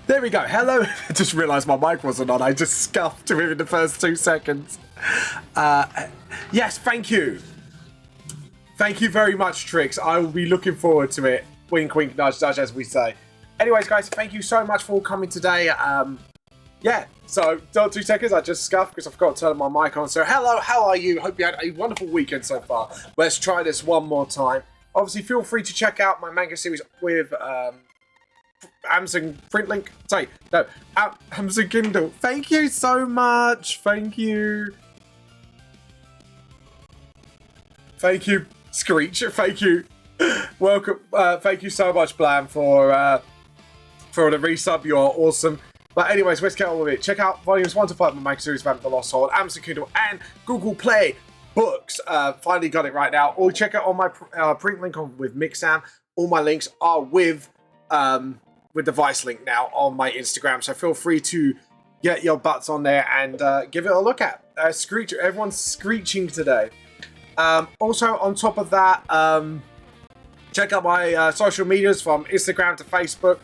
There we go. Hello. I just realised my mic wasn't on. I just scuffed within the first 2 seconds. Yes, thank you. Thank you very much, Trix. I will be looking forward to it. Wink, wink, nudge, nudge, as we say. Anyways, guys, thank you so much for coming today. Yeah, so 2 seconds. I just scuffed because I forgot to turn my mic on. So hello, how are you? Hope you had a wonderful weekend so far. Let's try this one more time. Obviously, feel free to check out my manga series with... Amazon print link. Sorry, no, Amazon Kindle. Thank you so much. Thank you. Thank you, Screech. Thank you. Welcome. Thank you so much, Blam, for the resub. You are awesome. But anyways, let's get on with it. Check out volumes 1 to 5 of my manga series, Vamp the Lost Soul, Amazon Kindle, and Google Play Books. Finally got it right now. Or check out on my print link with Mixam. All my links are with the Vice link now on my Instagram, so feel free to get your butts on there and give it a look at. Screech, everyone's screeching today. Also, on top of that, check out my social medias from Instagram to Facebook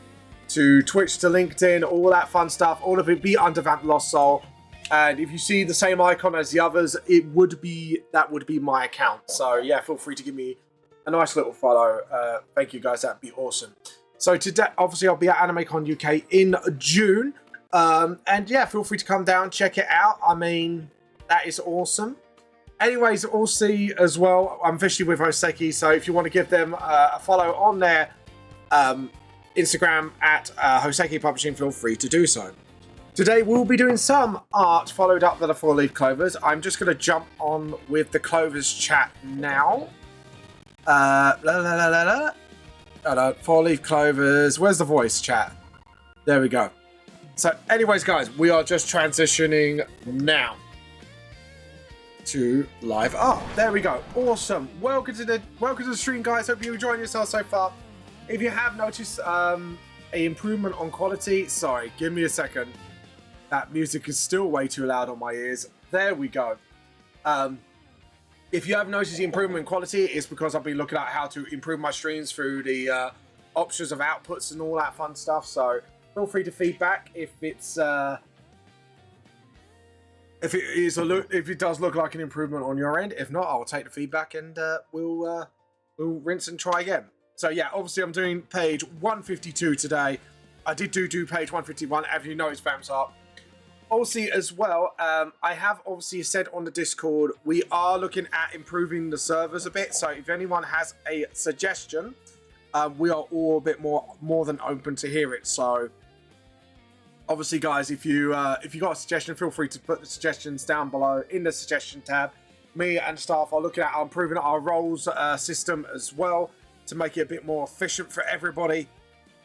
to Twitch to LinkedIn, all that fun stuff. All of it be under Vamp Lost Soul. And if you see the same icon as the others, that would be my account. So yeah, feel free to give me a nice little follow. Thank you guys, that'd be awesome. So today, obviously, I'll be at AnimeCon UK in June. And yeah, feel free to come down, check it out. I mean, that is awesome. Anyways, we'll see as well. I'm officially with Hoseki, so if you want to give them a follow on their Instagram at Hoseki Publishing, feel free to do so. Today, we'll be doing some art followed up by the 4-leaf clovers. I'm just going to jump on with the clovers chat now. 4-leaf clovers. Where's the voice chat? There we go. So anyways, guys, we are just transitioning now to live art. There we go. Awesome. Welcome to the stream, guys. Hope you're enjoying yourself so far. If you have noticed a improvement on quality, sorry, give me a second. That music is still way too loud on my ears. There we go. If you have noticed the improvement in quality, it's because I've been looking at how to improve my streams through the options of outputs and all that fun stuff. So feel free to feedback if it's if it does look like an improvement on your end. If not, I'll take the feedback and we'll rinse and try again. So yeah, obviously I'm doing page 152 today. I did do page 151. As you know, it's Vamps Art. Obviously, as well, I have obviously said on the Discord, we are looking at improving the servers a bit. So if anyone has a suggestion, we are all a bit more than open to hear it. So obviously, guys, if you got a suggestion, feel free to put the suggestions down below in the suggestion tab. Me and staff are looking at improving our roles system as well to make it a bit more efficient for everybody.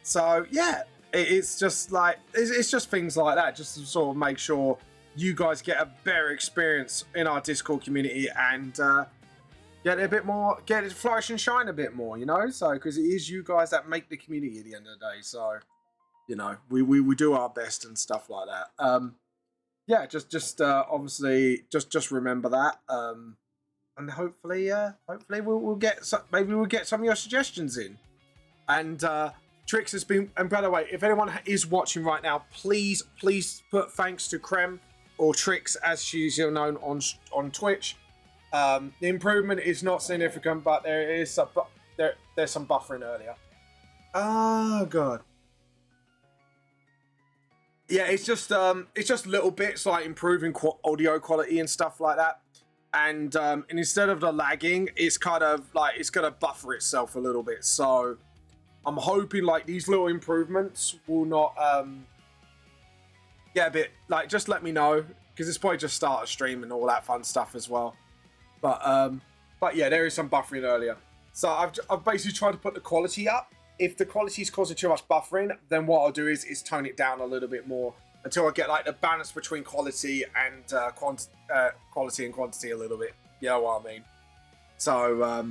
So yeah. It's just like it's just things like that, just to sort of make sure you guys get a better experience in our Discord community and get it to flourish and shine a bit more, you know. So because it is you guys that make the community at the end of the day. So you know, we do our best and stuff like that. Yeah, just obviously just remember that, and hopefully we'll get maybe we'll get some of your suggestions in, and. Trix has been, and by the way, if anyone is watching right now, please put thanks to Krem or Trix as she's known on Twitch. The improvement is not significant, but there is there's some buffering earlier. Oh god. Yeah, it's just little bits like improving audio quality and stuff like that. And instead of the lagging, it's kind of like it's gonna buffer itself a little bit. So I'm hoping like these little improvements will not get a bit like, just let me know, because it's probably just start a stream and all that fun stuff as well. But yeah, there is some buffering earlier. So I've basically tried to put the quality up. If the quality is causing too much buffering, then what I'll do is tone it down a little bit more until I get like the balance between quality and quality and quantity a little bit. You know what I mean? So,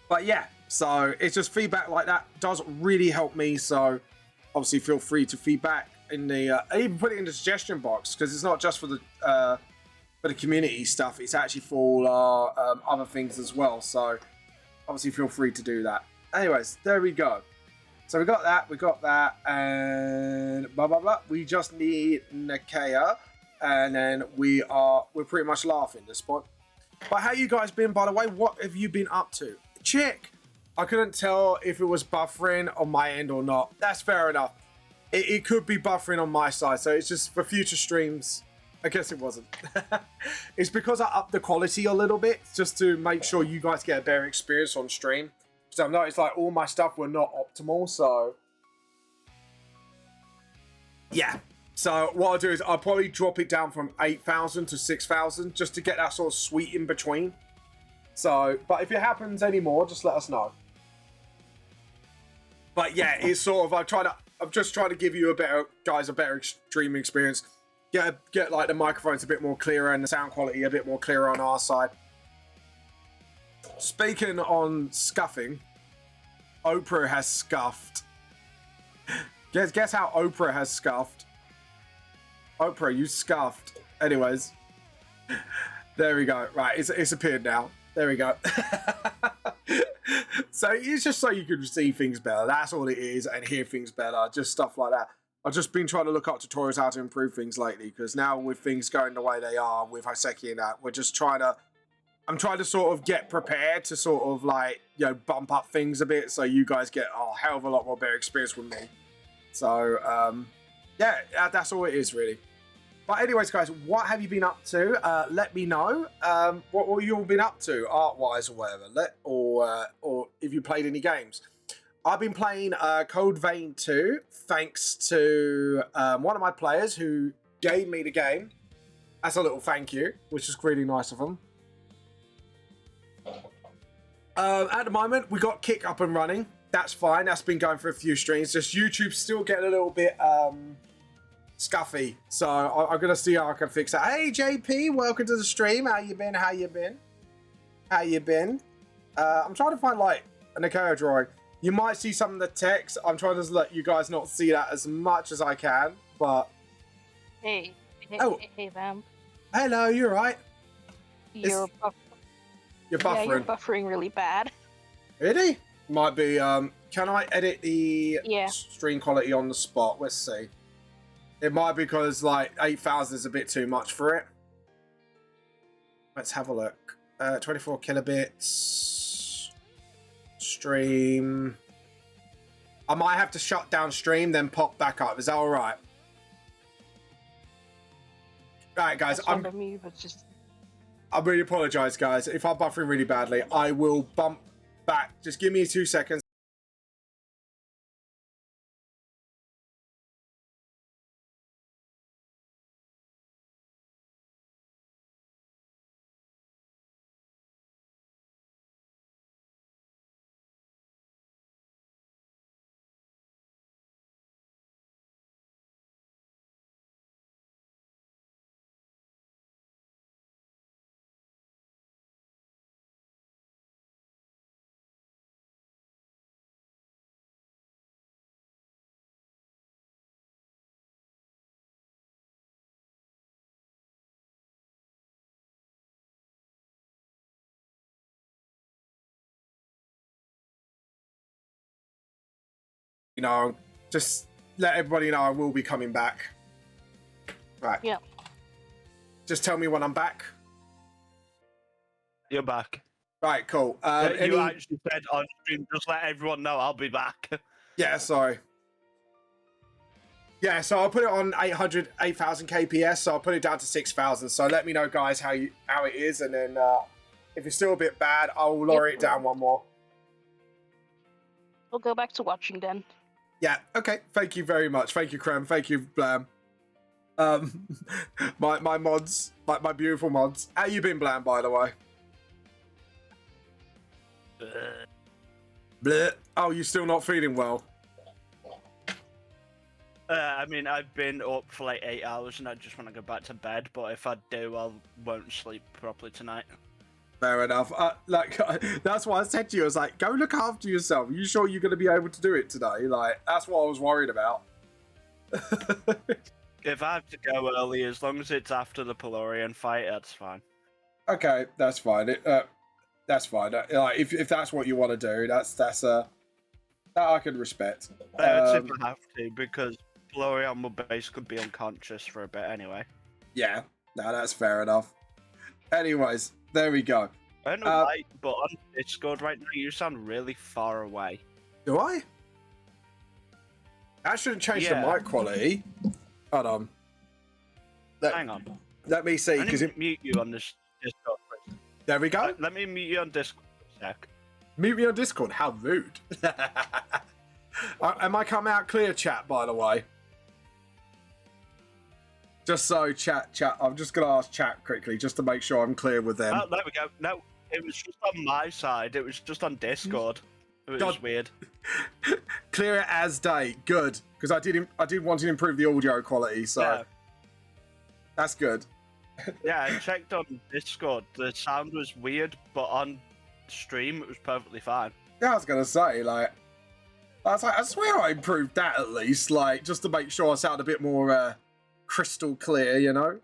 but yeah, so it's just feedback like that does really help me. So obviously feel free to feedback in the, I even put it in the suggestion box, because it's not just for the community stuff. It's actually for all our other things as well. So obviously feel free to do that. Anyways, there we go. So we got that, and blah blah blah. We just need Nakia, and then we're pretty much laughing at this point. But how you guys been, by the way? What have you been up to? Chick, I couldn't tell if it was buffering on my end or not. That's fair enough. It could be buffering on my side, so it's just for future streams. I guess it wasn't. It's because I upped the quality a little bit, just to make sure you guys get a better experience on stream. So I've noticed like all my stuff were not optimal, so yeah. So what I'll do is I'll probably drop it down from 8,000 to 6,000 just to get that sort of sweet in between. So, but if it happens anymore, just let us know. But yeah, it's sort of, I'm just trying to give you a better streaming experience. Get like the microphones a bit more clearer and the sound quality a bit more clearer on our side. Speaking on scuffing, Oprah has scuffed. Guess how Oprah has scuffed? Oprah, you scuffed. Anyways, there we go. Right, it's appeared now. There we go. So it's just so you can see things better. That's all it is, and hear things better. Just stuff like that. I've just been trying to look up tutorials how to improve things lately, because now with things going the way they are with Hiseki and that, we're just trying to. I'm trying to sort of get prepared to sort of like, you know, bump up things a bit so you guys get a hell of a lot more better experience with me. So, yeah, that's all it is really. But anyways, guys, what have you been up to? Let me know what you've been up to, art-wise or whatever. Or if you played any games. I've been playing Code Vein 2, thanks to one of my players who gave me the game. That's a little thank you, which is really nice of him. At the moment, we got Kick up and running. That's fine. That's been going for a few streams. Just YouTube's still getting a little bit scuffy. So I'm going to see how I can fix that. Hey, JP, welcome to the stream. How you been? I'm trying to find, like, an Ikea drawing. You might see some of the text. I'm trying to let you guys not see that as much as I can, but... Hey, Vam. Hello, you're right. You're buffering. Yeah, you're buffering really bad. Really? Might be, can I edit the stream quality on the spot? Let's see. It might be because, like, 8,000 is a bit too much for it. Let's have a look. 24 kilobits. Stream. I might have to shut down stream, then pop back up. Is that alright? Alright, guys. I really apologise, guys. If I'm buffering really badly, I will bump back. Just give me 2 seconds. You know, just let everybody know I will be coming back. Right. Yeah. Just tell me when I'm back. You're back. Right, cool. You actually said on stream, just let everyone know I'll be back. Yeah, sorry. Yeah, so I'll put it on 8,000 kps, so I'll put it down to 6,000. So let me know, guys, how it is, and then if it's still a bit bad, I'll lower it down one more. We'll go back to watching then. Yeah, okay. Thank you very much. Thank you, Krem. Thank you, Blam. My mods, my beautiful mods. How you been, Blam, by the way? Bleh. Oh, you're still not feeling well? I mean, I've been up for like 8 hours and I just want to go back to bed, but if I do, I won't sleep properly tonight. Fair enough. That's what I said to you. I was like, go look after yourself. Are you sure you're going to be able to do it today? Like, that's what I was worried about. If I have to go early, as long as it's after the Pelorian fight, that's fine. Okay, that's fine. That's fine. Like, if that's what you want to do, that I can respect. That's if I have to, because Pelorian will basically be unconscious for a bit anyway. Yeah, no, that's fair enough. Anyways, there we go. I don't know why, but on Discord right now, you sound really far away. Do I? That shouldn't change the mic quality. Hold on. Hang on. Let me see. I need to mute you on this Discord. There we go. Let me mute you on Discord for a sec. Mute me on Discord? How rude. Am I coming out clear, chat, by the way? Just so, chat, I'm just going to ask chat quickly, just to make sure I'm clear with them. Oh, there we go. No, it was just on my side. It was just on Discord. It was weird. Clear it as day. Good. Because I did want to improve the audio quality, so that's good. Yeah, I checked on Discord. The sound was weird, but on stream, it was perfectly fine. Yeah, I was going to say, like, I swear I improved that at least, like, just to make sure I sound a bit more crystal clear, you know?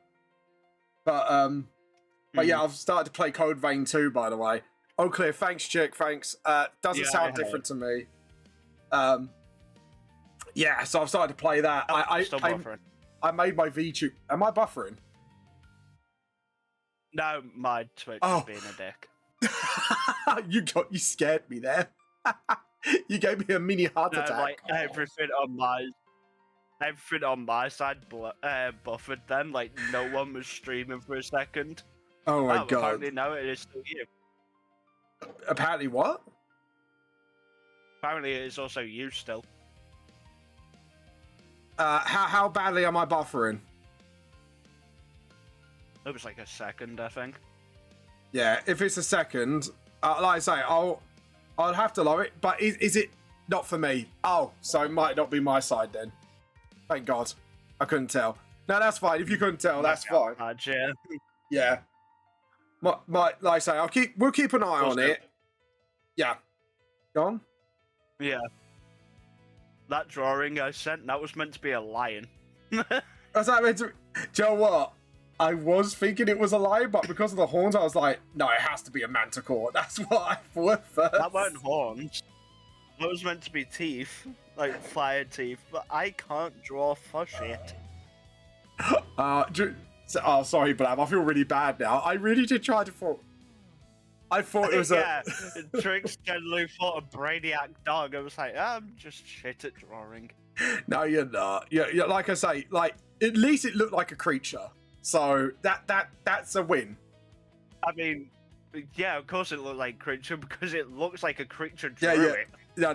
But yeah, I've started to play Code Vein 2, by the way. Oh, clear. Thanks, chick. Thanks. Doesn't sound different to me. Yeah, so I've started to play that. I made my VTube. Am I buffering? No, my Twitch is being a dick. You scared me there. You gave me a mini heart attack. Like everything on my side buffered then. Like no one was streaming for a second. Oh my god. Apparently now it is still you. Apparently what? Apparently it is also you still. How badly am I buffering? It was like a second, I think. Yeah, if it's a second, like I say, I'll have to lower it. But is it not for me? Oh, so it might not be my side then. Thank God, I couldn't tell. No, that's fine. If you couldn't tell, that's fine. Yeah. Like I say, we'll keep an eye on it. Yeah. Go on. Yeah. That drawing I sent, that was meant to be a lion. Was that meant to? Do you know what? I was thinking it was a lion, but because of the horns, I was like, no, it has to be a manticore. That's what I thought first. That weren't horns. That was meant to be teeth, like fire teeth, but I can't draw for shit. Oh, sorry, Blam. I feel really bad now. I really did try to fall. I thought it was Trix generally thought a brainiac dog. I was like, I'm just shit at drawing. No, you're not. Yeah, like I say, like at least it looked like a creature. So that's a win. I mean, yeah, of course it looked like a creature because it looks like a creature drew it. No.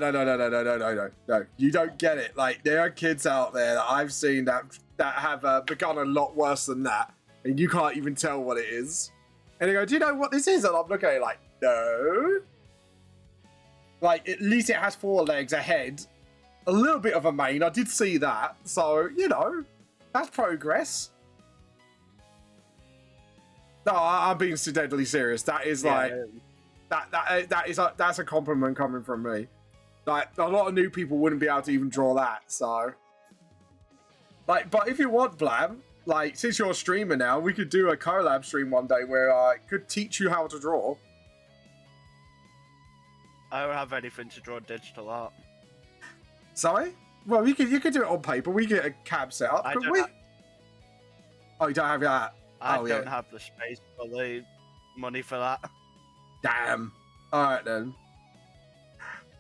You don't get it. Like there are kids out there that I've seen that have begun a lot worse than that, and you can't even tell what it is. And they go, do you know what this is? And I'm looking at it like, no. Like, at least it has 4 legs, a head, a little bit of a mane. I did see that. So, you know, that's progress. No, I'm being so deadly serious. That is like, that's a compliment coming from me. Like, a lot of new people wouldn't be able to even draw that, so. Like, but if you want, Blam, like, since you're a streamer now, we could do a collab stream one day where I could teach you how to draw. I don't have anything to draw digital art. Sorry? Well, you could do it on paper. We get a cab set up. Oh, you don't have that? I don't have the space or the money for that. Damn. All right then.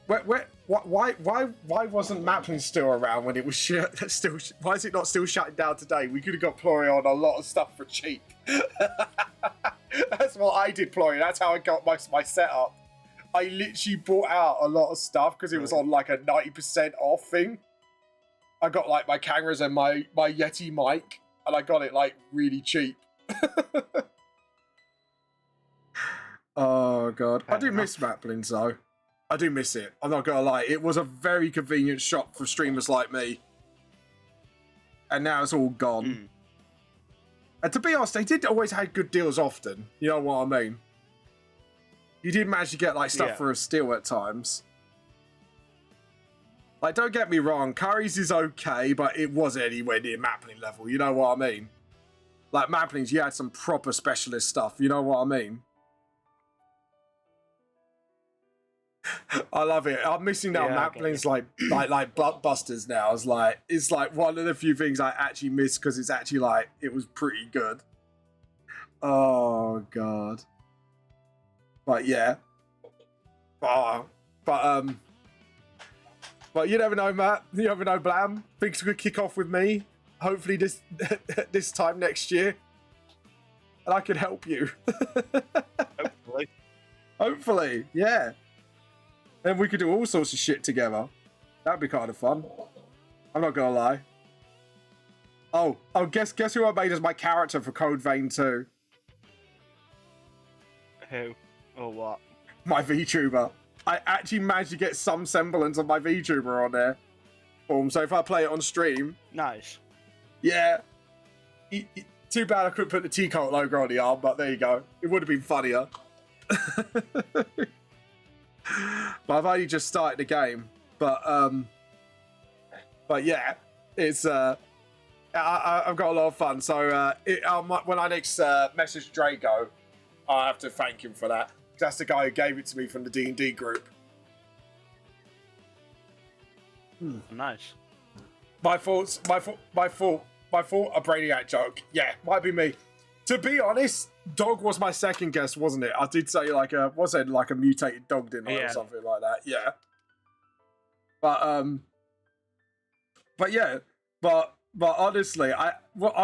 Why wasn't Maplin still around when it was still? Why is it not still shutting down today? We could have got Plory on a lot of stuff for cheap. That's what I did, Plory. That's how I got most of my setup. I literally bought out a lot of stuff because it was on like a 90% off thing. I got like my cameras and my Yeti mic, and I got it like really cheap. Oh god, I do miss Maplin though. I do miss it. I'm not gonna lie. It was a very convenient shop for streamers like me, and now it's all gone. And to be honest, they did always have good deals often. You know what I mean? You did manage to get like stuff for a steal at times. Like, don't get me wrong, Curry's is okay, but it wasn't anywhere near Maplin level. You know what I mean? Like Maplin's, you had some proper specialist stuff. You know what I mean? I love it. I'm missing out Maplin's like blockbusters now. It's like one of the few things I actually miss because it's actually like it was pretty good. Oh god. But yeah. But you never know, Matt. You never know, Blam. Things could kick off with me. Hopefully this time next year. And I can help you. Hopefully. Hopefully, yeah. Then we could do all sorts of shit together. That'd be kind of fun. I'm not gonna lie. Oh, guess who I made as my character for Code Vein 2? Who? Or what? My VTuber. I actually managed to get some semblance of my VTuber on there. So if I play it on stream... Nice. Yeah. Too bad I couldn't put the T-Cult logo on the arm, but there you go. It would have been funnier. But I've only just started the game. But yeah, it's I've got a lot of fun. So when I next message Drago, I have to thank him for that. That's the guy who gave it to me from the D&D group. Nice. My fault. A Brainiac joke. Yeah, might be me. To be honest, dog was my second guess, wasn't it? I did say like a mutated dog, didn't I, or something like that? Yeah. But honestly, I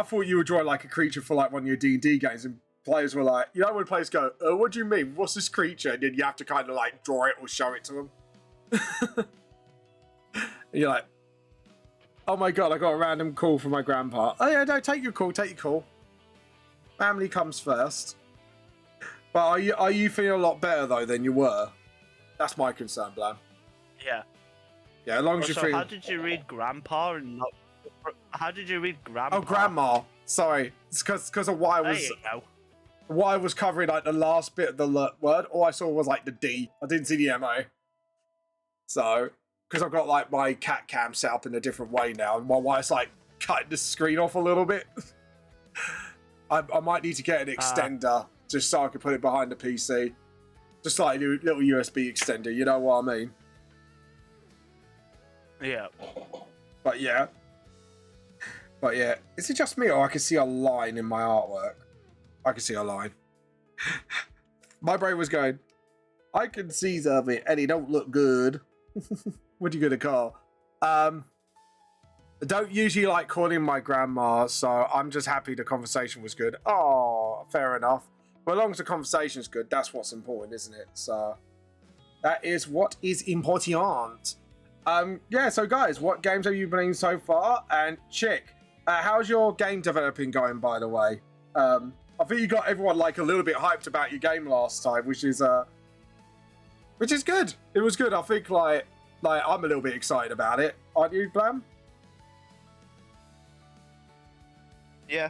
thought you would draw like a creature for like one of your D&D games, and players were like, you know, when players go, "What do you mean? What's this creature?" And then you have to kind of like draw it or show it to them. And you're like, "Oh my god, I got a random call from my grandpa." Oh yeah, no, take your call. Family comes first. But are you feeling a lot better though than you were? That's my concern, Blam. Yeah. Yeah, as long as also, you feel. how did you read Grandpa and not? How did you read Grandpa? Oh, Grandma. Sorry, it's because of why I was covering like the last bit of the word. All I saw was like the D. I didn't see the MO. So, because I've got like my cat cam set up in a different way now, and my wife's like cutting the screen off a little bit. I might need to get an extender just so I can put it behind the PC. Just like a little USB extender, you know what I mean? Yeah. But yeah. Is it just me or I can see a line in my artwork? I can see a line. My brain was going, I can see something and it don't look good. What are you gonna call? I don't usually like calling my grandma, so I'm just happy the conversation was good. Oh, fair enough. But as long as the conversation's good, that's what's important, isn't it? So that is what is important. Yeah, so guys, what games have you been playing so far? And Chick, how's your game developing going, by the way? I think you got everyone like a little bit hyped about your game last time, which is good. It was good. I think like I'm a little bit excited about it. Aren't you, Blam? Yeah.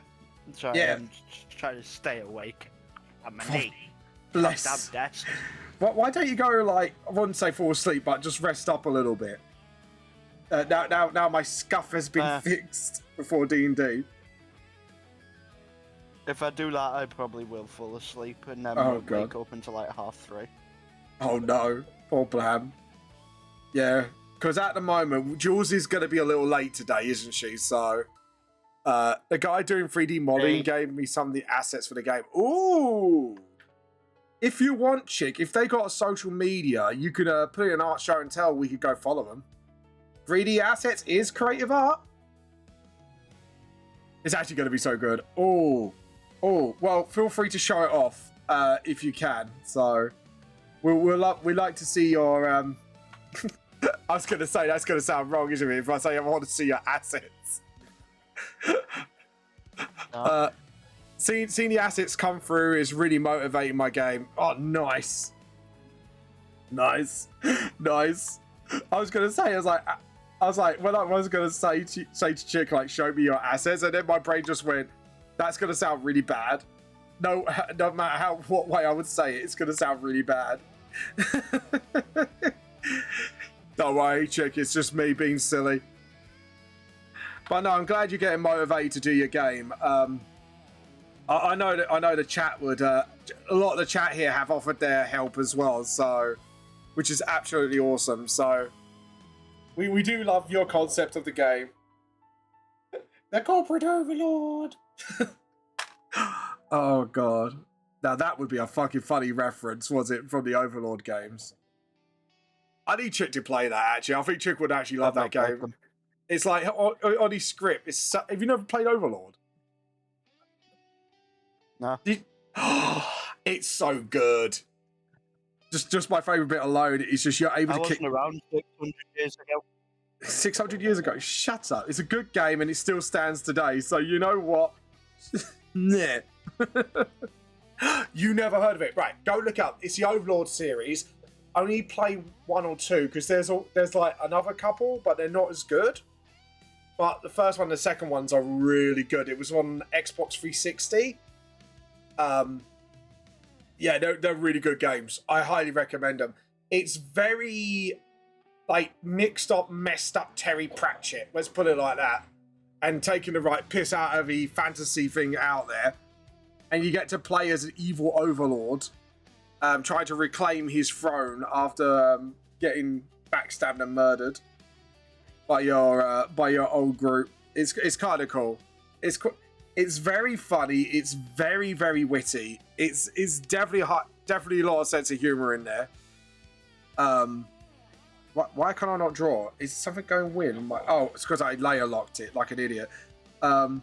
Sorry, Yeah. I'm just trying to stay awake. I'm a knee. Bless. Damn desk. Why don't you go like, I wouldn't say fall asleep, but just rest up a little bit. Now my scuff has been fixed before D&D. If I do that, I probably will fall asleep and then won't wake up until like 3:30. Oh no, poor Blam. Yeah, because at the moment, Jules is going to be a little late today, isn't she? So, the guy doing 3D modeling gave me some of the assets for the game. Ooh! if you want, Chick, if they got a social media, you could put it in Art Show and Tell. We could go follow them. 3D assets is creative art. It's actually going to be so good. Oh, well, feel free to show it off if you can. So we like to see your. I was going to say that's going to sound wrong, isn't it? If I say I want to see your assets. No. Seeing the assets come through is really motivating my game. Oh, nice. I was going to say, when I was going to say to Chick, like, show me your assets, and then my brain just went, that's going to sound really bad. No matter what way I would say it, it's going to sound really bad. Don't worry, Chick, it's just me being silly. But no, I'm glad you're getting motivated to do your game. I know the chat would. A lot of the chat here have offered their help as well, so which is absolutely awesome. So we do love your concept of the game. The corporate overlord. Oh god, now that would be a fucking funny reference, was it, from the Overlord games? I need Chick to play that. Actually, I think Chick would actually love that game. It's like on his script. Have you never played Overlord? No. It's so good. Just my favorite bit alone is just you're able to kick. I wasn't around 600 years ago. 600 years ago. Shut up. It's a good game and it still stands today. So you know what? Nah. You never heard of it, right? Go look up. It's the Overlord series. Only play 1 or 2 because there's like another couple, but they're not as good. But the first one and the second ones are really good. It was on Xbox 360. Yeah, they're really good games. I highly recommend them. It's very like mixed up, messed up Terry Pratchett. Let's put it like that. And taking the right piss out of the fantasy thing out there. And you get to play as an evil overlord, trying to reclaim his throne after getting backstabbed and murdered by your old group. It's kind of cool. It's very funny. It's very, very witty. It's definitely a lot of sense of humor in there. Why can I not draw? Is something going weird? It's because I layer locked it like an idiot. But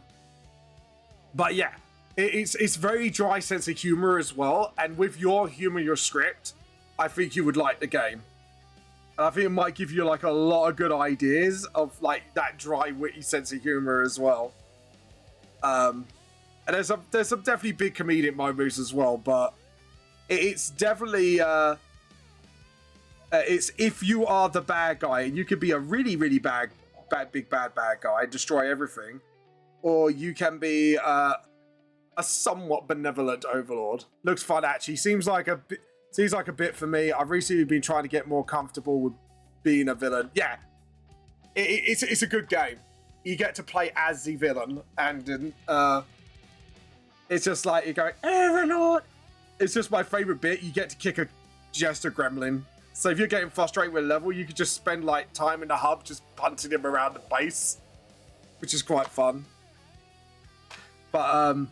yeah, it's very dry sense of humor as well. And with your humor, your script, I think you would like the game. And I think it might give you like a lot of good ideas of like that dry, witty sense of humor as well. And there's some definitely big comedic moments as well, but it's definitely it's if you are the bad guy and you could be a really, really bad guy and destroy everything, or you can be a somewhat benevolent overlord. Looks fun actually. Seems like a bit for me. I've recently been trying to get more comfortable with being a villain. Yeah, it's a good game. You get to play as the villain, and it's just like you're going, Overlord! It's just my favorite bit. You get to kick a jester gremlin. So if you're getting frustrated with a level, you could just spend like time in the hub just punting him around the base, which is quite fun. But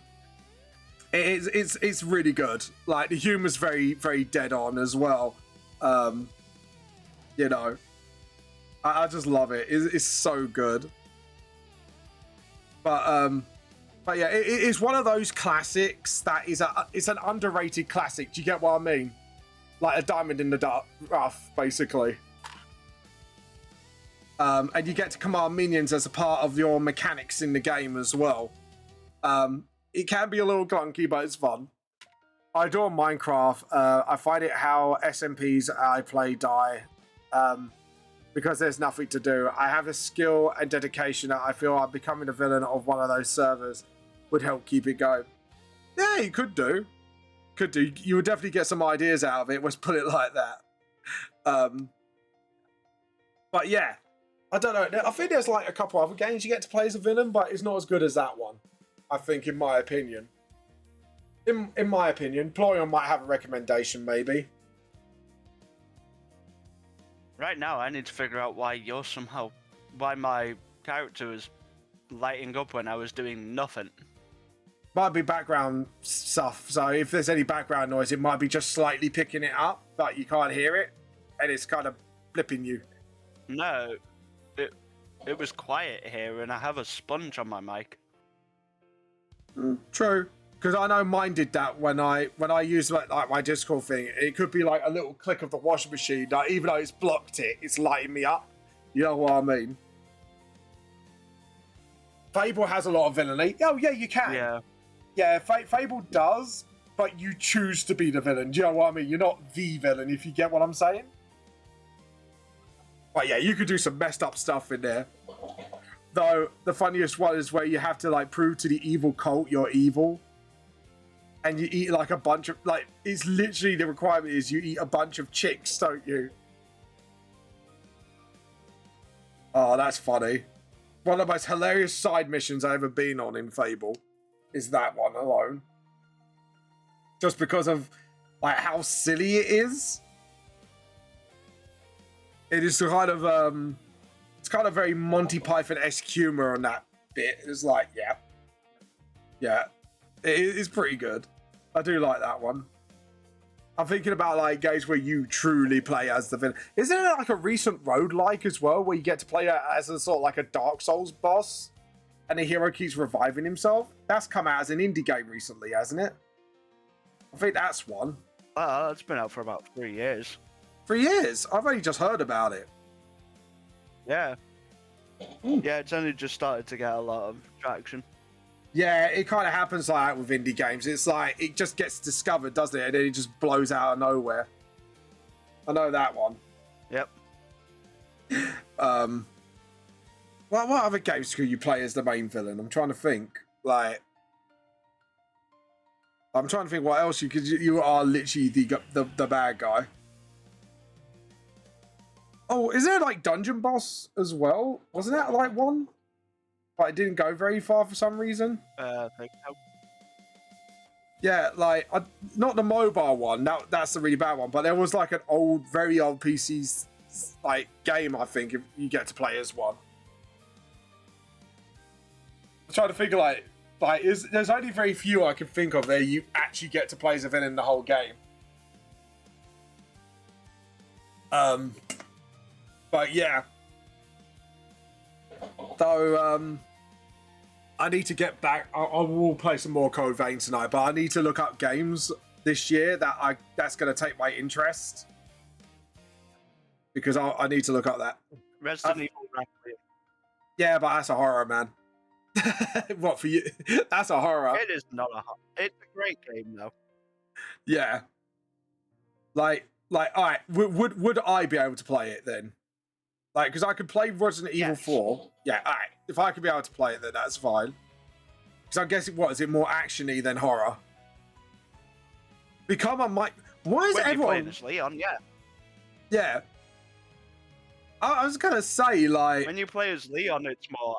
it's really good. Like the humor's very, very dead on as well. You know, I just love it. It's so good. But yeah, it's one of those classics that it's an underrated classic. Do you get what I mean? Like a diamond in the rough, basically. And you get to command minions as a part of your mechanics in the game as well. It can be a little clunky, but it's fun. I adore Minecraft. I find it how SMPs I play die. Because there's nothing to do. I have a skill and dedication that I feel like becoming a villain of one of those servers would help keep it going. Yeah, you could do. You would definitely get some ideas out of it. Let's put it like that. But yeah, I don't know. I think there's like a couple other games you get to play as a villain, but it's not as good as that one. I think, in my opinion. In my opinion, Plorion might have a recommendation, maybe. Right now, I need to figure out why my character was lighting up when I was doing nothing. Might be background stuff. So if there's any background noise, it might be just slightly picking it up, but you can't hear it, and it's kind of flipping you. No, it was quiet here, and I have a sponge on my mic. True, because I know mine did that when I use like my Discord thing. It could be like a little click of the washing machine. Like, even though it's blocked it, it's lighting me up. You know what I mean? Fable has a lot of villainy. Oh yeah, you can. Yeah. Yeah, Fable does, but you choose to be the villain. Do you know what I mean? You're not the villain, if you get what I'm saying. But yeah, you could do some messed up stuff in there. Though the funniest one is where you have to like prove to the evil cult you're evil, and you eat like a bunch of like. It's literally the requirement is you eat a bunch of chicks, don't you? Oh, that's funny. One of the most hilarious side missions I've ever been on in Fable is that one alone. Just because of like how silly it is. It is kind of it's kind of very Monty Python-esque humor on that bit. It's like, yeah, it is pretty good. I do like that one. I'm thinking about like games where you truly play as the villain. Isn't it like a recent roguelike as well, where you get to play as a sort of like a Dark Souls boss, and the hero keeps reviving himself? That's come out as an indie game recently, hasn't it? I think that's one. Well, it's been out for about 3 years. 3 years? I've only just heard about it. Yeah. Yeah, it's only just started to get a lot of traction. Yeah, it kind of happens like that with indie games. It's like, it just gets discovered, doesn't it? And then it just blows out of nowhere. I know that one. Yep. Well, what other games could you play as the main villain? I'm trying to think. Like, I'm trying to think what else you are literally the bad guy. Oh, is there like Dungeon Boss as well? Wasn't that like one? But it didn't go very far for some reason. I think so. Yeah, like not the mobile one. That's the really bad one. But there was like an very old PC like game. I think if you get to play as one. I'm trying to think of there's only very few I can think of there you actually get to play as a villain in the whole game. But yeah. Though, I need to get back. I will play some more Code Vein tonight, but I need to look up games this year that's going to take my interest. Because I need to look up that. Resident Evil Requiem. Yeah, but that's a horror, man. What for you? That's a horror. It is not a horror. It's a great game, though. Yeah. Like, all right. Would I be able to play it then? Like, because I could play Resident Evil 4. Yeah, all right. If I could be able to play it, then that's fine. Because I guess is it more actiony than horror? Become a mic. Why is everyone playing as Leon? Yeah. Yeah. I was gonna say like when you play as Leon, it's more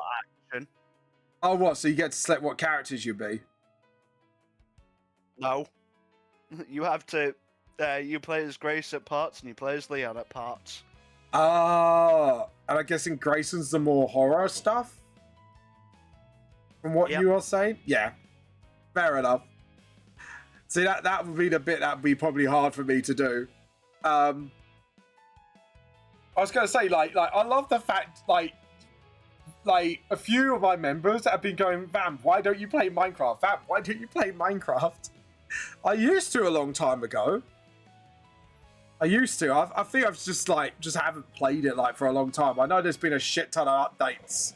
action. Oh, what? So you get to select what characters you be? No. You have to. You play as Grace at parts, and you play as Leon at parts. Oh, and I guess in Grayson's the more horror stuff? From what you are saying? Yeah. Fair enough. See, that would be the bit that would be probably hard for me to do. I was going to say, like, I love the fact, like, a few of my members have been going, Vamp, why don't you play Minecraft? Vamp, why don't you play Minecraft? I used to a long time ago. I think I've just haven't played it like for a long time. I know there's been a shit ton of updates.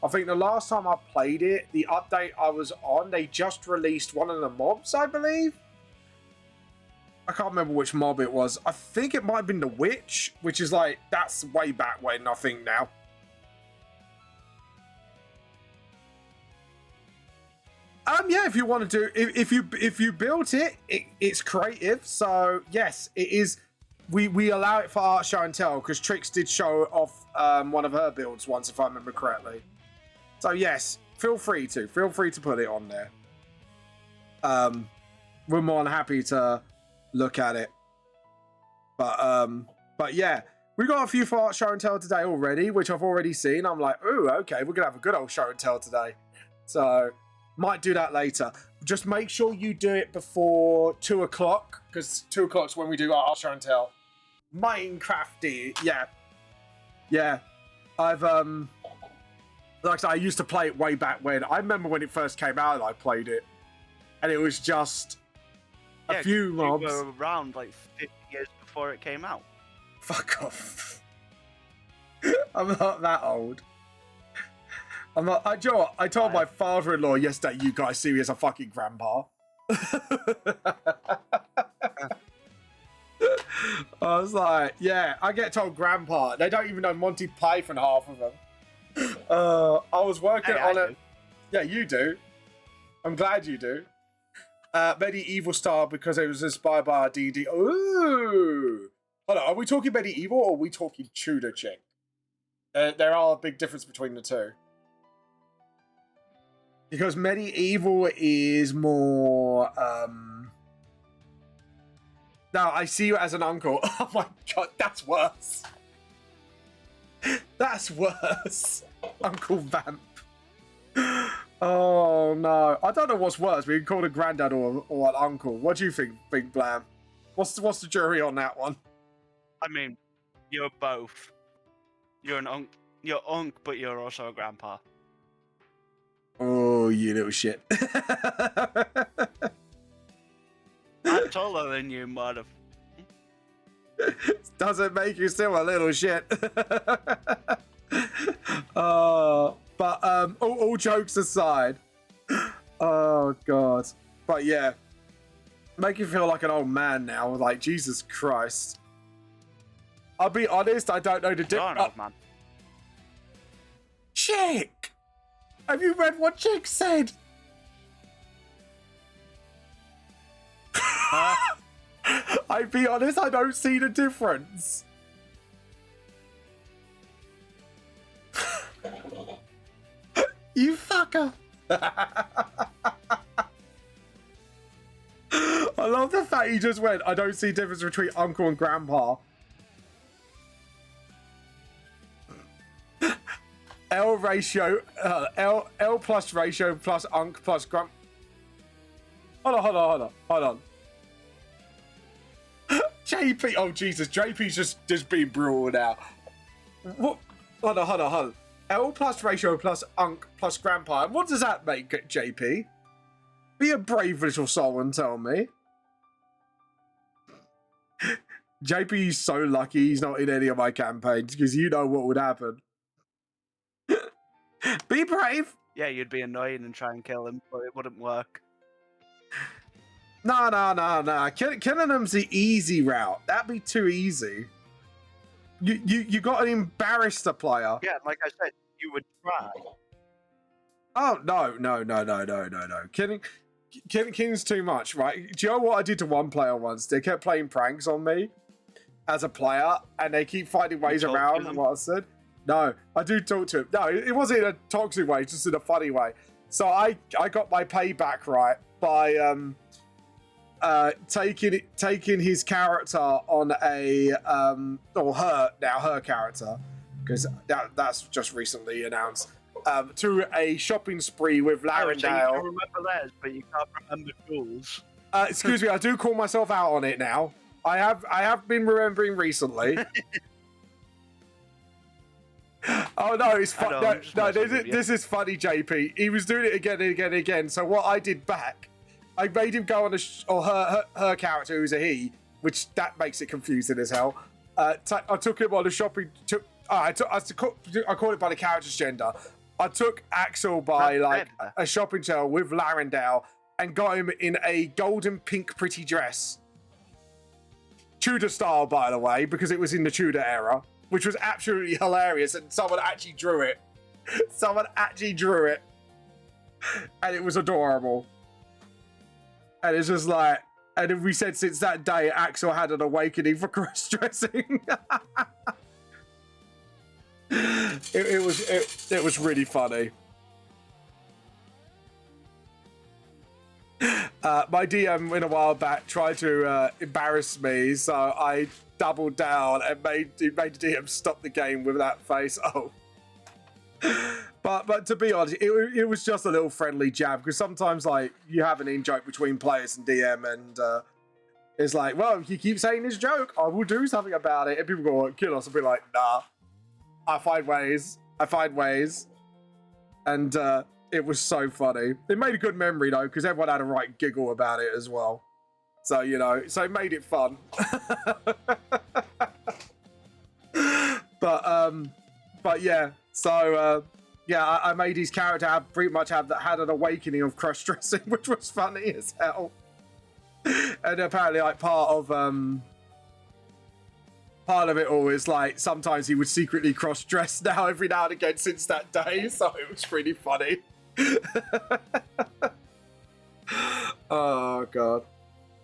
I think the last time I played it, the update I was on, they just released one of the mobs, I believe. I can't remember which mob it was. I think it might have been the witch, which is like, that's way back when, I think now. Yeah, if you want to do, if you built it, it's creative. So yes, it is. We allow it for art show and tell because Trix did show off one of her builds once, if I remember correctly. So yes, feel free to put it on there. We're more than happy to look at it. But yeah, we got a few for art show and tell today already, which I've already seen. I'm like, ooh, okay, we're gonna have a good old show and tell today. So Might do that later. Just make sure you do it before 2 o'clock, because 2 o'clock's when we do our show and tell. Minecrafty, yeah. Yeah. I've, like I said, I used to play it way back when. I remember when it first came out, I played it. And it was just a few mobs. You were around like 50 years before it came out. Fuck off. I'm not that old. I'm not. Do you know what? I told my father-in-law yesterday, you guys see me as a fucking grandpa. I was like, yeah, I get told grandpa. They don't even know Monty Python, half of them. I was working on it. Yeah, you do. I'm glad you do. Medieval style because it was inspired by our D&D. Ooh. Hold on, are we talking medieval or are we talking Tudor chick? There are a big difference between the two. Because medieval is more... No, I see you as an uncle. Oh my god, that's worse. That's worse. Uncle Vamp. Oh no. I don't know what's worse. We can call it a granddad or an uncle. What do you think, Big Blam? What's the jury on that one? I mean, you're both. You're you're unk, but you're also a grandpa. Oh, you little shit. I'm taller than you, mother. Doesn't make you still a little shit. But all jokes aside, oh god. But yeah, make you feel like an old man now. Like Jesus Christ. I'll be honest, I don't know the difference. You're an old man. Chick! Have you read what Chick said? I'll be honest, I don't see the difference. You fucker. I love the fact he just went, I don't see difference between uncle and grandpa. L ratio, L plus ratio plus unc plus grand. Hold on. JP, oh Jesus, JP's just being brutal now. What? Hold on. L plus ratio plus unc plus grandpa. And what does that make, JP? Be a brave little soul and tell me. JP's so lucky he's not in any of my campaigns because you know what would happen. Be brave. Yeah, you'd be annoying and try and kill him, but it wouldn't work. No. Killing them's the easy route. That'd be too easy. You got to embarrass the player. Yeah, like I said, you would try. Oh no. Killing's too much, right? Do you know what I did to one player once? They kept playing pranks on me as a player, and they keep finding ways around what I said. No, I do talk to him. No, it wasn't in a toxic way, just in a funny way. So I got my payback right by taking his character on a or her character, because that's just recently announced, to a shopping spree with Larendale. So you can remember theirs, but you can't remember Jules. Excuse me, I do call myself out on it now. I have been remembering recently. Oh no, it's fun. No, this is funny, JP. He was doing it again and again and again. So what I did back, I made him go on her character, who's a he, which that makes it confusing as hell. I took him on a shopping. I call it by the character's gender. I took Axel by like a shopping trail with Larendale and got him in a golden pink pretty dress. Tudor style, by the way, because it was in the Tudor era, which was absolutely hilarious, and someone actually drew it. And it was adorable. And it's just like, and then we said since that day, Axel had an awakening for cross-dressing. It was really funny. My DM in a while back tried to embarrass me, so I doubled down and made the DM stop the game with that face. Oh, But to be honest, it was just a little friendly jab because sometimes like you have an in-joke between players and DM and it's like, well, if you keep saying this joke, I will do something about it. And people go, kill us. I'll be like, nah, I find ways. And it was so funny. It made a good memory though because everyone had a right giggle about it as well. So, you know, so it made it fun. But yeah, so yeah, I made his character had an awakening of cross-dressing, which was funny as hell. And apparently, like part of it all is like sometimes he would secretly cross-dress now every now and again since that day, so it was pretty funny. Oh god.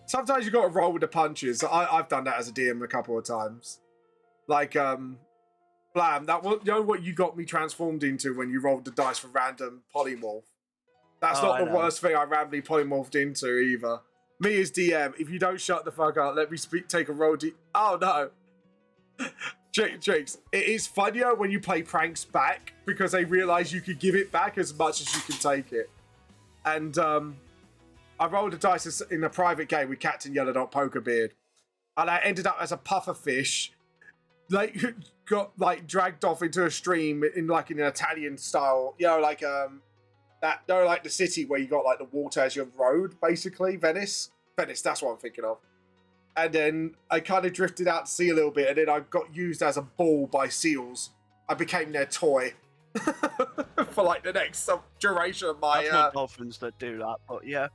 Sometimes you got to roll with the punches. I've done that as a DM a couple of times. Like Blam, you know what you got me transformed into when you rolled the dice for random polymorph? That's not the worst thing I randomly polymorphed into either. Me as DM, if you don't shut the fuck up, let me take a roll. Oh no. Tricks. It is funnier when you play pranks back because they realise you could give it back as much as you can take it. And I rolled the dice in a private game with Captain Yellow Dot Pokerbeard. And I ended up as a pufferfish. Like, got like dragged off into a stream in like an Italian style, you know, like like the city where you got like the water as your road, basically. Venice, that's what I'm thinking of. And then I kind of drifted out to sea a little bit, and then I got used as a ball by seals. I became their toy for like the next duration of my. That's not dolphins that do that, but yeah.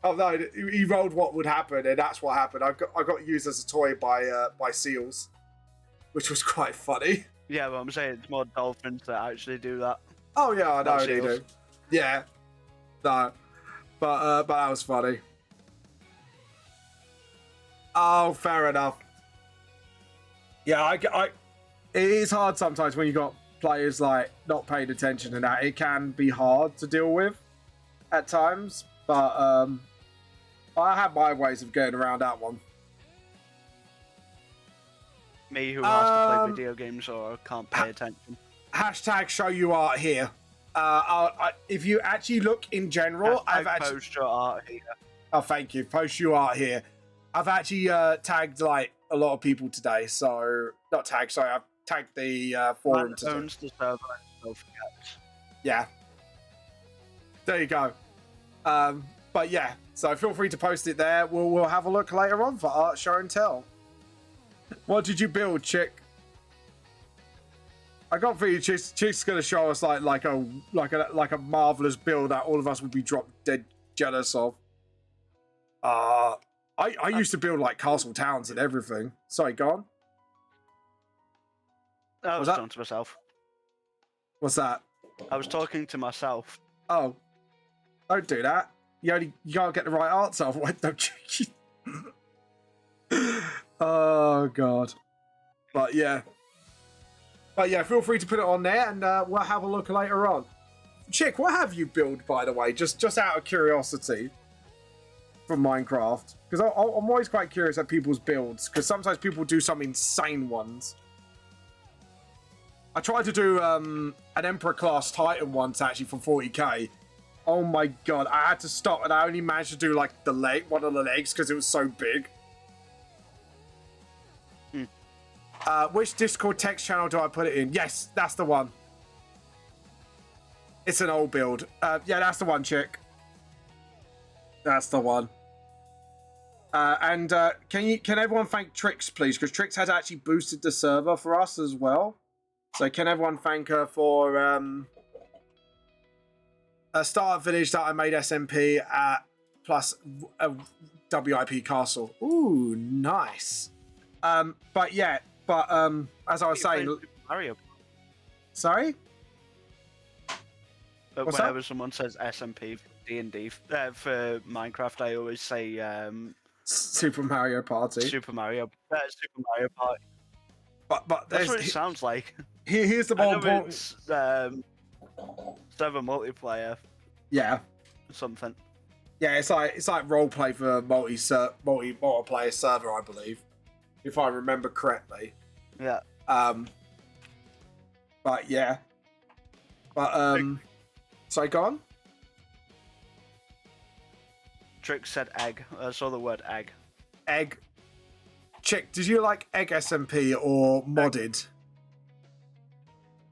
Oh no, he rolled what would happen, and that's what happened. I got used as a toy by seals, which was quite funny. Yeah, but I'm saying it's more dolphins that actually do that. Oh yeah, I know they seals. do. Yeah, no, but that was funny. Oh, fair enough. Yeah, it is hard sometimes when you got players like not paying attention and that. It can be hard to deal with at times, but I had my ways of getting around that one. Me who has to play video games or can't pay attention. Hashtag show you art here. If you actually look in general, I've actually post your art here. Oh, thank you. Post you art here. I've actually tagged like a lot of people today. So not tagged. Sorry, I've tagged the forum today. Owns the server and so forgets. Yeah. There you go. But yeah, so feel free to post it there. We'll have a look later on for art show and tell. What did you build, chick? I got for you, chick's gonna show us like a marvelous build that all of us would be drop dead jealous of. I used to build like castle towns and everything. Sorry, go on. I was talking to myself. What's that? I was talking to myself. Oh, don't do that. You can't get the right answer. Why don't you? Oh god. But yeah, feel free to put it on there, and we'll have a look later on. Chick, what have you built, by the way? Just out of curiosity, from Minecraft, because I'm always quite curious at people's builds, because sometimes people do some insane ones. I tried to do an Emperor class Titan once actually for 40k. Oh my god, I had to stop, and I only managed to do like one of the legs because it was so big. Which Discord text channel do I put it in? Yes, that's the one. It's an old build. Yeah, that's the one, chick. That's the one. And can everyone thank Trix, please? Because Trix has actually boosted the server for us as well. So can everyone thank her for a startup village that I made SMP at plus a WIP castle. Ooh, nice. But yeah. But as I was saying, Mario. Sorry. But what's whenever that? someone says SMP for D&D for Minecraft, I always say Super Mario Party. Super Mario Party. But That's what it sounds like. Here's the more important. It's server multiplayer. Yeah. Something. Yeah, it's like role play for multiplayer server, I believe, if I remember correctly. Yeah. But yeah. But sorry, go on. Trick said egg. I saw the word egg. Egg. Chick, did you like Egg SMP or modded?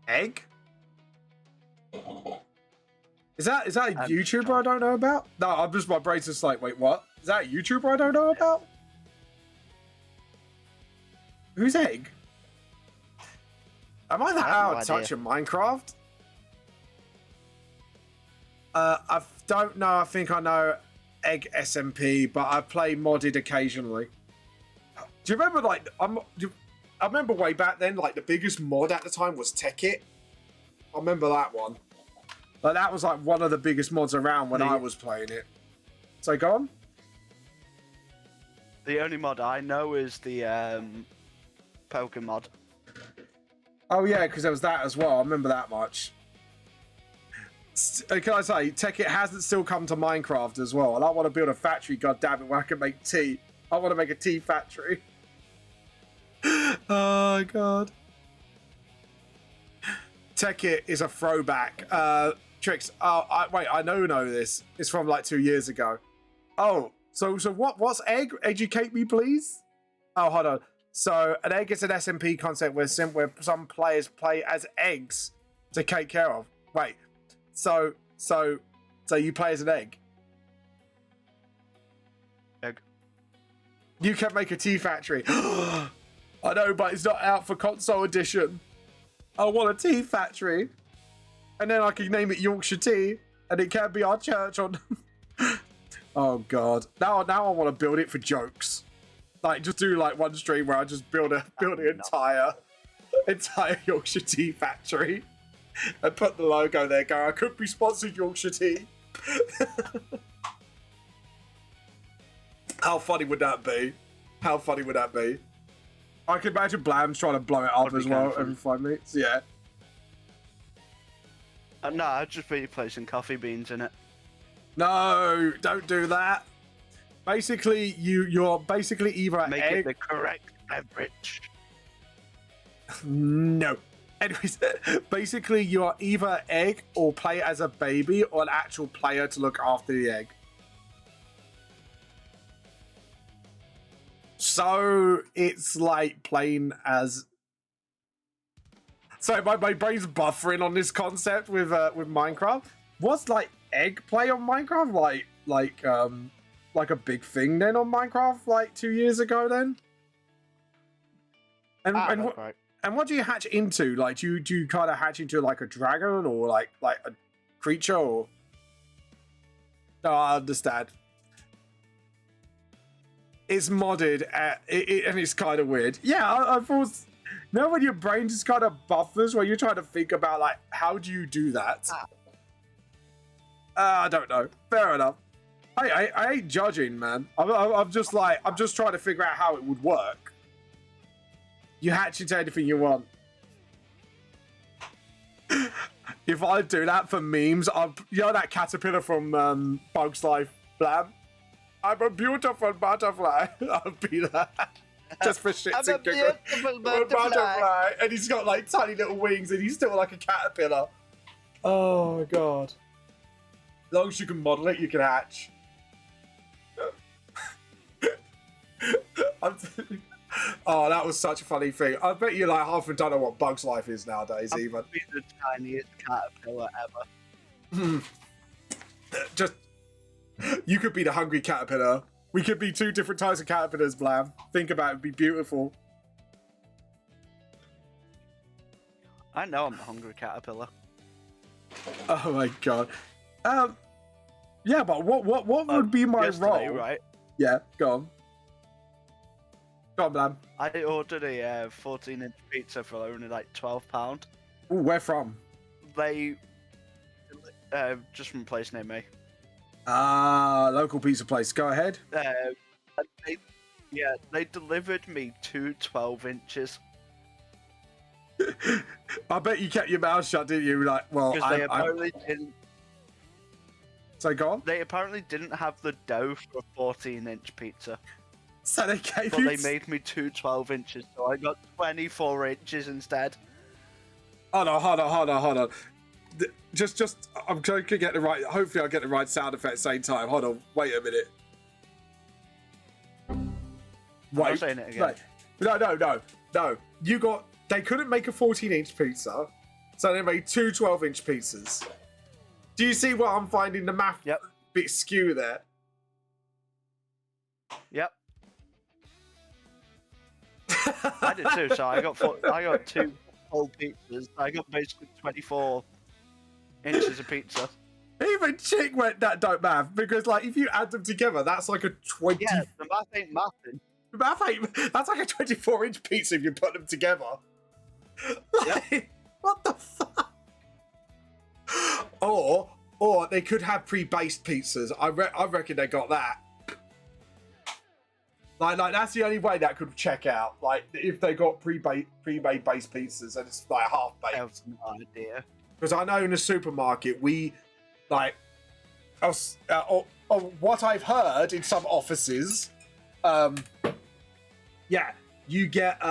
Egg? Is that a YouTuber I don't know about? No, my brain's just like, wait, what? Is that a YouTuber I don't know about? Who's Egg? Am I that out of touch in Minecraft? I don't know. I think I know Egg SMP, but I play modded occasionally. Do you remember, like, I remember way back then, like, the biggest mod at the time was Tekkit. I remember that one. Like, that was, like, one of the biggest mods around when I was playing it. So, go on. The only mod I know is the Pokemon mod. Oh, yeah, because there was that as well. I remember that much. Can I say, Tekkit hasn't still come to Minecraft as well. And I want to build a factory, goddammit, where I can make tea. I want to make a tea factory. Oh, God. Tekkit is a throwback. Tricks. Wait, I know this. It's from like 2 years ago. Oh, so what's egg? Educate me, please. Oh, hold on. So an egg is an SMP concept where some players play as eggs to take care of. Wait, so you play as an egg? Egg. You can make a tea factory. I know, but it's not out for console edition. I want a tea factory. And then I can name it Yorkshire Tea. And it can be our church on... Oh, God. Now I want to build it for jokes. Like, just do, like, one stream where I just build an entire Yorkshire Tea factory. And put the logo there, go, I could be sponsored Yorkshire Tea. How funny would that be? How funny would that be? I can imagine Blam's trying to blow it up as well every 5 minutes. Yeah. No, I'd just be placing coffee beans in it. No, don't do that. Basically, you're basically either Make egg... it the correct beverage. No. Anyways, basically, you're either egg or play as a baby or an actual player to look after the egg. So it's like playing as... So my brain's buffering on this concept with Minecraft. What's like egg play on Minecraft? Like a big thing then on Minecraft like 2 years ago then? And what do you hatch into? Like do you kind of hatch into like a dragon or like a creature or? No, I understand. It's modded and it's kind of weird. Yeah, I thought. You know when your brain just kind of buffers when you're trying to think about like how do you do that? I don't know. Fair enough. I ain't judging, man. I'm just trying to figure out how it would work. You hatch into anything you want. If I do that for memes, you know that caterpillar from Bugs Life, Blam? I'm a beautiful butterfly. I'll be that. Just for shits and giggles. Butterfly. And he's got like tiny little wings and he's still like a caterpillar. Oh, God. As long as you can model it, you can hatch. Oh, that was such a funny thing. I bet you like half don't know what Bugs Life is nowadays, even. I'll be the tiniest caterpillar ever. Just, you could be the hungry caterpillar. We could be two different types of caterpillars, Blam. Think about it, it'd be beautiful. I know I'm a hungry caterpillar. Oh my God. Yeah, but what would be my role? Right? Yeah, go on. Go on, Blam. I ordered a 14-inch pizza for only like £12. Ooh, where from? They just from a place near me. Local pizza place. Go ahead. They delivered me two 12 inches. I bet you kept your mouth shut, didn't you? Like, well, Because they apparently didn't. So go on. They apparently didn't have the dough for a 14-inch pizza. So they gave But you. they made me two 12 inches, so I got 24 inches instead. Hold on. I'm trying to get the right. Hopefully, I'll get the right sound effect at the same time. Hold on, wait a minute. I'm not saying it again. No. They couldn't make a 14-inch pizza, so they made two 12-inch pizzas. Do you see what I'm finding the math bit skew there? Yep. I did too. So I got two whole pizzas. I got basically 24 inches of pizza. Even Chick went that don't math because like if you add them together, that's like a 20. Yeah, the math ain't mathing. That's like a 24-inch pizza if you put them together. Like, what the fuck? Or they could have pre-based pizzas. I reckon they got that. Like that's the only way that could check out. Like if they got pre-made based pizzas and it's like half baked. I have no idea. Because I know in the supermarket we like, what I've heard in some offices, yeah, you get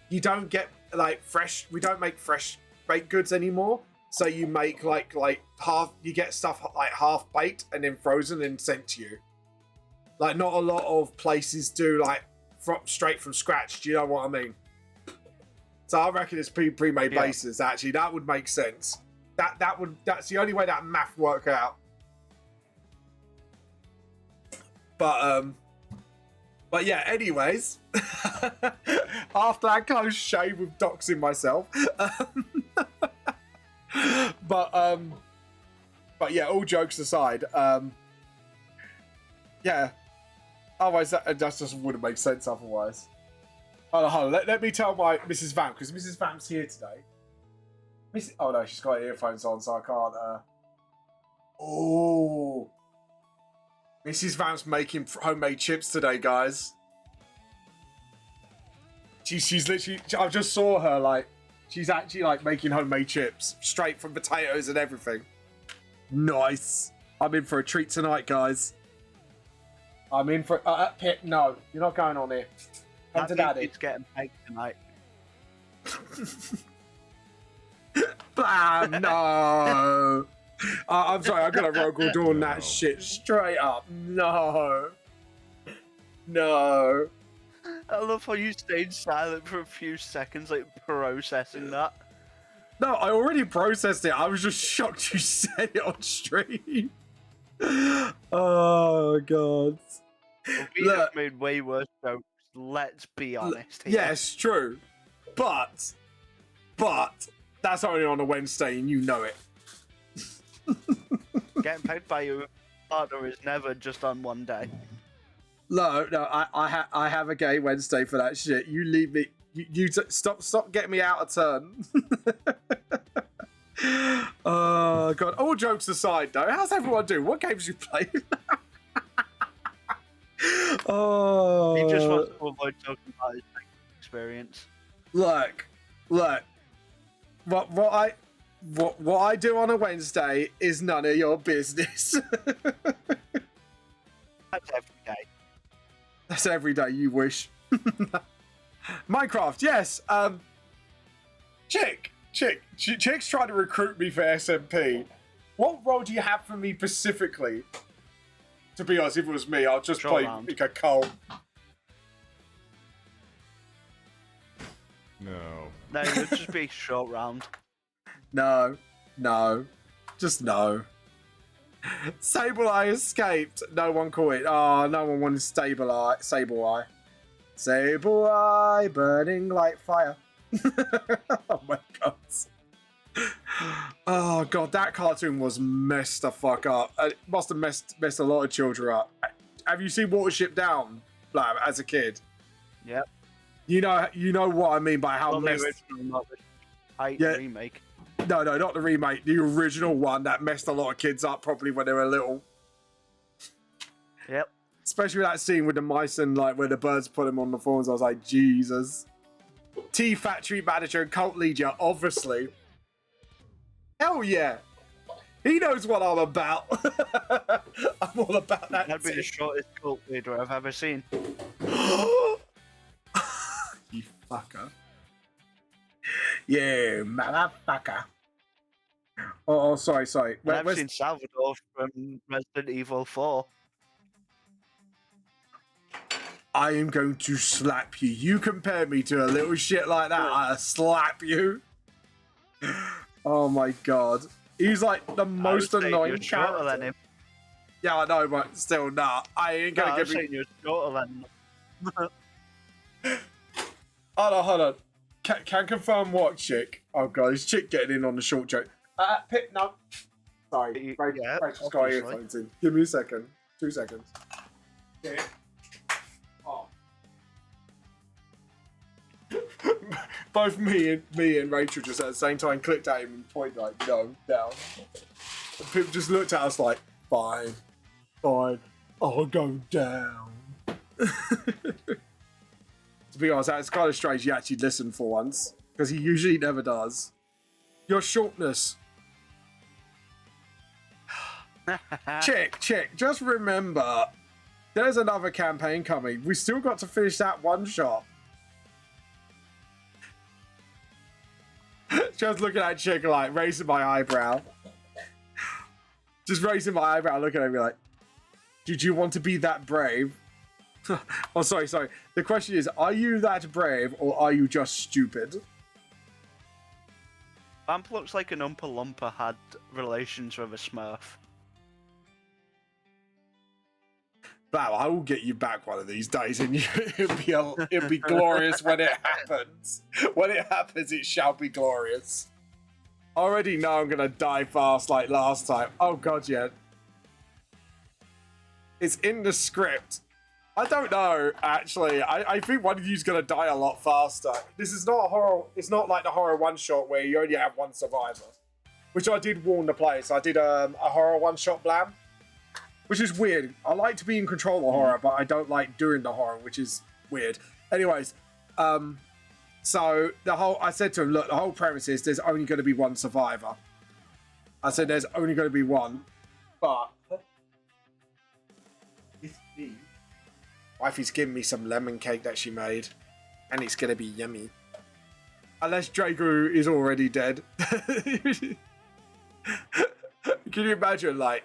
you don't get like fresh. We don't make fresh baked goods anymore. So you make like half. You get stuff like half baked and then frozen and sent to you. Like not a lot of places do like straight from scratch. Do you know what I mean? So I reckon it's pre-made bases. Actually, that would make sense. That's the only way that math work out. But yeah. Anyways, after that close shave with doxing myself. But yeah. All jokes aside, yeah. Otherwise, that just wouldn't make sense otherwise. Hold on. Let me tell my Mrs. Vamp, because Mrs. Vamp's here today. Oh no, she's got earphones on, so I can't. Oh, Mrs. Vamp's making homemade chips today, guys. She's literally. I just saw her like. She's actually like making homemade chips straight from potatoes and everything. Nice. I'm in for a treat tonight, guys. I'm in for Pip. No, you're not going on here. Come to Daddy. It's getting baked tonight. No. I'm sorry. I'm gonna Rogal Dawn that shit straight up. No. I love how you stayed silent for a few seconds, like processing that. No, I already processed it. I was just shocked you said it on stream. Oh god. Well, we have made way worse jokes. Let's be honest here. Yes, true. But that's only on a Wednesday, and you know it. Getting paid by your partner is never just on one day. No, I have a gay Wednesday for that shit. You leave me. You stop getting me out of turn. Oh god. All jokes aside, though, how's everyone doing? What games you play? Oh. He just wants to avoid talking about his experience. Look. What I do on a Wednesday is none of your business. That's every day. That's every day. You wish. Minecraft, yes. Chick's trying to recruit me for SMP. What role do you have for me specifically? To be honest, if it was me, I'll just play like a Cole. No. No, it would just be a short round. No. Just no. Sableye escaped. No one caught it. Oh, no one wanted Sableye. Sableye burning like fire. Oh my god. Oh god, that cartoon was messed the fuck up. It must have messed a lot of children up. Have you seen Watership Down, Blab, as a kid? Yep. You know what I mean by how messed. The original, not the remake. No, not the remake. The original one that messed a lot of kids up probably when they were little. Yep. Especially that scene with the mice and like where the birds put them on the thorns. I was like, Jesus. Tea Factory manager and cult leader, obviously. Hell yeah. He knows what I'm about. I'm all about that. That'd be the shortest cult leader I've ever seen. You fucker. Yeah, motherfucker. Oh, sorry. And I've seen Salvador from Resident Evil 4. I am going to slap you. You compare me to a little shit like that, I'll slap you. Oh my god. He's like the most annoying character. Than him. Yeah, I know, but still not. I ain't gonna give you. You're shorter than him. Hold on. Can confirm what, chick? Oh god, is chick getting in on the short joke? Pip, no. Sorry, Rachel's got earphones in. Give me a second. 2 seconds. Yeah. Oh. Both me and Rachel just at the same time clicked at him and pointed like, no, down. And Pip just looked at us like, fine, I'll go down. To be honest, it's kind of strange he actually listened for once, because he usually never does. Your shortness. Chick, just remember, there's another campaign coming. We still got to finish that one shot. Just looking at Chick like, raising my eyebrow. Just raising my eyebrow, looking at me like, did you want to be that brave? Oh, sorry. The question is, are you that brave or are you just stupid? Vamp looks like an Oompa Loompa had relations with a Smurf. Wow, I will get you back one of these days, and it'll be glorious when it happens. When it happens, it shall be glorious. I already know I'm gonna die fast like last time. Oh god, yeah. It's in the script. I don't know, actually. I think one of you's gonna die a lot faster. This is not a horror. It's not like the horror one-shot where you only have one survivor. Which I did warn the players. I did a horror one-shot blam. Which is weird. I like to be in control of horror, but I don't like doing the horror, which is weird. Anyways, so I said to him, look, the whole premise is there's only going to be one survivor. I said there's only going to be one, but wifey's giving me some lemon cake that she made, and it's going to be yummy. Unless Drago is already dead. Can you imagine, like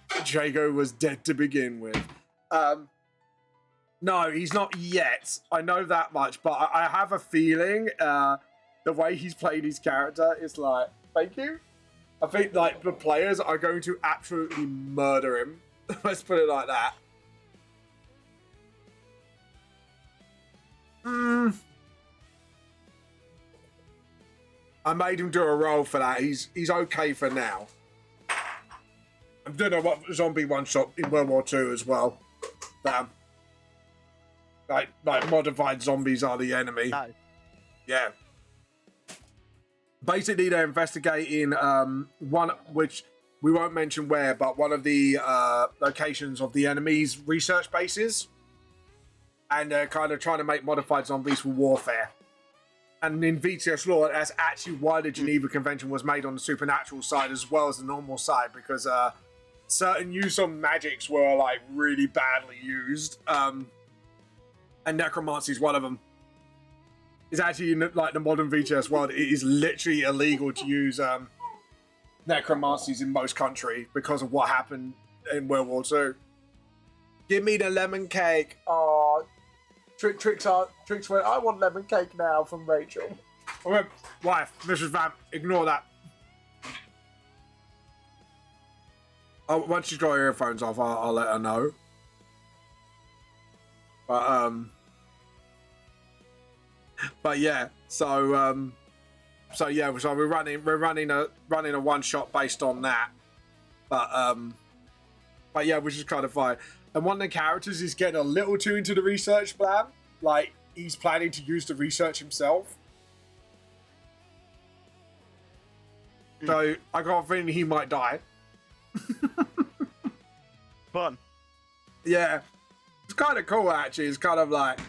Drago was dead to begin with? No, he's not yet. I know that much, but I have a feeling the way he's played his character is like, thank you. I think like the players are going to absolutely murder him. Let's put it like that. I made him do a roll for that. He's okay for now. I'm doing a zombie one-shot in World War II as well. Like modified zombies are the enemy. No. Yeah. Basically, they're investigating one, which we won't mention where, but one of the locations of the enemy's research bases. And they're kind of trying to make modified zombies for warfare. And in VTS law, that's actually why the Geneva Convention was made on the supernatural side as well as the normal side, because certain use of magics were like really badly used. And necromancy is one of them. It's actually in like the modern VTS world, it is literally illegal to use necromancies in most countries because of what happened in World War II. Give me the lemon cake. Oh, Tricks went, I want lemon cake now from Rachel. Okay, wife, Mrs. Vamp, ignore that. Oh, once she's got her earphones off, I'll let her know. But yeah, so we're running a one shot based on that. But yeah, which is kind of fine. And one of the characters is getting a little too into the research plan. Like, he's planning to use the research himself. So, I got a feeling he might die. Fun. Yeah. It's kind of cool, actually. It's kind of like...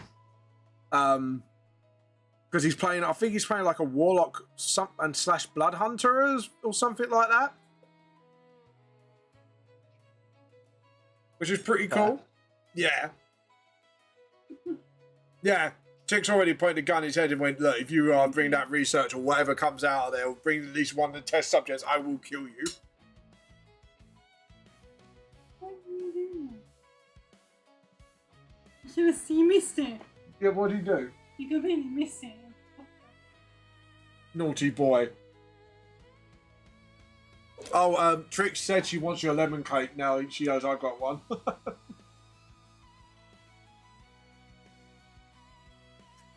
because he's playing... I think he's playing like a warlock slash blood hunter or something like that. Which is pretty cool. Yeah. Yeah. Chick's already pointed a gun in his head and went, look, if you bring that research or whatever comes out of there, or bring at least one of the test subjects, I will kill you. What are you doing? You should have seen you missed it. Yeah, what do you do? You completely missed it. Naughty boy. Oh, Trix said she wants your lemon cake now. She knows I got one.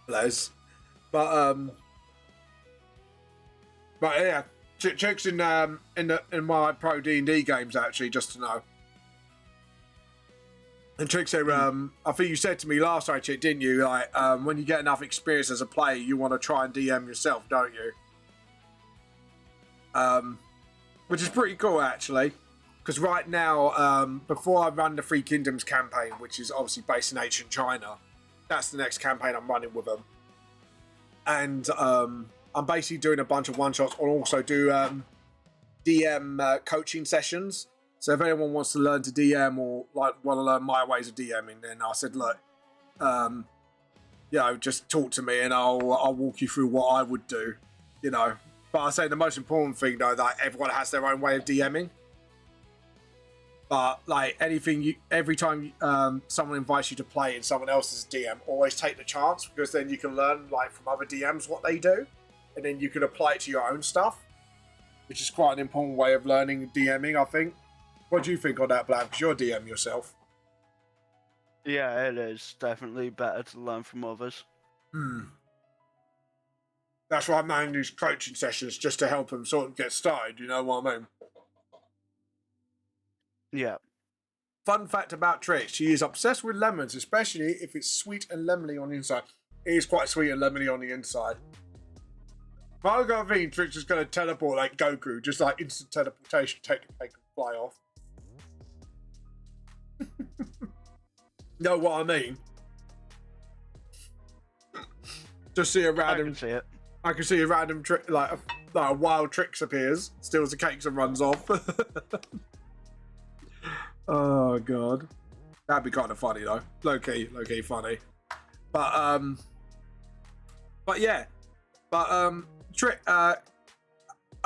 Bless. But yeah, Trix in my pro D&D games actually, just to know. And Trix said, I think you said to me last night, Chick, didn't you? Like, when you get enough experience as a player, you want to try and DM yourself, don't you? Which is pretty cool, actually. Because right now, before I run the Three Kingdoms campaign, which is obviously based in ancient China, that's the next campaign I'm running with them. And I'm basically doing a bunch of one-shots and also do DM coaching sessions. So if anyone wants to learn to DM or like want to learn my ways of DMing, then I said, look, just talk to me and I'll walk you through what I would do, you know. But I say the most important thing though, that everyone has their own way of DMing. But like every time someone invites you to play in someone else's DM, always take the chance, because then you can learn like from other DMs what they do, and then you can apply it to your own stuff, which is quite an important way of learning DMing, I think. What do you think on that, Blam? Because you're DM yourself. Yeah, it is definitely better to learn from others. That's why I'm managing these coaching sessions, just to help them sort of get started. You know what I mean? Yeah. Fun fact about Trix, she is obsessed with lemons, especially if it's sweet and lemony on the inside. It is quite sweet and lemony on the inside. But I don't think Trix is going to teleport like Goku, just like instant teleportation, take a cake and fly off. Know what I mean? Just see a random. I can see it. I can see a random trick, like a wild Trix appears, steals the cakes and runs off. Oh god, that'd be kind of funny though. Low key funny. But yeah, Trick. I'll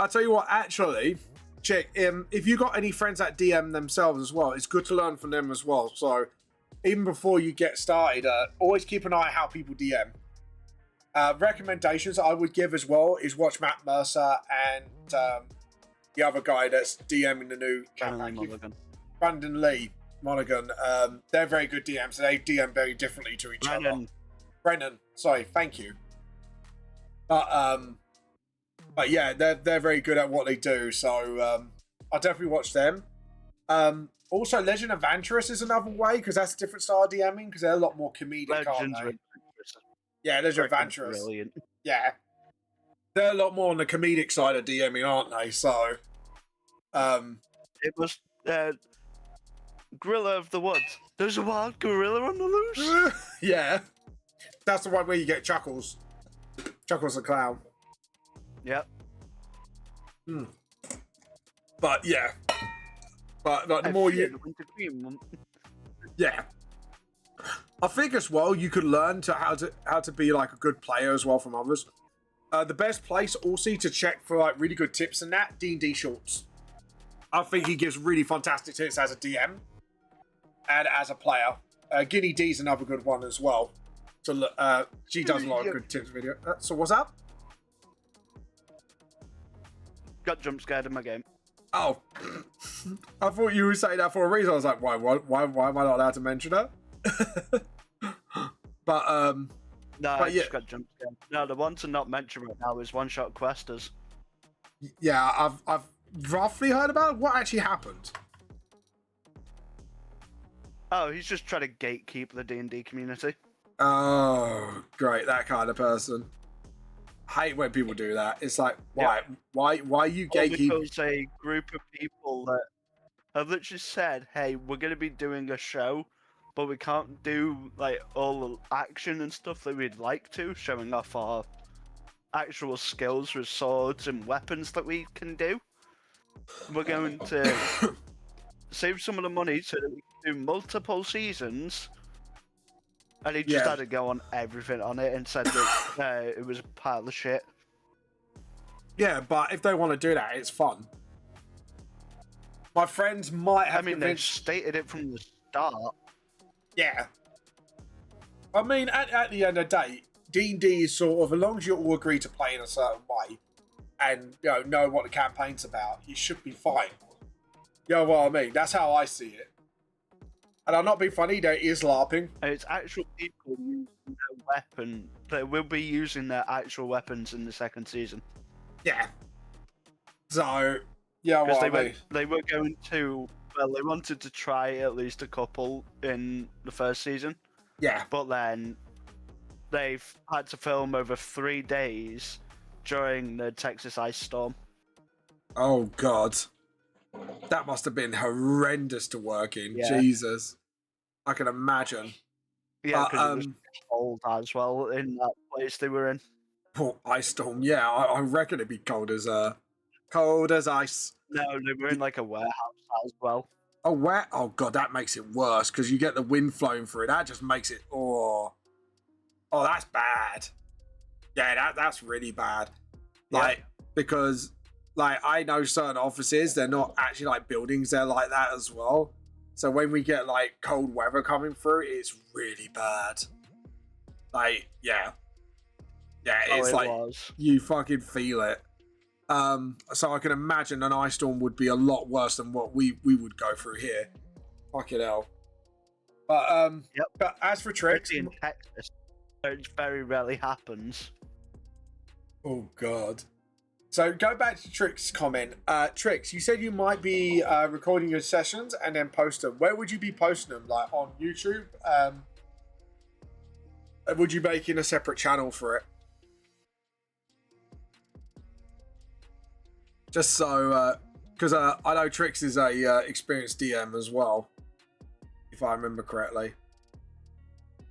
tell you what. Actually, Chick, if you got any friends that DM themselves as well, it's good to learn from them as well. So even before you get started, always keep an eye on how people DM. Recommendations I would give as well is watch Matt Mercer and the other guy that's DMing the new campaign. Brandon Lee Monaghan. They're very good DMs. They DM very differently to each other. Brennan, sorry, thank you. But yeah, they're very good at what they do. So I'll definitely watch them. Also, Legend Adventurous is another way, because that's a different style of DMing, because they're a lot more comedic, aren't they? Yeah, Legend Adventurous. Brilliant. Yeah. They're a lot more on the comedic side of DMing, aren't they? So it was Gorilla of the Woods. There's a wild gorilla on the loose. Yeah. That's the one where you get Chuckles. Chuckles the clown. Yep. But yeah. But like, the more you... Yeah. I think as well you could learn how to be like a good player as well from others. The best place also to check for like really good tips and that, D&D Shorts. I think he gives really fantastic tips as a DM and as a player. Guinea D's another good one as well. So she does a lot of good tips video. So what's up? Got jump scared in my game. Oh, I thought you were saying that for a reason. I was like, why am I not allowed to mention that? But no, I just got jump scared. No, the one to not mention right now is One Shot Questers. Yeah, I've roughly heard about it. What actually happened? Oh, he's just trying to gatekeep the D&D community. Oh, great, that kind of person. I hate when people do that. It's like, why? Yeah. Why are you gatekeeping? Because a group of people that have literally said, hey, we're going to be doing a show, but we can't do like all the action and stuff that we'd like to, showing off our actual skills with swords and weapons that we can do. We're going to save some of the money so that we can do multiple seasons And he just Yeah. had to go on everything on it and said that it was a pile of shit. Yeah, but if they want to do that, it's fun. My friends might have I mean, they convinced... stated it from the start. Yeah. I mean, at the end of the day, D&D is sort of, as long as you all agree to play in a certain way and, know what the campaign's about, you should be fine. You know what I mean? That's how I see it. And I'm not being funny, there is LARPing. And it's actual people using their weapon. They will be using their actual weapons in the second season. Yeah. So, yeah, Because what I mean. they were going to... Well, they wanted to try at least a couple in the first season. Yeah. But then they've had to film over 3 days during the Texas ice storm. Oh, God. That must have been horrendous to work in. Yeah. Jesus. I can imagine. Yeah, But, because it was cold as well in that place they were in. Poor ice storm. Yeah, I reckon it'd be cold as ice. No, they were in like a warehouse as well. Oh, where? Oh, God, that makes it worse because you get the wind flowing through. That just makes it. Oh, that's bad. Yeah, that's really bad. Like, because, like, I know certain offices, they're not actually like buildings, they're like that as well. So when we get like cold weather coming through, it's really bad. Like, yeah. Yeah, it's it like was. you fucking feel it. So I can imagine an ice storm would be a lot worse than what we would go through here. Fucking hell. But but as for tricks, In Texas, it very rarely happens. oh God. So go back to Trix' comment. Trix, you said you might be recording your sessions and then post them. Where would you be posting them? Like on YouTube? Would you make in a separate channel for it? Just so, because I know Trix is a experienced DM as well, if I remember correctly.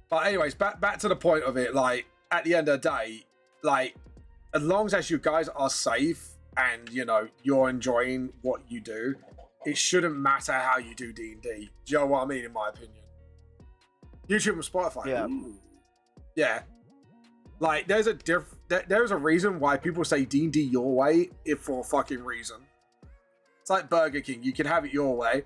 But anyways, back to the point of it. Like at the end of the day, like as long as you guys are safe and you're enjoying what you do, it shouldn't matter how you do D&D. Do you know what I mean? In my opinion, YouTube and Spotify. Yeah. Ooh. Yeah. Like, there's a reason why people say D&D your way, if for a fucking reason. It's like Burger King. You can have it your way.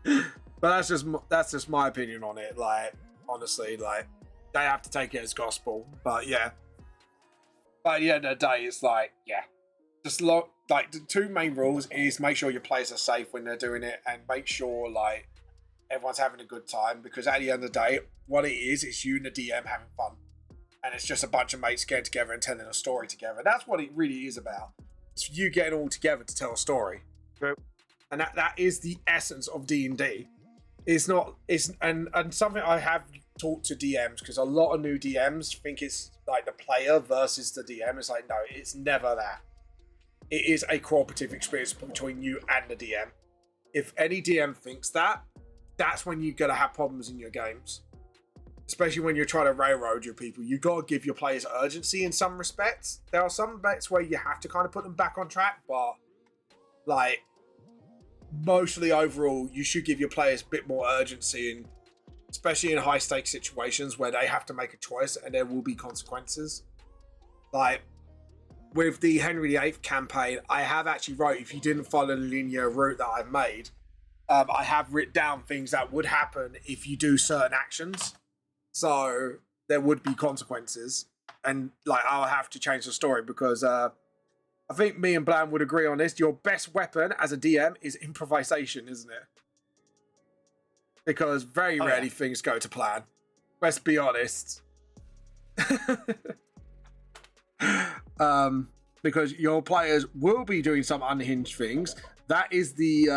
But that's just my opinion on it. Like, honestly, like, they have to take it as gospel. But, yeah. But at the end of the day, it's like, yeah. Just like, the two main rules is make sure your players are safe when they're doing it and make sure, like, everyone's having a good time, because at the end of the day, what it is you and the DM having fun. And it's just a bunch of mates getting together and telling a story together. That's what it really is about. It's you getting all together to tell a story. Yep. And that is the essence of D&D. And something I have taught to DMs, because a lot of new DMs think it's like the player versus the DM. It's like, no, it's never that. It is a cooperative experience between you and the DM. If any DM thinks that, that's when you're going to have problems in your games. Especially when you're trying to railroad your people. You've got to give your players urgency in some respects. There are some bits where you have to kind of put them back on track, but like mostly overall, you should give your players a bit more urgency, and especially in high stakes situations where they have to make a choice and there will be consequences. Like with the Henry VIII campaign, I have actually wrote, if you didn't follow the linear route that I've made, I have written down things that would happen if you do certain actions. So there would be consequences. And like, I'll have to change the story because I think me and Blam would agree on this. Your best weapon as a DM is improvisation, isn't it? Because very rarely things go to plan. Let's be honest. Because your players will be doing some unhinged things. That is the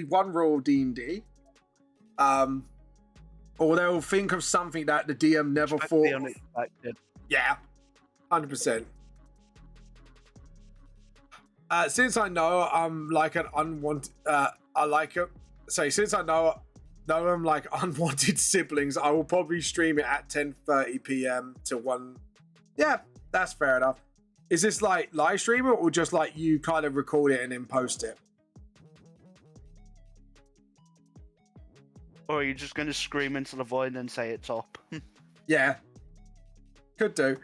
one rule of D&D. Or they'll think of something that the DM never thought of. Unexpected. Yeah, 100%. Since I know I'm like an unwanted, since I know I'm like unwanted siblings, I will probably stream it at 10:30 p.m. to 1. Yeah, that's fair enough. Is this like live stream or just like you kind of record it and then post it? Or are you just going to scream into the void and say it's up? Yeah, could do.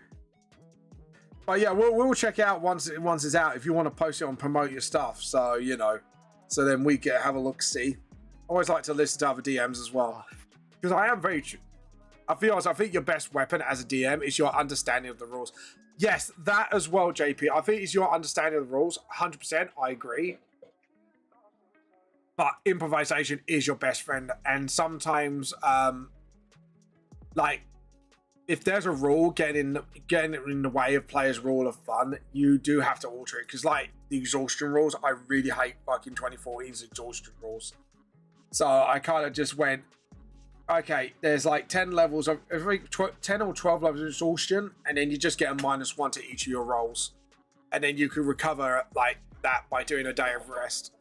But yeah, we'll check it out once it's out. If you want to post it on promote your stuff, so you know, so then we can have a look. See, always like to listen to other DMs as well, because I am very. I feel honest, I think your best weapon as a DM is your understanding of the rules. Yes, that as well, JP. I think it's your understanding of the rules. 100%, I agree. But improvisation is your best friend, and sometimes, like, if there's a rule getting in the way of players' rule of fun, you do have to alter it. Because, like, the exhaustion rules, I really hate fucking 2014's exhaustion rules. So I kind of just went, okay, there's like 10 levels of 10 or 12 levels of exhaustion, and then you just get a -1 to each of your rolls, and then you can recover like that by doing a day of rest.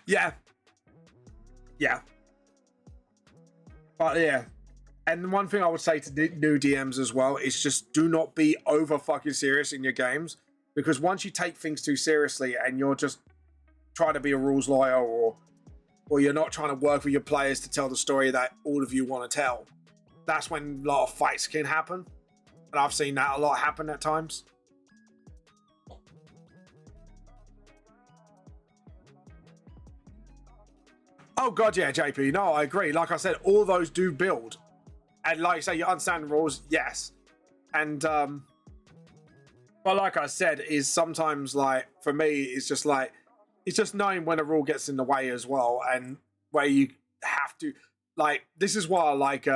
Yeah. But yeah, and one thing I would say to new DMs as well is just do not be over fucking serious in your games, because once you take things too seriously and you're just trying to be a rules lawyer, or you're not trying to work with your players to tell the story that all of you want to tell, that's when a lot of fights can happen. And I've seen that a lot happen at times. Oh god, yeah, JP. No, I agree. Like I said, all those do build. And like I say, you understand the rules, yes. And but like I said, is sometimes like for me, it's just like it's just knowing when a rule gets in the way as well, and where you have to like this is why I like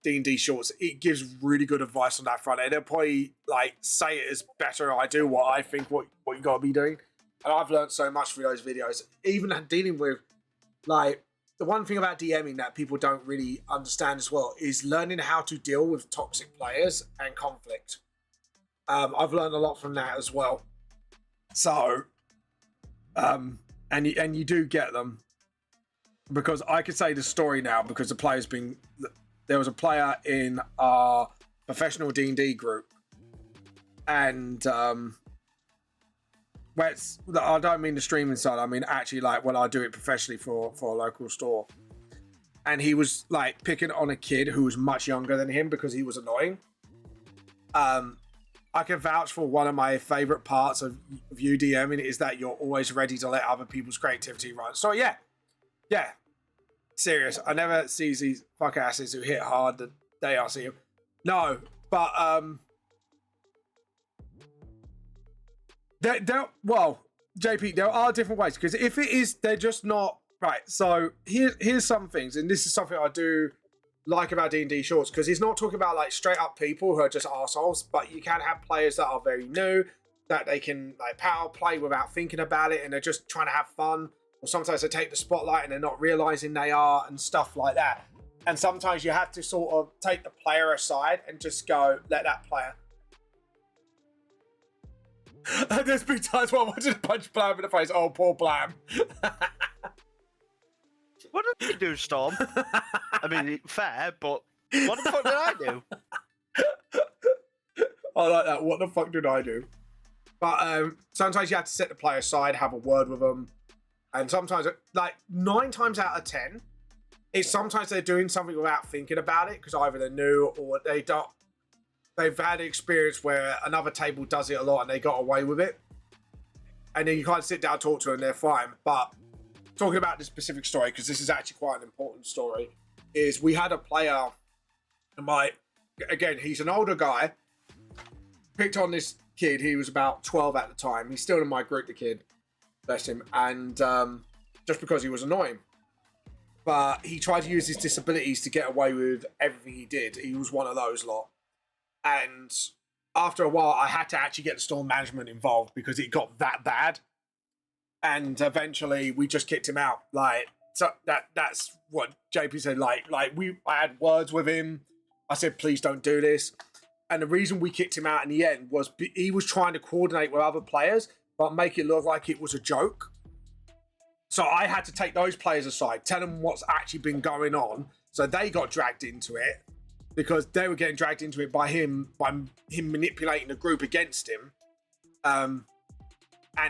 D&D shorts. It gives really good advice on that front. And they'll probably like say it as better I do what I think what you gotta be doing. And I've learned so much through those videos. Even dealing with like the one thing about DMing that people don't really understand as well is learning how to deal with toxic players and conflict. I've learned a lot from that as well. So, and you do get them, because I could say the story now because there was a player in our professional D&D group, and I don't mean the streaming side. I mean actually like when I do it professionally for a local store. And he was like picking on a kid who was much younger than him because he was annoying. I can vouch for one of my favorite parts of you DMing is that you're always ready to let other people's creativity run. So yeah, serious. I never see these fuck asses who hit hard the day I see them. No, but well, JP, there are different ways, because if it is, they're just not right. So here's some things, and this is something I do like about D&D shorts, because he's not talking about like straight up people who are just assholes, but you can have players that are very new, that they can like power play without thinking about it, and they're just trying to have fun, or sometimes they take the spotlight and they're not realizing they are, and stuff like that. And sometimes you have to sort of take the player aside and just go, let that player. There's been times where I wanted to punch Blam in the face. Oh, poor Blam. What did you do, Storm? I mean, fair, but what the fuck did I do? I like that. What the fuck did I do? But sometimes you have to set the player aside, have a word with them. And sometimes, like 9 times out of 10, it's sometimes they're doing something without thinking about it, because either they're new or they've had experience where another table does it a lot and they got away with it. And then you kind of sit down, talk to them, and they're fine. But talking about this specific story, because this is actually quite an important story, is we had a player, again, he's an older guy, picked on this kid. He was about 12 at the time. He's still in my group, the kid, bless him. And just because he was annoying. But he tried to use his disabilities to get away with everything he did. He was one of those lot. And after a while, I had to actually get the store management involved because it got that bad. And eventually, we just kicked him out. Like, so that's what JP said. I had words with him. I said, please don't do this. And the reason we kicked him out in the end was he was trying to coordinate with other players, but make it look like it was a joke. So I had to take those players aside, tell them what's actually been going on. So they got dragged into it, because they were getting dragged into it by him manipulating the group against him. And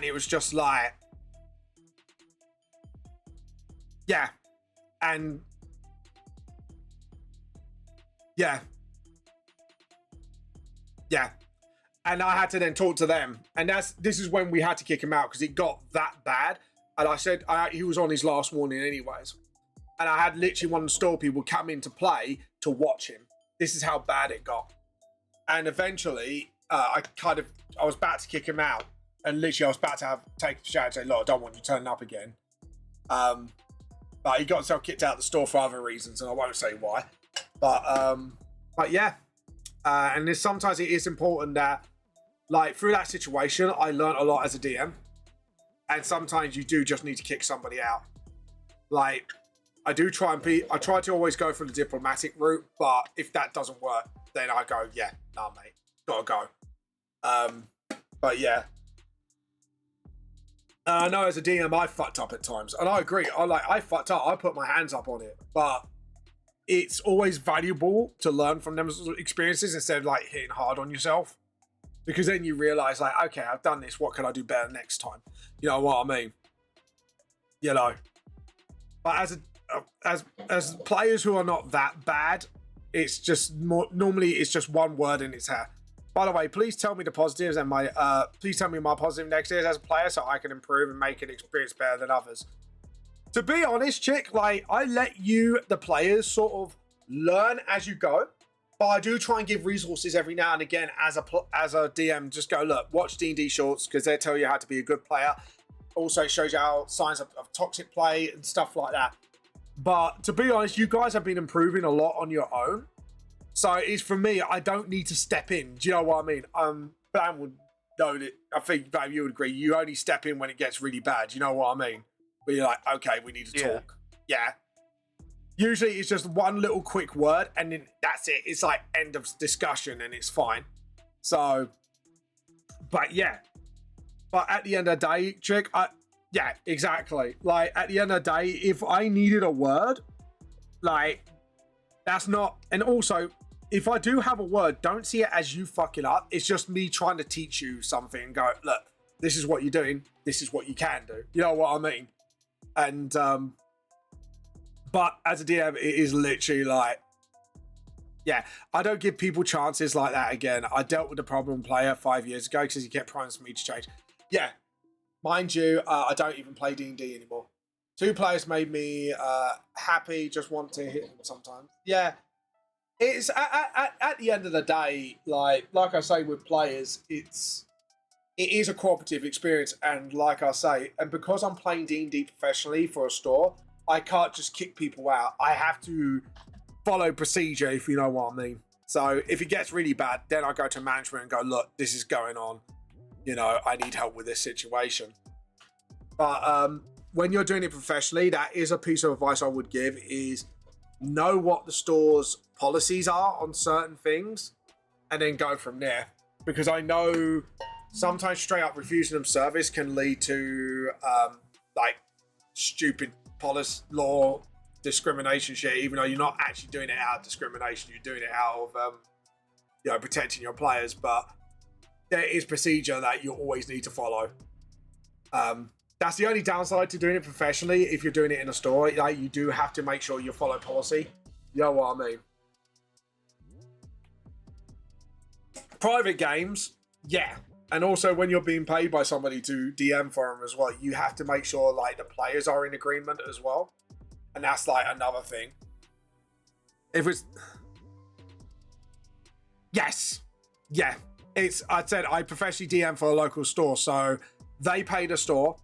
it was just like, yeah, and yeah, and I had to then talk to them, and this is when we had to kick him out because it got that bad. And I said he was on his last warning anyways, and I had literally one of the store people come in to play to watch him. This is how bad it got, and eventually I was about to kick him out, and literally I was about to take the shout and say, "Look, I don't want you turning up again." But he got himself kicked out of the store for other reasons, and I won't say why. But yeah, and sometimes it is important that, like, through that situation, I learned a lot as a DM, and sometimes you do just need to kick somebody out. Like, I try to always go for the diplomatic route, but if that doesn't work, then I go, yeah, nah, mate, gotta go. But yeah. I know as a DM, I fucked up at times, and I agree. I fucked up. I put my hands up on it, but it's always valuable to learn from them experiences instead of like hitting hard on yourself, because then you realize, like, okay, I've done this. What can I do better next time? You know what I mean? You know. But as players who are not that bad, it's just normally it's just one word in its hair. By the way, please tell me the positives and please tell me my positive negatives as a player so I can improve and make an experience better than others. To be honest, chick, like, I let you, the players, sort of learn as you go, but I do try and give resources every now and again as a DM. Just go, look, watch D&D shorts because they tell you how to be a good player. Also, it shows you how signs of toxic play and stuff like that. But to be honest, you guys have been improving a lot on your own. So it's, for me, I don't need to step in. Do you know what I mean? Bam would know that. I think, Bam, you would agree. You only step in when it gets really bad. You know what I mean? Where you're like, okay, we need to talk. Yeah. Usually it's just one little quick word and then that's it. It's like end of discussion and it's fine. So, but yeah. But at the end of the day, chick, yeah, exactly. Like, at the end of the day, if I needed a word, like, that's not, and also, if I do have a word, don't see it as you fucking up. It's just me trying to teach you something and go, look, this is what you're doing. This is what you can do. You know what I mean? And, but as a DM, it is literally like, yeah, I don't give people chances like that again. I dealt with a problem player 5 years ago because he kept promising me to change. Yeah, mind you, I don't even play D&D anymore. 2 players made me happy, just want to hit them sometimes. Yeah, it's at the end of the day, like I say with players, it is a cooperative experience, and like I say, and because I'm playing D&D professionally for a store, I can't just kick people out. I have to follow procedure, if you know what I mean. So if it gets really bad, then I go to management and go, look, this is going on. You know, I need help with this situation. But when you're doing it professionally, that is a piece of advice I would give, is know what the store's policies are on certain things and then go from there. Because I know sometimes straight up refusing them service can lead to like stupid policy law discrimination shit, even though you're not actually doing it out of discrimination, you're doing it out of you know, protecting your players. But there is procedure that you always need to follow. That's the only downside to doing it professionally. If you're doing it in a store, like, you do have to make sure you follow policy. You know what I mean? Private games, yeah. And also when you're being paid by somebody to DM for them as well, you have to make sure, like, the players are in agreement as well. And that's, like, another thing. If it's... Yes. Yeah. I said I professionally DM for a local store, so they pay the store,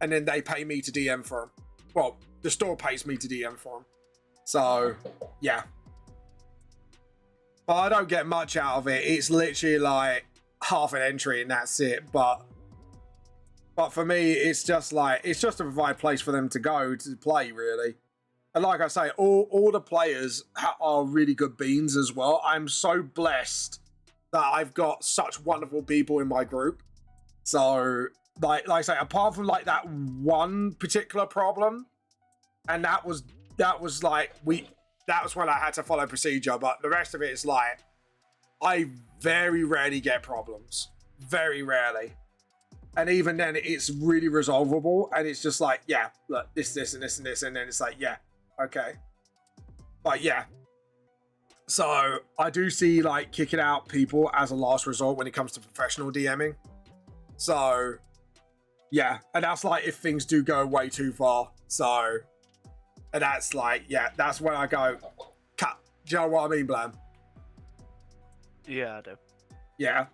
and then they pay me to DM for them. Well, the store pays me to DM for them. So, yeah. But I don't get much out of it. It's literally like half an entry and that's it. But for me, it's just like, it's just a provide place for them to go to play, really. And like I say, all the players are really good beans as well. I'm so blessed that I've got such wonderful people in my group. So, like I say, apart from like that one particular problem, and that was like that was when I had to follow procedure, but the rest of it is like, I very rarely get problems. Very rarely. And even then, it's really resolvable, and it's just like, yeah, look, this, and this, and this, and then it's like, yeah, okay. But yeah. So I do see like kicking out people as a last resort when it comes to professional DMing. So yeah, and that's like if things do go way too far. So, and that's like, yeah, that's when I go, cut. Do you know what I mean, Blam? Yeah, I do. Yeah.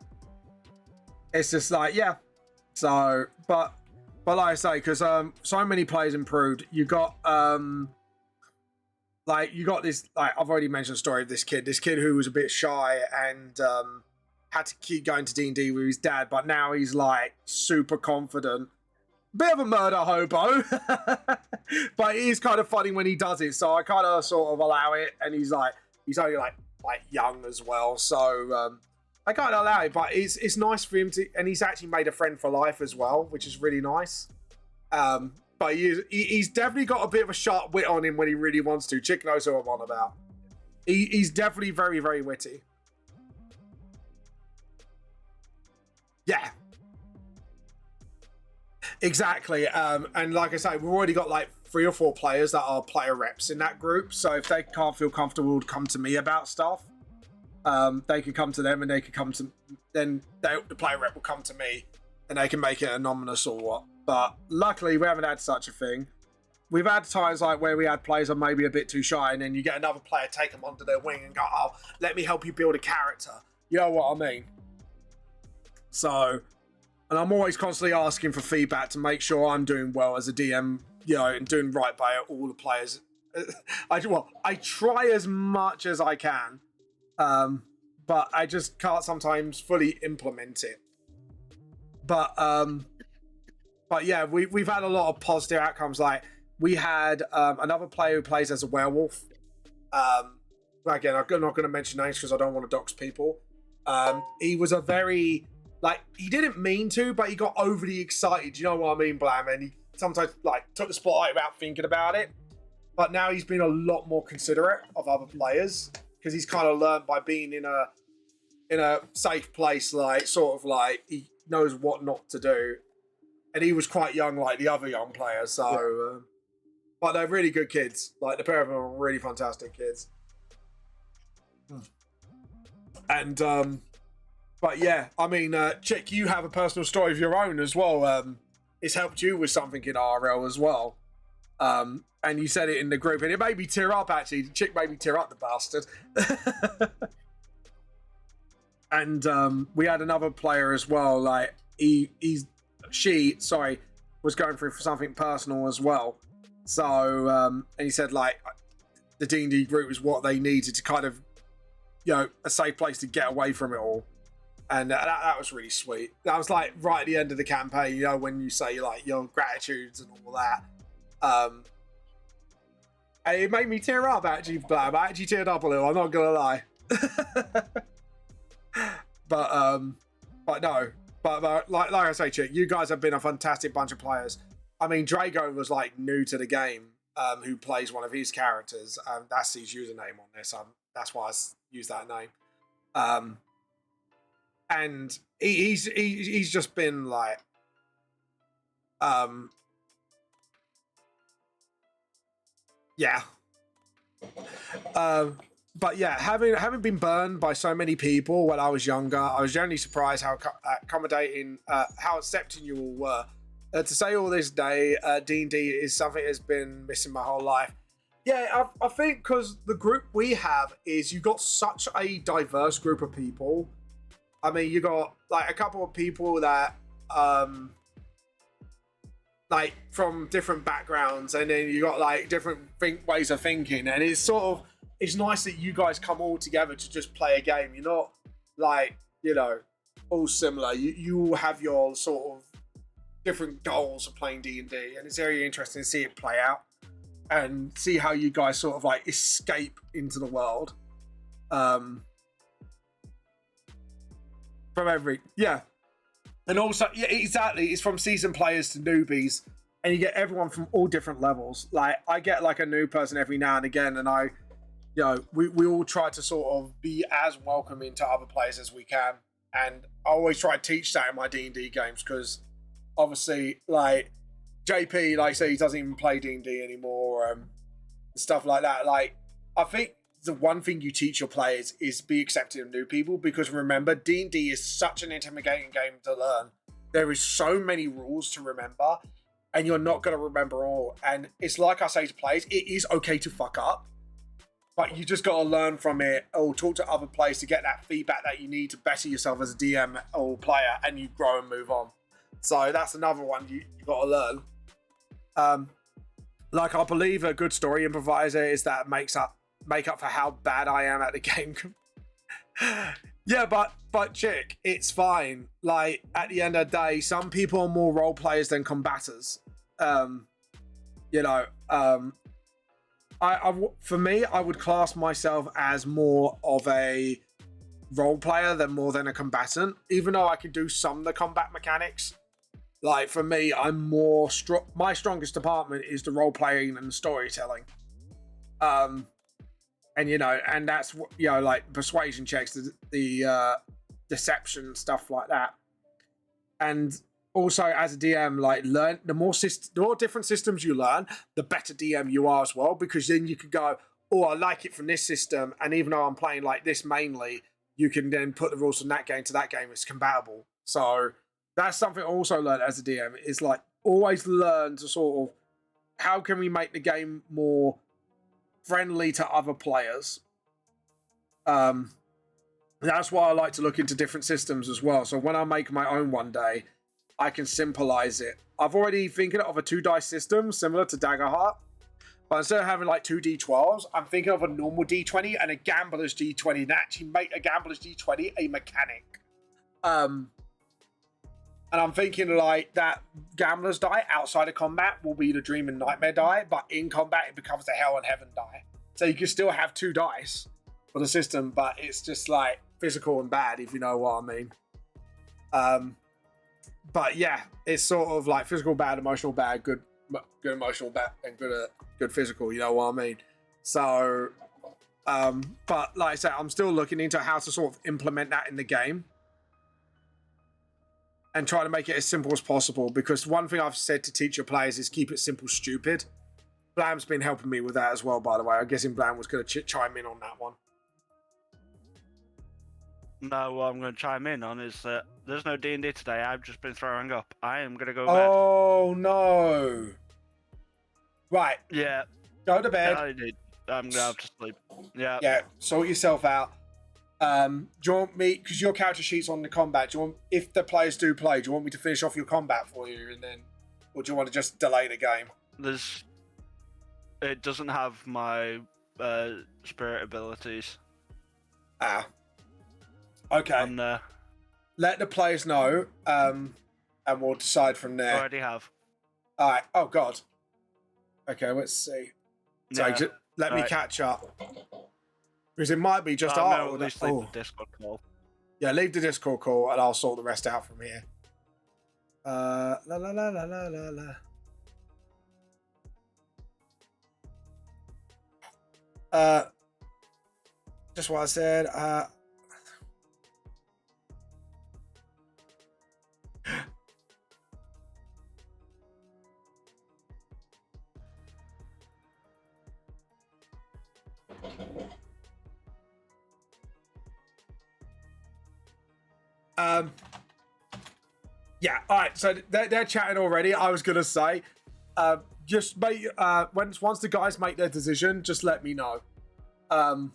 It's just like, yeah. So, but like I say, because so many players improved. You got like you got this, like I've already mentioned the story of this kid who was a bit shy and had to keep going to D&D with his dad, but now he's like super confident. Bit of a murder hobo, but it is kind of funny when he does it. So I kind of sort of allow it, and he's only like young as well, so I kind of allow it. But it's nice for him to, and he's actually made a friend for life as well, which is really nice. But he's definitely got a bit of a sharp wit on him when he really wants to. Chick knows who I'm on about. He's definitely very, very witty. Yeah. Exactly. And like I say, we've already got like 3 or 4 players that are player reps in that group. So if they can't feel comfortable to come to me about stuff, they can come to them, and they can come to, then the player rep will come to me, and they can make it anonymous or what. But luckily, we haven't had such a thing. We've had times like where we had players are maybe a bit too shy, and then you get another player take them under their wing and go, oh, let me help you build a character. You know what I mean? So, and I'm always constantly asking for feedback to make sure I'm doing well as a DM, you know, and doing right by all the players. I try as much as I can, but I just can't sometimes fully implement it. But yeah, we've had a lot of positive outcomes. Like we had another player who plays as a werewolf. Again, I'm not going to mention names because I don't want to dox people. He was a very, like, he didn't mean to, but he got overly excited. You know what I mean, Blam? And he sometimes like took the spotlight without thinking about it. But now he's been a lot more considerate of other players because he's kind of learned by being in a safe place, like sort of like he knows what not to do. And he was quite young, like the other young players. So, but they're really good kids. Like the pair of them are really fantastic kids. And but yeah, I mean, Chick, you have a personal story of your own as well. It's helped you with something in RL as well. And you said it in the group, and it made me tear up. Actually, the Chick made me tear up, the bastard. And we had another player as well. Like she was going through for something personal as well. So and he said like the D&D group was what they needed to kind of, you know, a safe place to get away from it all. And that was really sweet. That was like right at the end of the campaign, you know, when you say like your gratitudes and all that. And it made me tear up actually, Blam. I actually teared up a little, I'm not gonna lie. But no. But like I say, Chick, you guys have been a fantastic bunch of players. I mean, Drago was like new to the game, who plays one of his characters. That's his username on this. That's why I use that name. And he's just been like, yeah. But yeah, having been burned by so many people when I was younger, I was generally surprised how accommodating, how accepting you all were. To say all this day, D&D is something that's been missing my whole life. Yeah, I think because the group we have is you got such a diverse group of people. I mean, you got like a couple of people that like from different backgrounds, and then you got like different ways of thinking, and it's sort of, it's nice that you guys come all together to just play a game. You're not like, you know, all similar. You all have your sort of different goals of playing D&D, and it's very interesting to see it play out and see how you guys sort of like escape into the world. From every, yeah. And also, yeah, exactly, it's from seasoned players to newbies, and you get everyone from all different levels. Like, I get like a new person every now and again, and I, you know, we all try to sort of be as welcoming to other players as we can. And I always try to teach that in my D&D games, because obviously, like JP, like I say, he doesn't even play D&D anymore, and stuff like that. Like, I think the one thing you teach your players is be accepting of new people, because remember, D&D is such an intimidating game to learn. There is so many rules to remember, and you're not going to remember all. And it's like I say to players, it is okay to fuck up, but you just got to learn from it or talk to other players to get that feedback that you need to better yourself as a DM or player, and you grow and move on. So that's another one you got to learn. Like, I believe a good story improviser is that make up for how bad I am at the game. Yeah, but chick, it's fine. Like, at the end of the day, some people are more role players than combatants. You know, for me, I would class myself as more of a role player than a combatant, even though I can do some of the combat mechanics. Like, for me, I'm more my strongest department is the role playing and the storytelling. And, you know, and that's, you know, like persuasion checks, the deception, stuff like that. And also, as a DM, like, learn the more different systems you learn, the better DM you are as well, because then you can go, oh, I like it from this system, and even though I'm playing like this mainly, you can then put the rules from that game to that game. It's compatible. So that's something I also learned as a DM, is like, always learn to sort of, how can we make the game more friendly to other players? That's why I like to look into different systems as well. So when I make my own one day, I can simplize it. I've already thinking of a 2-dice system similar to Daggerheart, but instead of having like 2 D12s, I'm thinking of a normal D20 and a gambler's D20, and actually make a gambler's D20 a mechanic. And I'm thinking like that gambler's die outside of combat will be the dream and nightmare die, but in combat it becomes the hell and heaven die. So you can still have 2 dice for the system, but it's just like physical and bad, if you know what I mean. But yeah, it's sort of like physical bad, emotional bad, good emotional bad, and good physical. You know what I mean? So, but like I said, I'm still looking into how to sort of implement that in the game and try to make it as simple as possible, because one thing I've said to teach your players is keep it simple, stupid. Blam's been helping me with that as well, by the way. I'm guessing Blam was going to chime in on that one. No, what I'm going to chime in on is that there's no D&D today. I've just been throwing up. I am going to go to bed. Oh, no. Right. Yeah. Go to bed. I'm going to have to sleep. Yeah. Yeah, sort yourself out. Do you want me, because your character sheet's on the combat, do you want, if the players do play, do you want me to finish off your combat for you, and then, or do you want to just delay the game? It doesn't have my spirit abilities. Ah. Okay. And, let the players know, and we'll decide from there. already have. Alright, oh god. Okay, let's see. So Yeah. let me catch up. Because it might be just No, art. at least leave the Discord call. Yeah, leave the Discord call and I'll sort the rest out from here. La la la la la la la. Just what I said. Yeah, all right, so they're chatting already. I was gonna say, just make once the guys make their decision, just let me know. I'm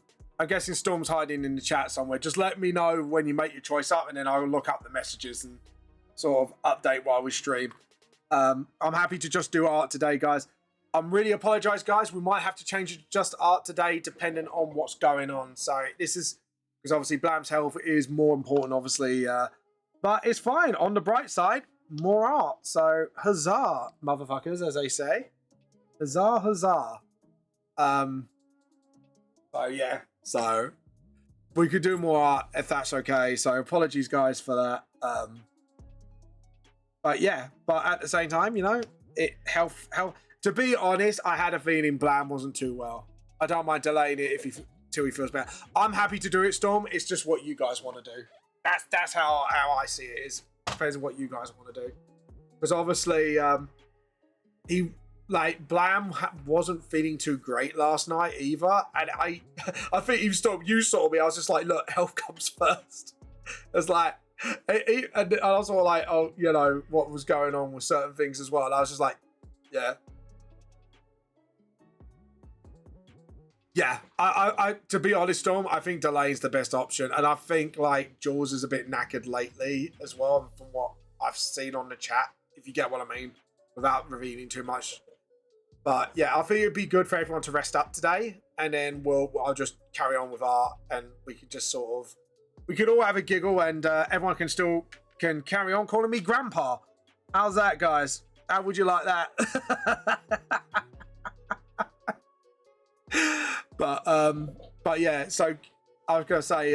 guessing Storm's hiding in the chat somewhere. Just let me know when you make your choice up, and then I'll look up the messages and sort of update while we stream. I'm happy to just do art today, guys. I'm really apologize, guys. We might have to change it to just art today, depending on what's going on. So this is because obviously Blam's health is more important, obviously. But it's fine. On the bright side, more art. So huzzah, motherfuckers, as they say. Huzzah, huzzah. So yeah. So we could do more art if that's okay. So apologies, guys, for that. But yeah. But at the same time, you know, health. To be honest, I had a feeling Blam wasn't too well. I don't mind delaying it till he feels better. I'm happy to do it, Storm. It's just what you guys want to do. That's how I see it. Is depends on what you guys want to do. because obviously he like Blam wasn't feeling too great last night either, and I think you saw me. I was just like, look, health comes first. It's like, and I was all like, oh, you know what was going on with certain things as well. And I was just like, yeah. Yeah, I to be honest, Storm, I think delay is the best option, and I think like Jules is a bit knackered lately as well, from what I've seen on the chat. If you get what I mean, without revealing too much. But yeah, I think it'd be good for everyone to rest up today, and then I'll just carry on with art, and we could just we could all have a giggle, and everyone can carry on calling me Grandpa. How's that, guys? How would you like that? But yeah, so I was gonna say,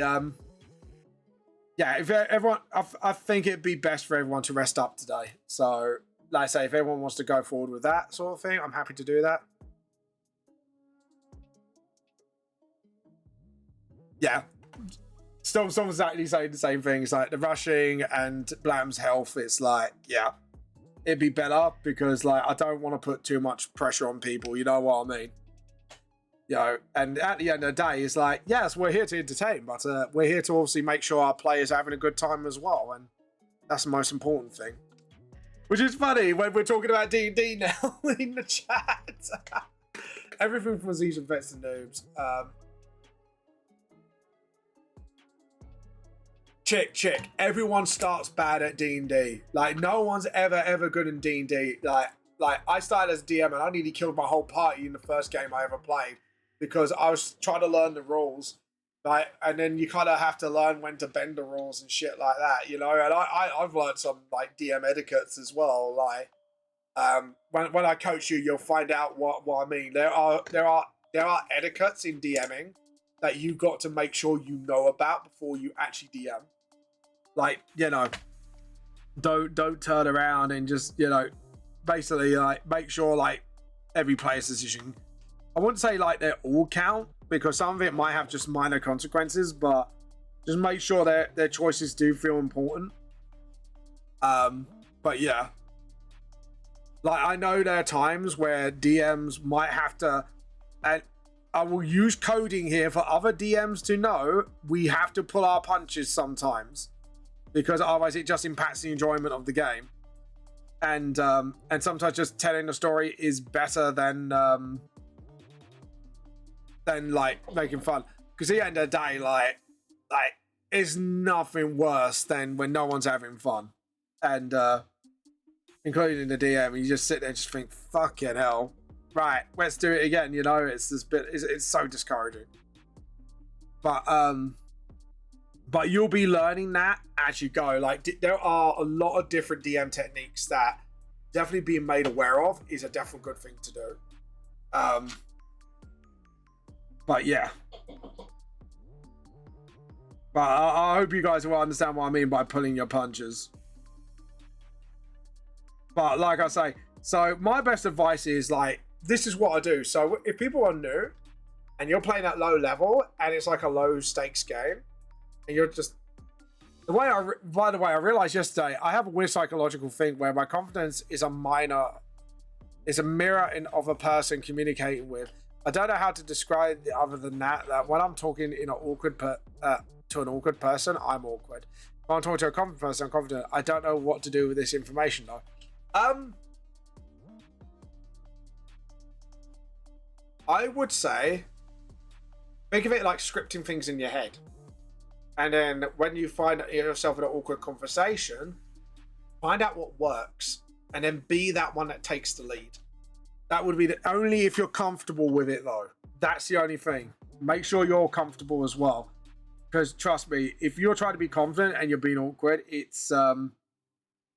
yeah, if everyone, I think it'd be best for everyone to rest up today. So, like I say, if everyone wants to go forward with that sort of thing, I'm happy to do that. Yeah, someone's exactly saying the same thing. It's like the rushing and Blam's health. It's like, yeah, it'd be better because like I don't want to put too much pressure on people. You know what I mean? You know, and at the end of the day, it's like, yes, we're here to entertain, but we're here to obviously make sure our players are having a good time as well, and that's the most important thing. Which is funny when we're talking about D&D now in the chat. Everything from Season Vets and Noobs. Chick. Everyone starts bad at D&D. Like, no one's ever good in D&D. Like I started as DM and I nearly killed my whole party in the first game I ever played. Because I was trying to learn the rules, like, and then you kind of have to learn when to bend the rules and shit like that, you know. And I've learned some like DM etiquettes as well. Like, when I coach you, you'll find out what I mean. There are etiquettes in DMing that you got to make sure you know about before you actually DM. Like, you know, don't turn around and just, you know, basically like make sure like every player's decision. I wouldn't say like they all count because some of it might have just minor consequences, but just make sure their choices do feel important. But yeah, like I know there are times where DMs might have to, and I will use coding here for other DMs to know we have to pull our punches sometimes because otherwise it just impacts the enjoyment of the game. And sometimes just telling the story is better than like making fun, because at the end of the day, like it's nothing worse than when no one's having fun, and including the DM, you just sit there and just think, fucking hell, right, let's do it again, you know. It's this bit, it's so discouraging, but you'll be learning that as you go. Like there are a lot of different DM techniques that definitely being made aware of is a definitely good thing to do. But yeah. But I hope you guys will understand what I mean by pulling your punches. But like I say, so my best advice is like, this is what I do. So if people are new and you're playing at low level and it's like a low stakes game and you're just, by the way, I realized yesterday, I have a weird psychological thing where my confidence is a mirror of a person communicating with. I don't know how to describe it other than that when I'm talking in an awkward to an awkward person, I'm awkward. When I'm talking to a confident person, I'm confident. I don't know what to do with this information though. I would say, think of it like scripting things in your head. And then when you find yourself in an awkward conversation, find out what works and then be that one that takes the lead. That would be only if you're comfortable with it though. That's the only thing. Make sure you're comfortable as well. Because trust me, if you're trying to be confident and you're being awkward, it's not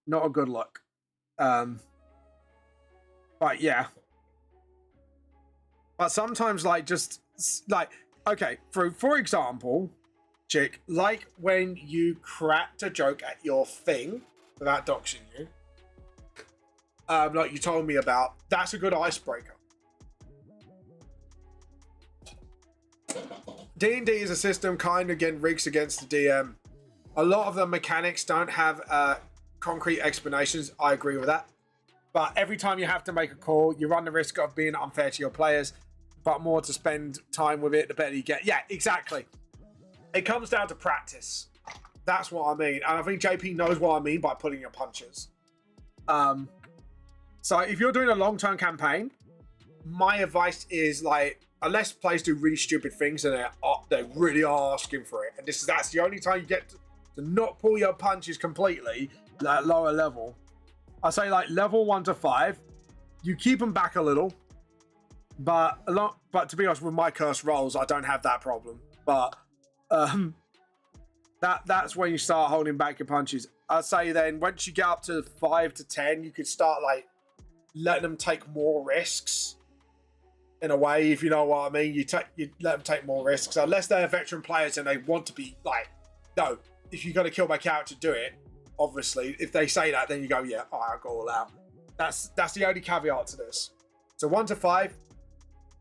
a good look. But yeah. But sometimes like just like, okay, for example, chick, like when you cracked a joke at your thing without doxing you, like you told me about, that's a good icebreaker. D&D is a system kind of again rigs against the DM. A lot of the mechanics don't have concrete explanations. I agree with that. But every time you have to make a call, you run the risk of being unfair to your players. But more to spend time with it, the better you get. Yeah, exactly. It comes down to practice. That's what I mean. And I think JP knows what I mean by pulling your punches. So if you're doing a long-term campaign, my advice is like, unless players do really stupid things and they really are asking for it, and that's the only time you get to not pull your punches completely at lower level. I say like level 1 to 5, you keep them back a little, but to be honest, with my cursed rolls, I don't have that problem. But that's when you start holding back your punches. I'd say then once you get up to 5 to 10, you could start like letting them take more risks. In a way, if you know what I mean, you let them take more risks. Unless they're veteran players and they want to be like, no, if you're going to kill my character, do it. Obviously, if they say that, then you go, yeah, I'll go all out. That's the only caveat to this. So 1 to 5,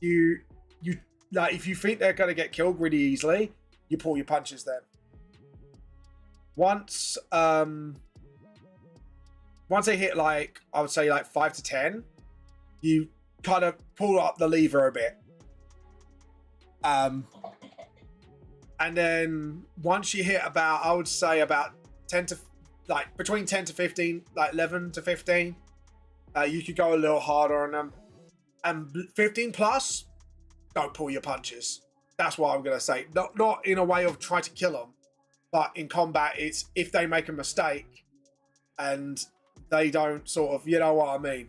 you like if you think they're going to get killed really easily, you pull your punches then. Once they hit like, I would say like 5 to 10, you kind of pull up the lever a bit. And then once you hit about, I would say about 10 to like between 10 to 15, like 11 to 15, you could go a little harder on them. And 15 plus, don't pull your punches. That's what I'm going to say. Not in a way of trying to kill them, but in combat, it's if they make a mistake and they don't sort of, you know what I mean,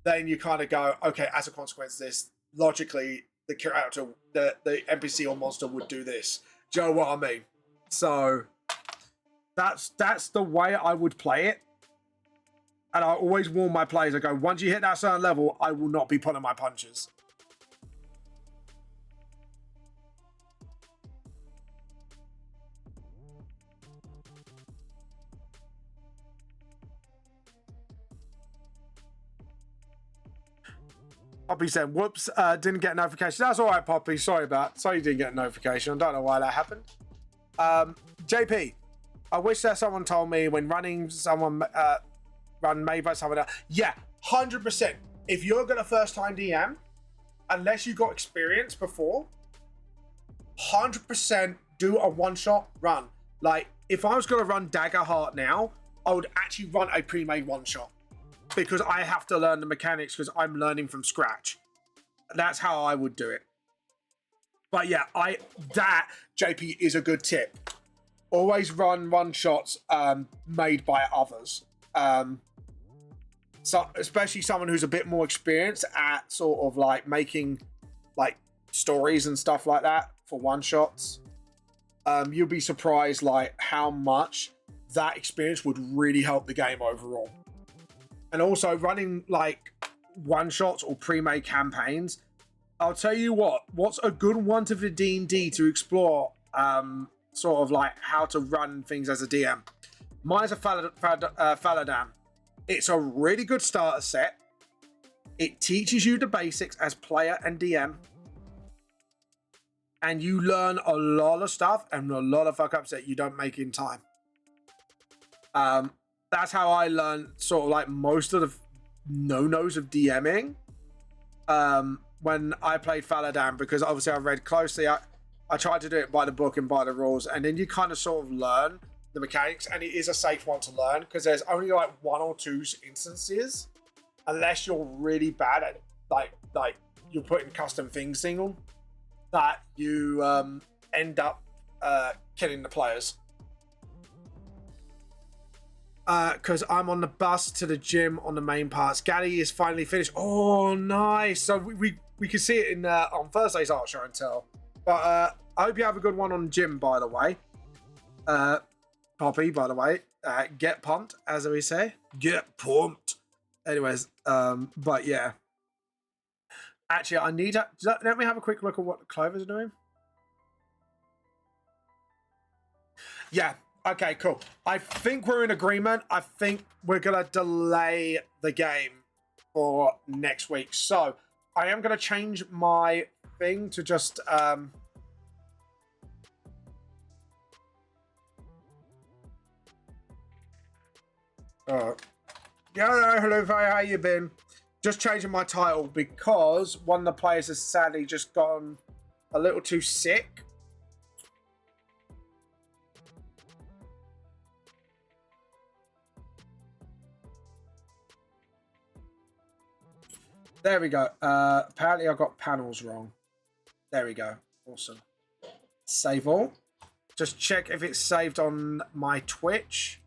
then you kind of go, okay, as a consequence of this, logically, the character, the NPC or monster would do this. Do you know what I mean? So that's the way I would play it. And I always warn my players, I go, once you hit that certain level, I will not be pulling my punches. Poppy said, whoops, didn't get a notification. That's all right, Poppy. Sorry you didn't get a notification. I don't know why that happened. JP, I wish that someone told me when running someone run made by someone else. Yeah, 100%. If you're going to first time DM, unless you got experience before, 100% do a one-shot run. Like, if I was going to run Dagger Heart now, I would actually run a pre-made one-shot. Because I have to learn the mechanics because I'm learning from scratch. That's how I would do it. But yeah, that, JP, is a good tip. Always run one-shots made by others. So especially someone who's a bit more experienced at sort of like making like stories and stuff like that for one-shots. You'll be surprised like how much that experience would really help the game overall. And also running like one-shots or pre-made campaigns. I'll tell you what's a good one to the D&D to explore sort of like how to run things as a DM. Mine's a Faladam. It's a really good starter set. It teaches you the basics as player and DM. And you learn a lot of stuff and a lot of fuck-ups that you don't make in time. That's how I learned sort of like most of the no-nos of DMing when I played Faladam, because obviously I read closely. I tried to do it by the book and by the rules, and then you kind of sort of learn the mechanics, and it is a safe one to learn because there's only like 1 or 2 instances, unless you're really bad at like you're putting custom things in them, that you end up killing the players. Because I'm on the bus to the gym on the main parts. Gally is finally finished. Oh, nice. So we can see it in on Thursday's art show and tell. But I hope you have a good one on gym, by the way. Poppy, by the way. Get pumped, as we say. Get pumped. Anyways, but yeah. Actually, I need to... Let me have a quick look at what the Clovers are doing. Yeah. Okay, cool. I think we're in agreement. I think we're going to delay the game for next week. So, I am going to change my thing to just... Yeah, hello, how you been? Just changing my title because one of the players has sadly just gotten a little too sick. There we go. Apparently I got panels wrong. There we go. Awesome. Save all. Just check if it's saved on my Twitch.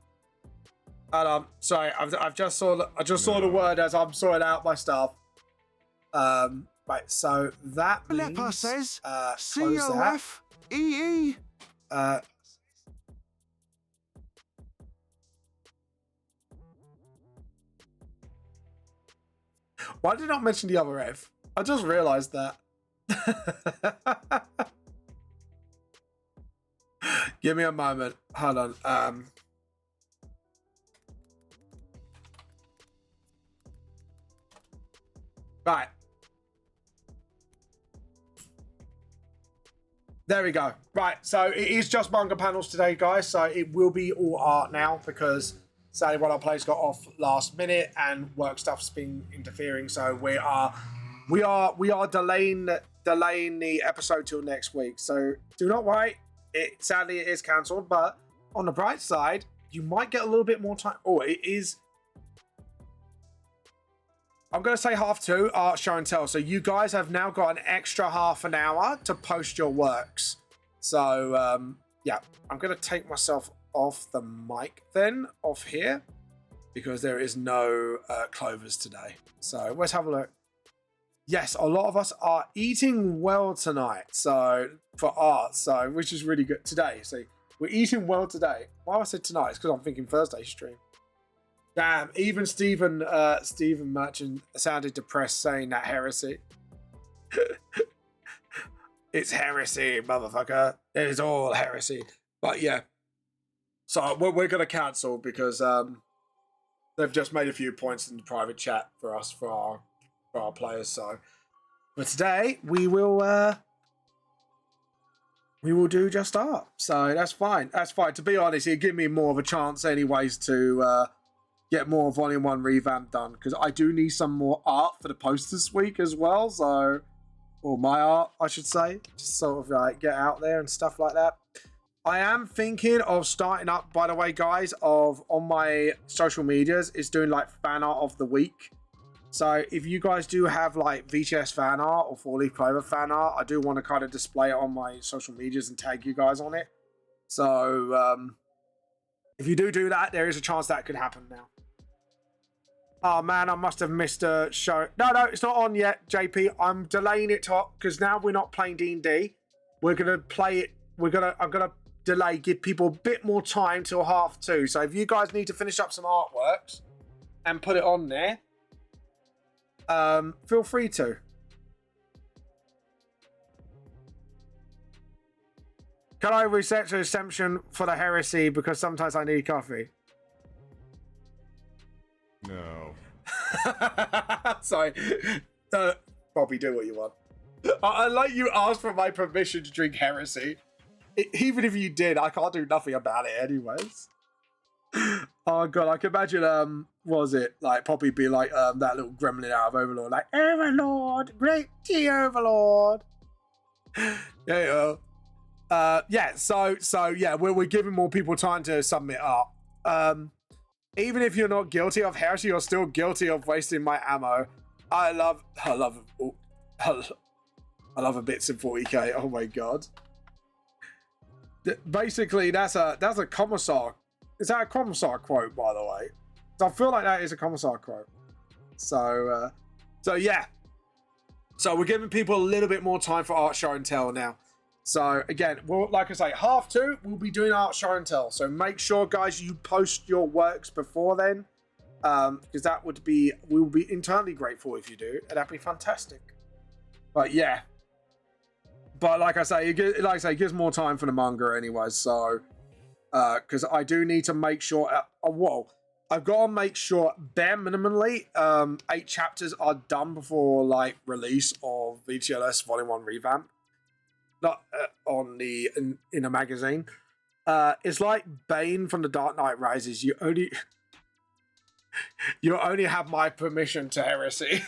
And sorry, I just saw the word as I'm sorting out my stuff. Right, so that means Leper says close that. COFEE. Why did I not mention the other F? I just realised that. Give me a moment. Hold on. Right. There we go. Right, so it is just manga panels today, guys. So it will be all art now because sadly one of our players got off last minute and work stuff's been interfering. So we are delaying the episode till next week. So do not worry. Sadly it is cancelled, but on the bright side, you might get a little bit more time. Oh, it is. I'm going to say 2:30 art show and tell. So you guys have now got an extra half an hour to post your works. So yeah, I'm going to take myself off the mic then, off here, because there is no clovers today. So let's have a look. Yes, a lot of us are eating well tonight. So for art, so which is really good today. See, we're eating well today. Why I said tonight? It's because I'm thinking Thursday stream. Damn, even Stephen Merchant sounded depressed saying that heresy. It's heresy, motherfucker. It is all heresy. But yeah. So we're going to cancel because they've just made a few points in the private chat for us, for our players. So but today we will do just art. So that's fine. That's fine. To be honest, it'd give me more of a chance anyways to get more Volume 1 revamp done, because I do need some more art for the post this week as well. So, or my art, I should say, just sort of like get out there and stuff like that. I am thinking of starting up, by the way, guys, on my social medias, is doing like fan art of the week. So if you guys do have like VTS fan art or 4-Leaf Clover fan art, I do want to kind of display it on my social medias and tag you guys on it. So if you do that, there is a chance that could happen now. Oh man, I must have missed a show. No, it's not on yet, JP. I'm delaying it because now we're not playing D&D. We're gonna play it. I'm gonna delay, give people a bit more time till 2:30. So if you guys need to finish up some artworks and put it on there, feel free to. Can I reset to exemption for the heresy because sometimes I need coffee? No. Sorry. Bobby, do what you want. I like you asked for my permission to drink heresy. Even if you did, I can't do nothing about it anyways. Oh god, I can imagine what was it? Like Poppy be like that little gremlin out of Overlord, like Overlord, great tea Overlord. Yeah. Yeah, so yeah, we're giving more people time to submit art. Even if you're not guilty of heresy, you're still guilty of wasting my ammo. I love a bits in 40k. Oh my god. Basically, that's a commissar. Is that a commissar quote, by the way? I feel like that is a commissar quote. So yeah. So we're giving people a little bit more time for art show and tell now. So again, well, like I say, 2:30 we'll be doing art show and tell. So make sure, guys, you post your works before then, because we will be internally grateful if you do, and that'd be fantastic. But yeah, but like I say, it gives more time for the manga anyway. So because I do need to make sure. I've got to make sure bare minimally 8 chapters are done before like release of VTLS Volume 1 revamp. Not on in a magazine. It's like Bane from The Dark Knight Rises. You only You only have my permission to heresy.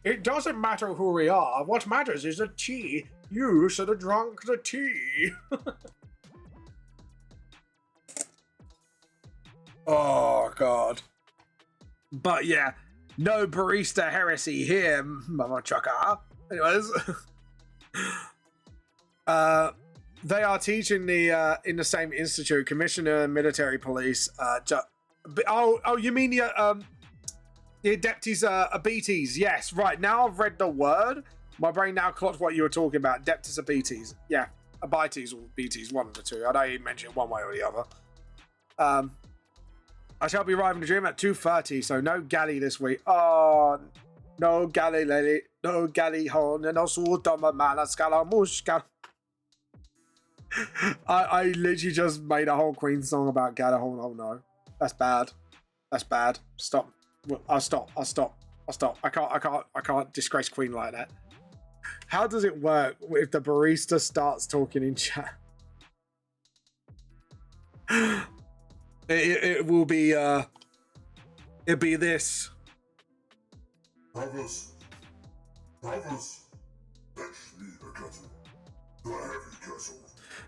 It doesn't matter who we are. What matters is the tea. You should have drunk the tea. Oh, God. But yeah, no barista heresy here, mother trucker. Anyways. They are teaching the in the same institute, commissioner and military police. You mean the Adeptus Abetes? Yes, right. Now I've read the word. My brain now clocked what you were talking about. Adeptus Abetes. Yeah, Abites or Betes, one of the two. I know you mentioned it one way or the other. I shall be arriving to gym at 2:30, so no galley this week. Oh, no galley, lady. No galley hon, and also mana scalamushka. I literally just made a whole Queen song about Galahorn. Oh no, that's bad. That's bad. Stop. I'll stop. I can't disgrace Queen like that. How does it work if the barista starts talking in chat? It will be it'll be this. Brothers, fetch me the kettle, the heavy kettle.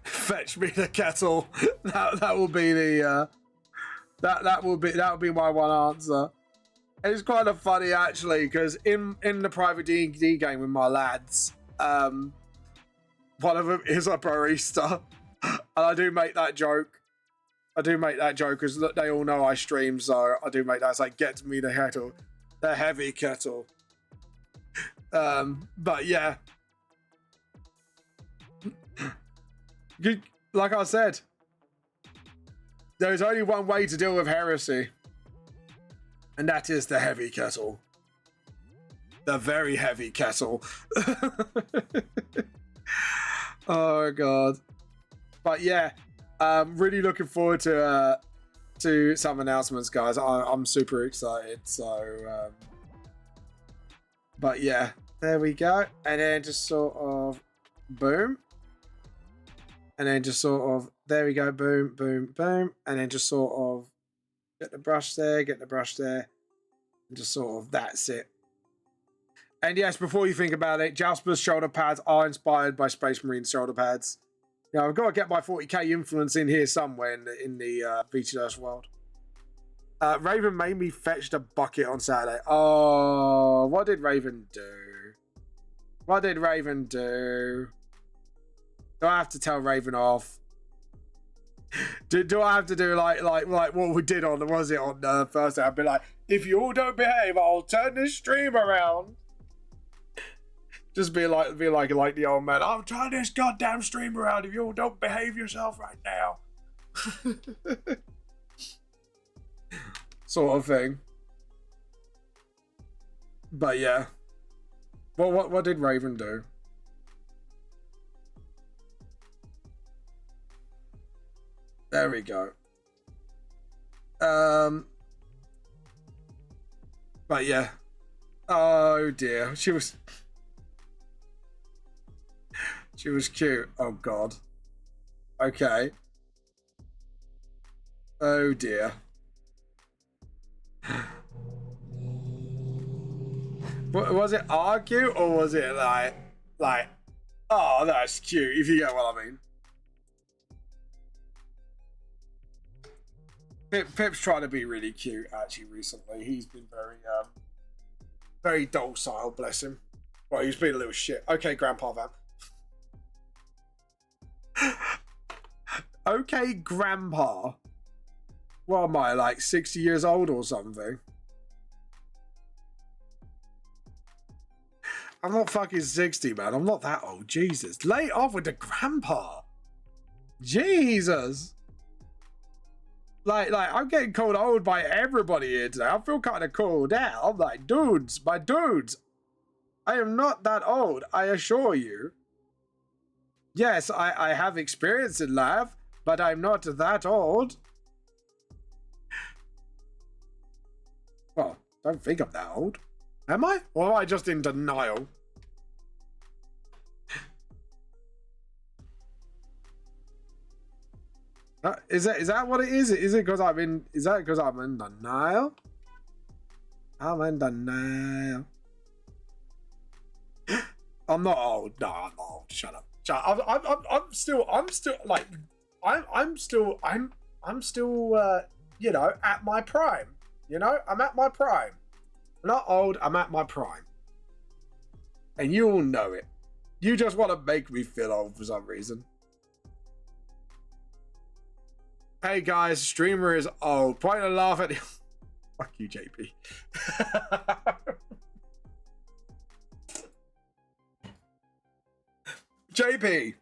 Fetch me the kettle. That will be the that will be my one answer. It's kind of funny actually, because in the private D&D game with my lads, one of them is a barista, and I do make that joke. Because they all know I stream, so I do make that. It's like, get me the kettle, the heavy kettle. But yeah. Like I said, there's only one way to deal with heresy, and that is the heavy kettle. The very heavy kettle. Oh god. But yeah, really looking forward to some announcements, guys. I'm super excited. So, but yeah, there we go. And then just sort of boom. And then just sort of, there we go, boom, boom, boom. And then just sort of get the brush there, and just sort of, that's it. And yes, before you think about it, Jasper's shoulder pads are inspired by Space Marine shoulder pads. You know, I've got to get my 40k influence in here somewhere in the BTS world. Raven made me fetch the bucket on Saturday. Oh, what did Raven do? Do I have to tell Raven off? Do I have to do like what we did on Thursday? I'd be like, if you all don't behave, I'll turn this stream around. Just be like the old man. I'll turn this goddamn stream around if you all don't behave yourself right now. Sort of thing. But yeah. Well, what did Raven do? There we go. But yeah. Oh dear. She was cute. Oh god. Okay. Oh dear. Was it argue or was it like oh, that's cute, if you get what I mean? Pip's trying to be really cute actually recently. He's been very docile, bless him. Well, he's been a little shit. Okay, Grandpa Vamp. Okay, Grandpa. What am I, like 60 years old or something? I'm not fucking 60, man. I'm not that old. Jesus. Lay off with the Grandpa. Jesus. Like, I'm getting called old by everybody here today. I feel kind of cool now. I'm like, dudes, I am not that old, I assure you. Yes, I have experience in life, but I'm not that old. Well, don't think I'm that old. Am I? Or am I just in denial? Is that what it is? Is it because I'm in? Is that because I'm in denial? I'm in denial. I'm not old. No, I'm not old. Shut up. Shut up. I'm still like, I'm still, you know, at my prime. You know, I'm at my prime. I'm not old. I'm at my prime. And you all know it. You just want to make me feel old for some reason. Hey guys, streamer is old. Point to laugh at. Fuck you, JP. JP.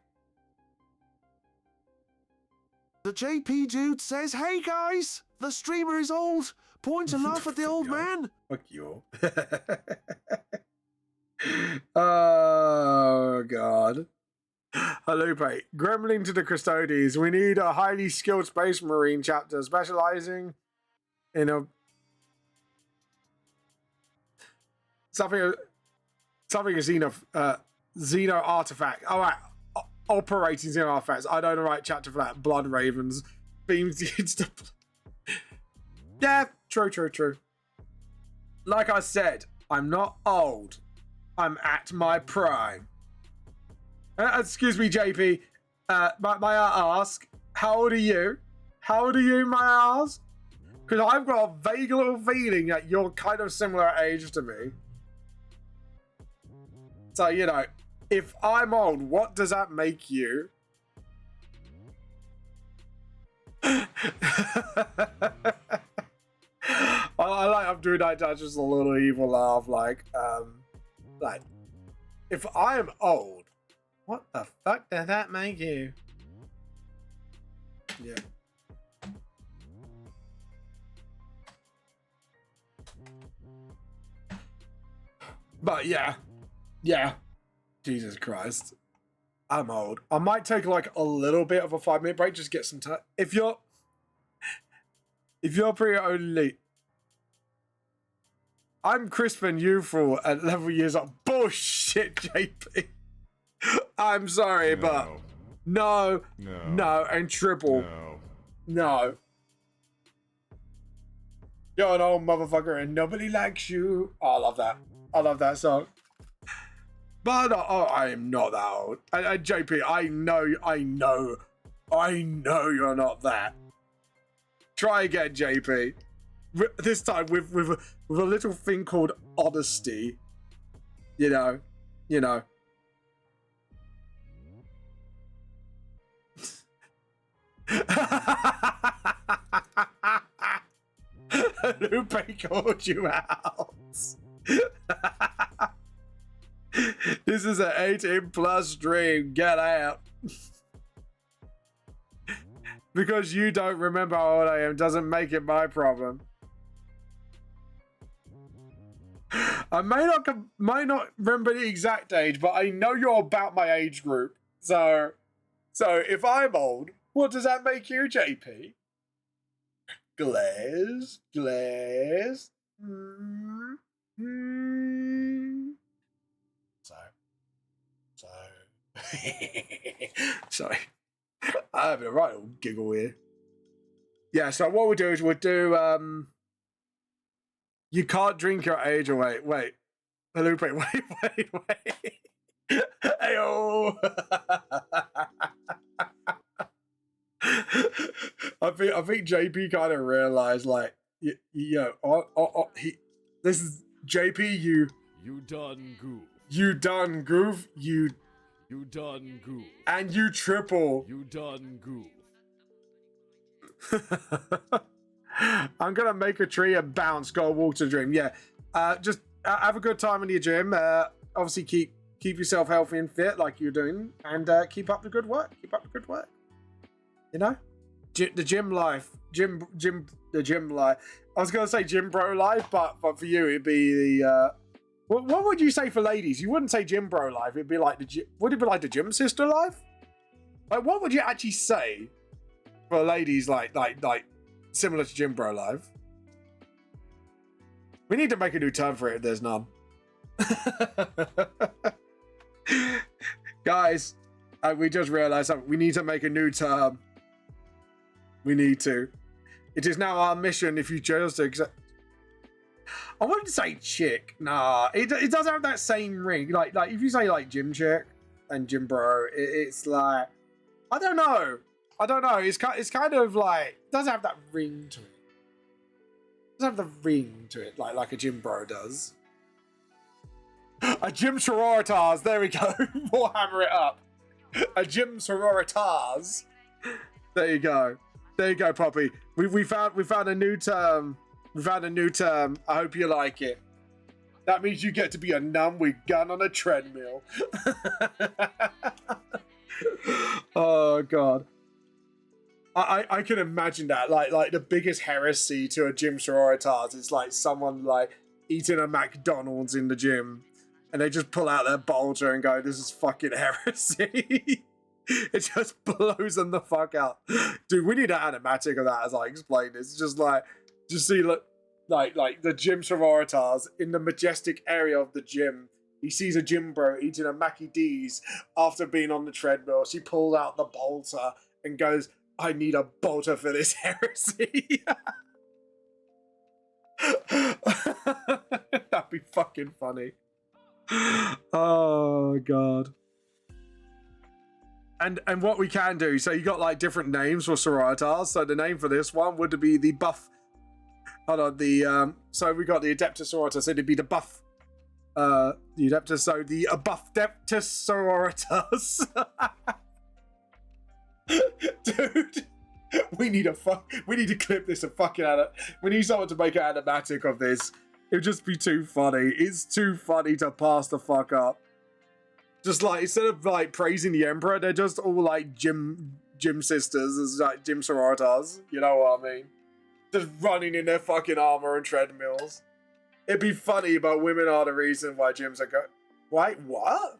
The JP dude says, "Hey guys, the streamer is old. Point and laugh at the old man." Fuck you all. Oh god. Halupe, Gremlin to the Custodes. We need a highly skilled space marine chapter specializing in a something a Xeno artifact. All right, operating Xeno artifacts. I know the right chapter for that. Blood Ravens, beams. Yeah, true. Like I said, I'm not old. I'm at my prime. Excuse me, JP. May I ask, how old are you? How old are you, may I ask? Because I've got a vague little feeling that you're kind of similar age to me. So, you know, if I'm old, what does that make you? I like I'm doing that just a little evil laugh, like, if I'm old, what the fuck does that make you? Yeah. But yeah. Jesus Christ. I'm old. I might take like a little bit of a 5-minute break, just get some time. If you're pretty only, I'm crisp and youthful at level years up. Bullshit, JP. I'm sorry, but no, and triple. No. You're an old motherfucker and nobody likes you. Oh, I love that. I love that song. But I am not that old. And JP, I know you're not that. Try again, JP. This time with a little thing called honesty. You know. Lupe called you out. This is an 18+ stream. Get out. Because you don't remember how old I am doesn't make it my problem. I might not remember the exact age, but I know you're about my age group. So if I'm old, what does that make you, JP? Glaze. Sorry. I have a right old giggle here. Yeah, so what we'll do is we'll do you can't drink your age away. Wait. Halupe, wait. Ayo. I think JP kind of realized, like, this is JP. You done goof. You done goof. You done goof. And you triple. You done goof. I'm gonna make a tree and bounce. Go walk to the gym. Yeah. Just have a good time in your gym. Obviously keep yourself healthy and fit like you're doing, and keep up the good work. You know, the gym life. The gym life. I was gonna say gym bro life, but for you it'd be the. What would you say for ladies? You wouldn't say gym bro life. It'd be like would it be like the gym sister life? Like, what would you actually say for ladies? Like similar to gym bro life. We need to make a new term for it if there's none. Guys, we just realized that we need to make a new term. We need to. It is now our mission if you chose to accept. I wouldn't say chick. Nah, it does have that same ring. Like if you say like gym chick and gym bro, it's like I don't know. It's kind of like it does have that ring to it. It does have the ring to it, like a gym bro does. A gym sororitas. There we go. We'll hammer it up. A gym sororitas. There you go. There you go, Poppy. We found a new term. We found a new term. I hope you like it. That means you get to be a nun with gun on a treadmill. Oh god. I can imagine that. Like the biggest heresy to a gym sororitas is like someone like eating a McDonald's in the gym and they just pull out their bulger and go, this is fucking heresy. It just blows them the fuck out. Dude, we need an animatic of that as I explain this. Just like, just see like the gym sororitas in the majestic area of the gym. He sees a gym bro eating a Mackie D's after being on the treadmill. She pulls out the bolter and goes, I need a bolter for this heresy. That'd be fucking funny. Oh god. And what we can do, so you got like different names for sororitas. So the name for this one would be the buff. Hold on, so we got the Adeptus sororitas. So it'd be the buff, the Adeptus. So the buff Adeptus sororitas. Dude, we need to clip this and fucking we need someone to make an animatic of this. It'd just be too funny. It's too funny to pass the fuck up. Just like, instead of like praising the Emperor, they're just all like gym sisters, as like gym sororitas. You know what I mean? Just running in their fucking armor and treadmills. It'd be funny, but women are the reason why gyms are going. Wait, what?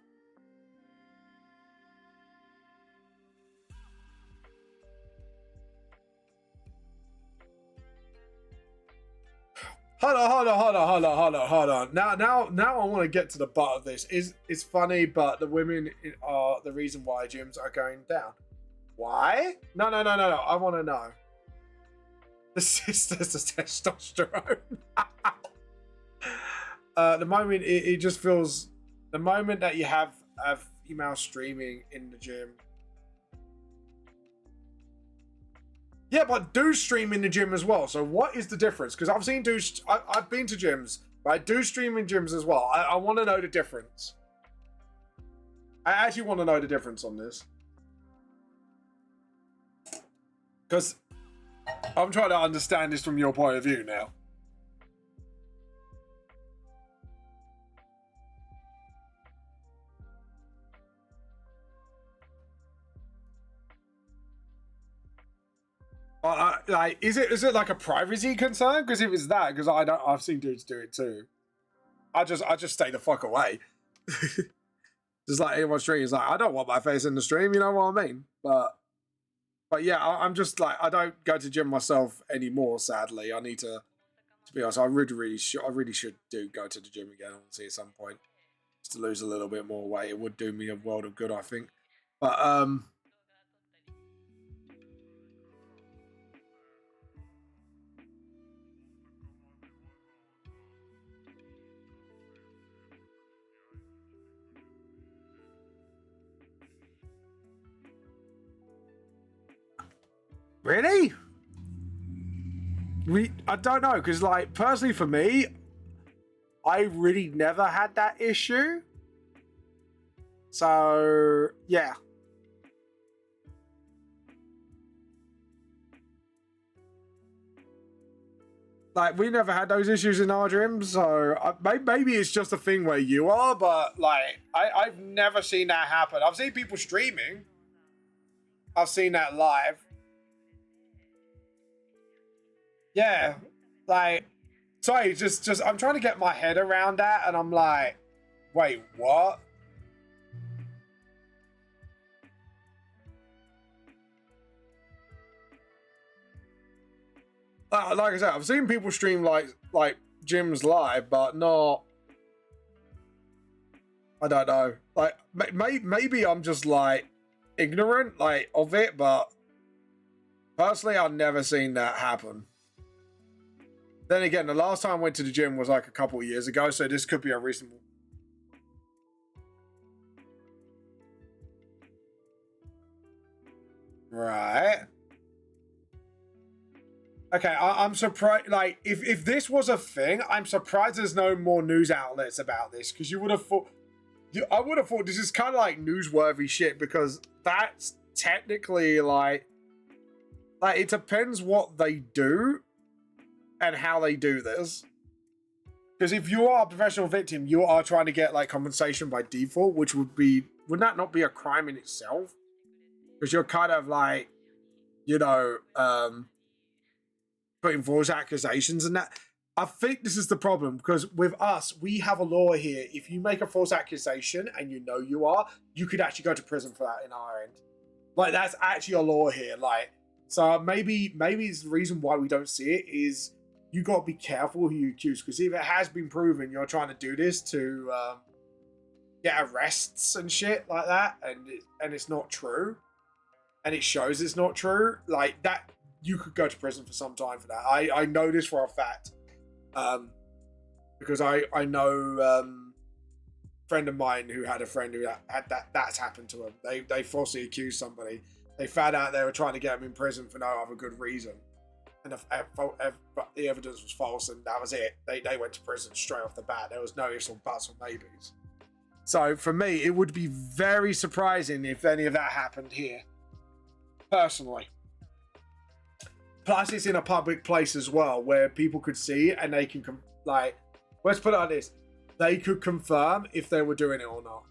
Hold on. Now I want to get to the butt of this. It's funny, but the women are the reason why gyms are going down. Why? No. I want to know. The sisters of testosterone. The moment it just feels, the moment that you have female streaming in the gym. Yeah, but do stream in the gym as well. So what is the difference? Because I've seen I've been to gyms, but I do stream in gyms as well. I want to know the difference. I actually want to know the difference on this. Because I'm trying to understand this from your point of view now. Like, is it like a privacy concern? Because if it's that, because I've seen dudes do it too. I just stay the fuck away. Just like anyone streams, like I don't want my face in the stream. You know what I mean? But yeah, I'm just like, I don't go to gym myself anymore. Sadly, I need to be honest. I really should go to the gym again. Honestly, at some point, just to lose a little bit more weight. It would do me a world of good, I think. But really? I don't know, because like personally for me, I really never had that issue. So yeah. Like, we never had those issues in our gym, so maybe it's just a thing where you are, but like I've never seen that happen. I've seen people streaming. I've seen that live. Yeah, like, sorry, just I'm trying to get my head around that, and I'm like, wait, what? Like I said, I've seen people stream like gyms live, but not. I don't know. Like, maybe I'm just like ignorant, like, of it, but Personally, I've never seen that happen. Then again, the last time I went to the gym was like a couple of years ago, so this could be a reasonable. Right. Okay, I'm surprised. Like, if this was a thing, I'm surprised there's no more news outlets about this, because you would have thought. I would have thought this is kind of like newsworthy shit, because that's technically like it depends what they do and how they do this. Because if you are a professional victim, you are trying to get like compensation by default, which would that not be a crime in itself? Because you're kind of like, you know, putting false accusations and that. I think this is the problem, because with us, we have a law here. If you make a false accusation and you know you are, you could actually go to prison for that in our end. Like, that's actually a law here. Like, so maybe it's the reason why we don't see it is you got to be careful who you accuse, because if it has been proven you're trying to do this to get arrests and shit like that, and it's not true, and it shows it's not true, like that, you could go to prison for some time for that. I know this for a fact, because I know a friend of mine who had a friend who had that's happened to him. They falsely accused somebody. They found out they were trying to get him in prison for no other good reason, and the evidence was false, and that was it. They went to prison straight off the bat. There was no ifs or buts or maybes. So for me, it would be very surprising if any of that happened here, personally. Plus, it's in a public place as well, where people could see it, and they can, like, let's put it like this. They could confirm if they were doing it or not.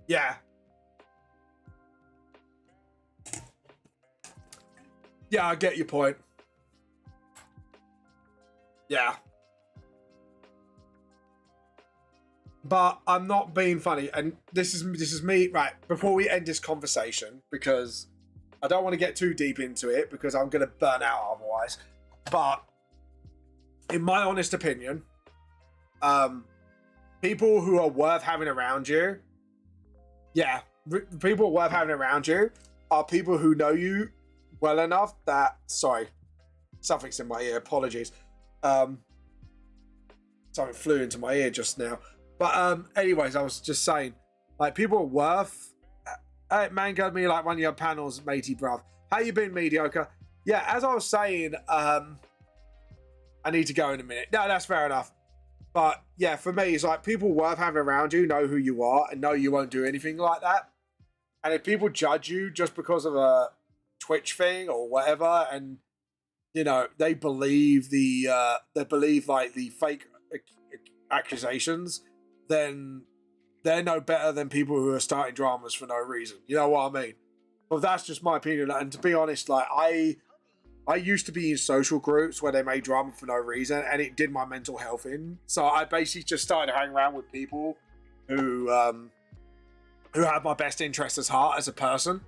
Yeah. Yeah, I get your point. Yeah. But I'm not being funny, and this is me, right, before we end this conversation, because I don't want to get too deep into it, because I'm going to burn out otherwise, but in my honest opinion, people who are worth having around you, people worth having around you are people who know you well enough that, sorry, something's in my ear, apologies, something flew into my ear just now. But anyways, I was just saying, like, people are worth. Manga, me like one of your panels, matey bruv. How you been, mediocre? Yeah, as I was saying, I need to go in a minute. No, that's fair enough. But yeah, for me, it's like people worth having around you, know who you are, and know you won't do anything like that. And if people judge you just because of a Twitch thing or whatever, and you know they believe like the fake accusations, then they're no better than people who are starting dramas for no reason. You know what I mean? Well, that's just my opinion. And to be honest, like I used to be in social groups where they made drama for no reason, and it did my mental health in. So I basically just started hanging around with people who have my best interest at heart as a person.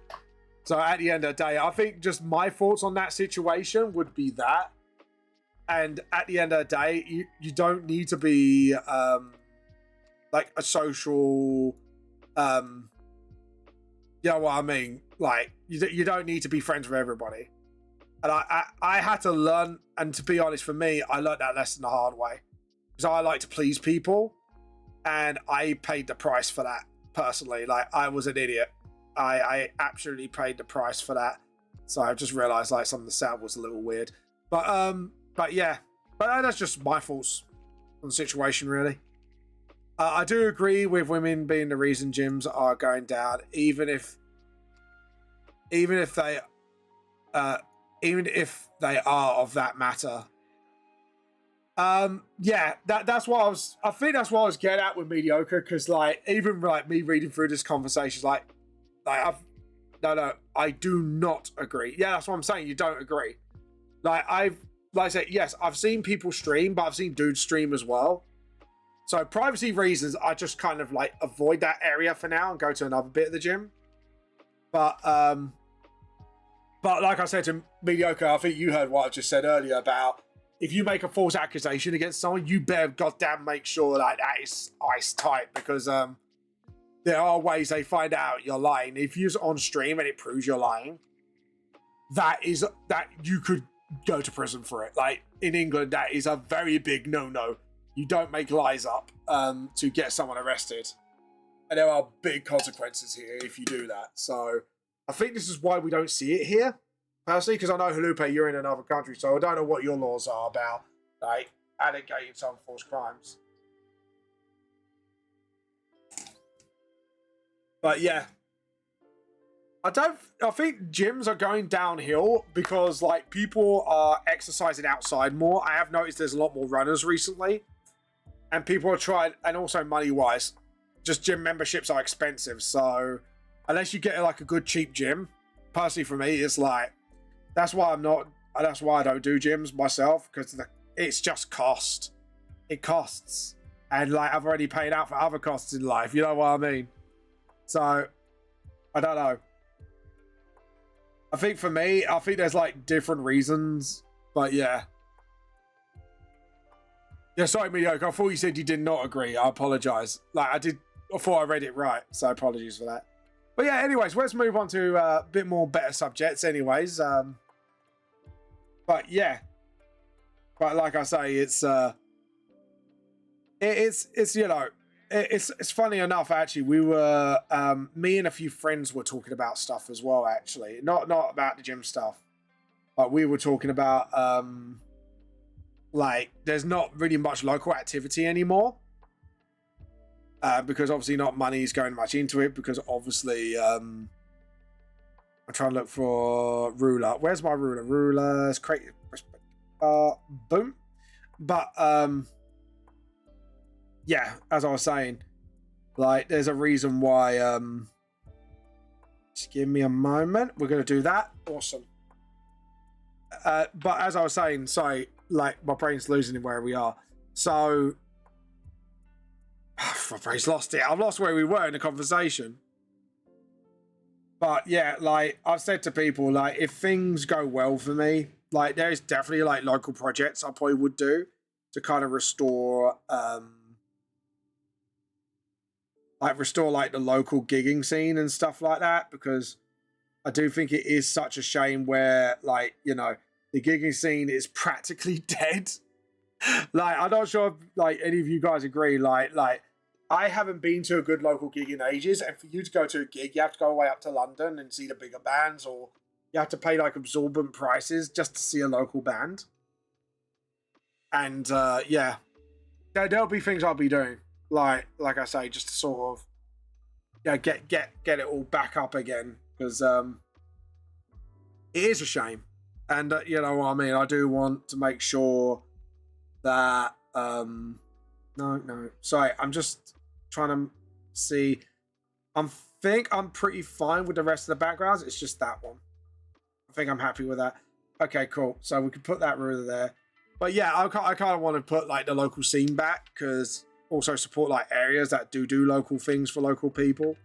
So at the end of the day, I think just my thoughts on that situation would be that. And at the end of the day, you don't need to be like a social, you know what I mean? Like, you don't need to be friends with everybody. And I had to learn, and to be honest, for me, I learned that lesson the hard way. Because I like to please people, and I paid the price for that, personally. Like, I was an idiot. I absolutely paid the price for that. So I just realised, like, some of the sound was a little weird. But yeah. But that's just my thoughts on the situation, really. I do agree with women being the reason gyms are going down, even if they are of that matter. Yeah, that's what I think that's what I was getting at with mediocre, because like even like me reading through this conversation, like I do not agree. Yeah, that's what I'm saying. You don't agree. Like I said, yes, I've seen people stream, but I've seen dudes stream as well. So privacy reasons, I just kind of like avoid that area for now and go to another bit of the gym. But like I said to mediocre, I think you heard what I just said earlier about if you make a false accusation against someone, you better goddamn make sure that is ice tight, because there are ways they find out you're lying. If you're on stream and it proves you're lying, that you could go to prison for it. Like in England, that is a very big no-no. You don't make lies up to get someone arrested. And there are big consequences here if you do that. So I think this is why we don't see it here, personally, because I know, Halupe, you're in another country, so I don't know what your laws are about, like, allegating some false crimes. But yeah. I think gyms are going downhill because, like, people are exercising outside more. I have noticed there's a lot more runners recently. And people are trying, and also money-wise, just gym memberships are expensive. So unless you get like a good cheap gym, personally for me, it's like, that's why I don't do gyms myself, because it's just cost. It costs. And like, I've already paid out for other costs in life. You know what I mean? So I don't know. I think for me, there's like different reasons, but yeah. Yeah, sorry, Mediocre. I thought you said you did not agree. I apologize. Like, I thought I read it right, so apologies for that. But yeah, anyways, let's move on to a bit more better subjects anyways. But yeah. But like I say, it's you know, it's funny enough, actually. We were, me and a few friends were talking about stuff as well, actually. Not about the gym stuff, but we were talking about, like, there's not really much local activity anymore. Because obviously not money's going much into it, because obviously, I'm trying to look for ruler. Where's my ruler? Rulers, create, boom. But, yeah, as I was saying, like, there's a reason why, just give me a moment. We're going to do that. Awesome. But as I was saying, sorry, like, my brain's losing it where we are. So, my brain's lost it. I've lost where we were in the conversation. But yeah, like, I've said to people, like, if things go well for me, like, there's definitely, like, local projects I probably would do to kind of restore, like, the local gigging scene and stuff like that, because I do think it is such a shame where, like, you know, the gigging scene is practically dead. Like, I'm not sure if, like, any of you guys agree, like, I haven't been to a good local gig in ages, and for you to go to a gig, you have to go away up to London and see the bigger bands, or you have to pay, like, exorbitant prices just to see a local band. And, yeah, there'll be things I'll be doing, like I say, just to sort of, yeah, get it all back up again, because it is a shame. And, you know what I mean, I do want to make sure that, no, sorry, I'm just trying to see. I think I'm pretty fine with the rest of the backgrounds. It's just that one. I think I'm happy with that. Okay, cool. So we can put that ruler there. But yeah, I kind of want to put, like, the local scene back, because also support, like, areas that do local things for local people.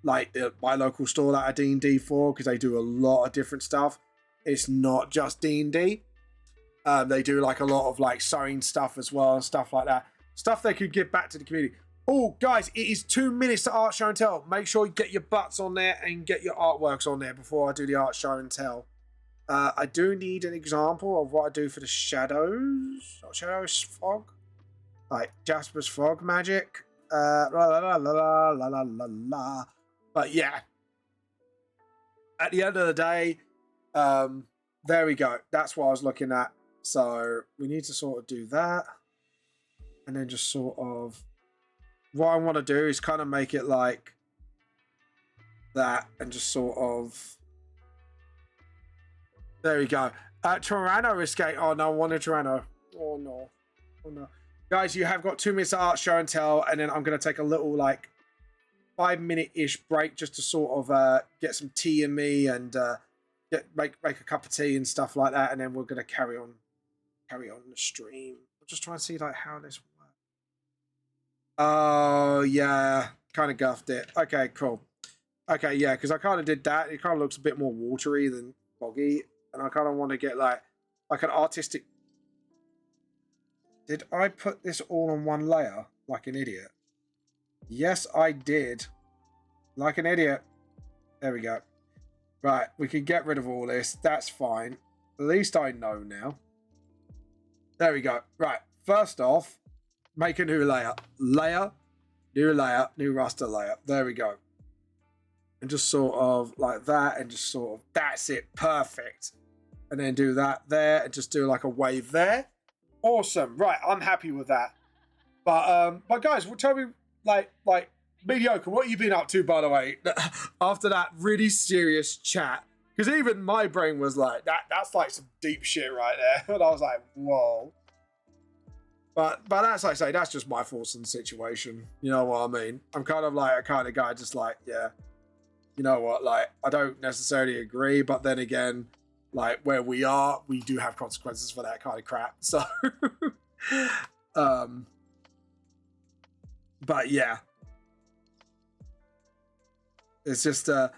Like my local store that I D&D for, because they do a lot of different stuff. It's not just D&D. They do, like, a lot of, like, sewing stuff as well and stuff like that. Stuff they could give back to the community. Oh, guys, it is 2 minutes to art show and tell. Make sure you get your butts on there and get your artworks on there before I do the art show and tell. I do need an example of what I do for the shadows. Not shadows, fog. Like Jasper's fog magic. La la la la la la la la. But yeah. At the end of the day, there we go. That's what I was looking at. So we need to sort of do that. And then just sort of, what I want to do is kind of make it like that, and just sort of, there we go. Tyranno escape. Oh no, I wanted Tyranno. Oh no. Oh no. Guys, you have got 2 minutes of art show and tell, and then I'm going to take a little, like, 5-minute-ish break just to sort of get some tea in me and make a cup of tea and stuff like that, and then we're going to carry on the stream. I'm just trying to see, like, how this works. Oh yeah, kind of guffed it. Okay, cool. Okay, yeah, because I kind of did that. It kind of looks a bit more watery than foggy, and I kind of want to get like an artistic Did I put this all on one layer like an idiot? Yes, I did. Like an idiot. There we go. Right, we can get rid of all this. That's fine. At least I know now. There we go. Right, first off, make a new layer. Layer, new raster layer. There we go. And just sort of like that, and just sort of, that's it, perfect. And then do that there, and just do like a wave there. Awesome. Right, I'm happy with that. But guys, tell me, like mediocre, what have you been up to, by the way, after that really serious chat? Because even my brain was like, that's like some deep shit right there. And I was like, whoa. But that's, like I say, that's just my thoughts on the situation. You know what I mean? I'm kind of like a kind of guy just like, yeah, you know what, like, I don't necessarily agree, but then again, like, where we are, we do have consequences for that kind of crap. So, but yeah. It's just that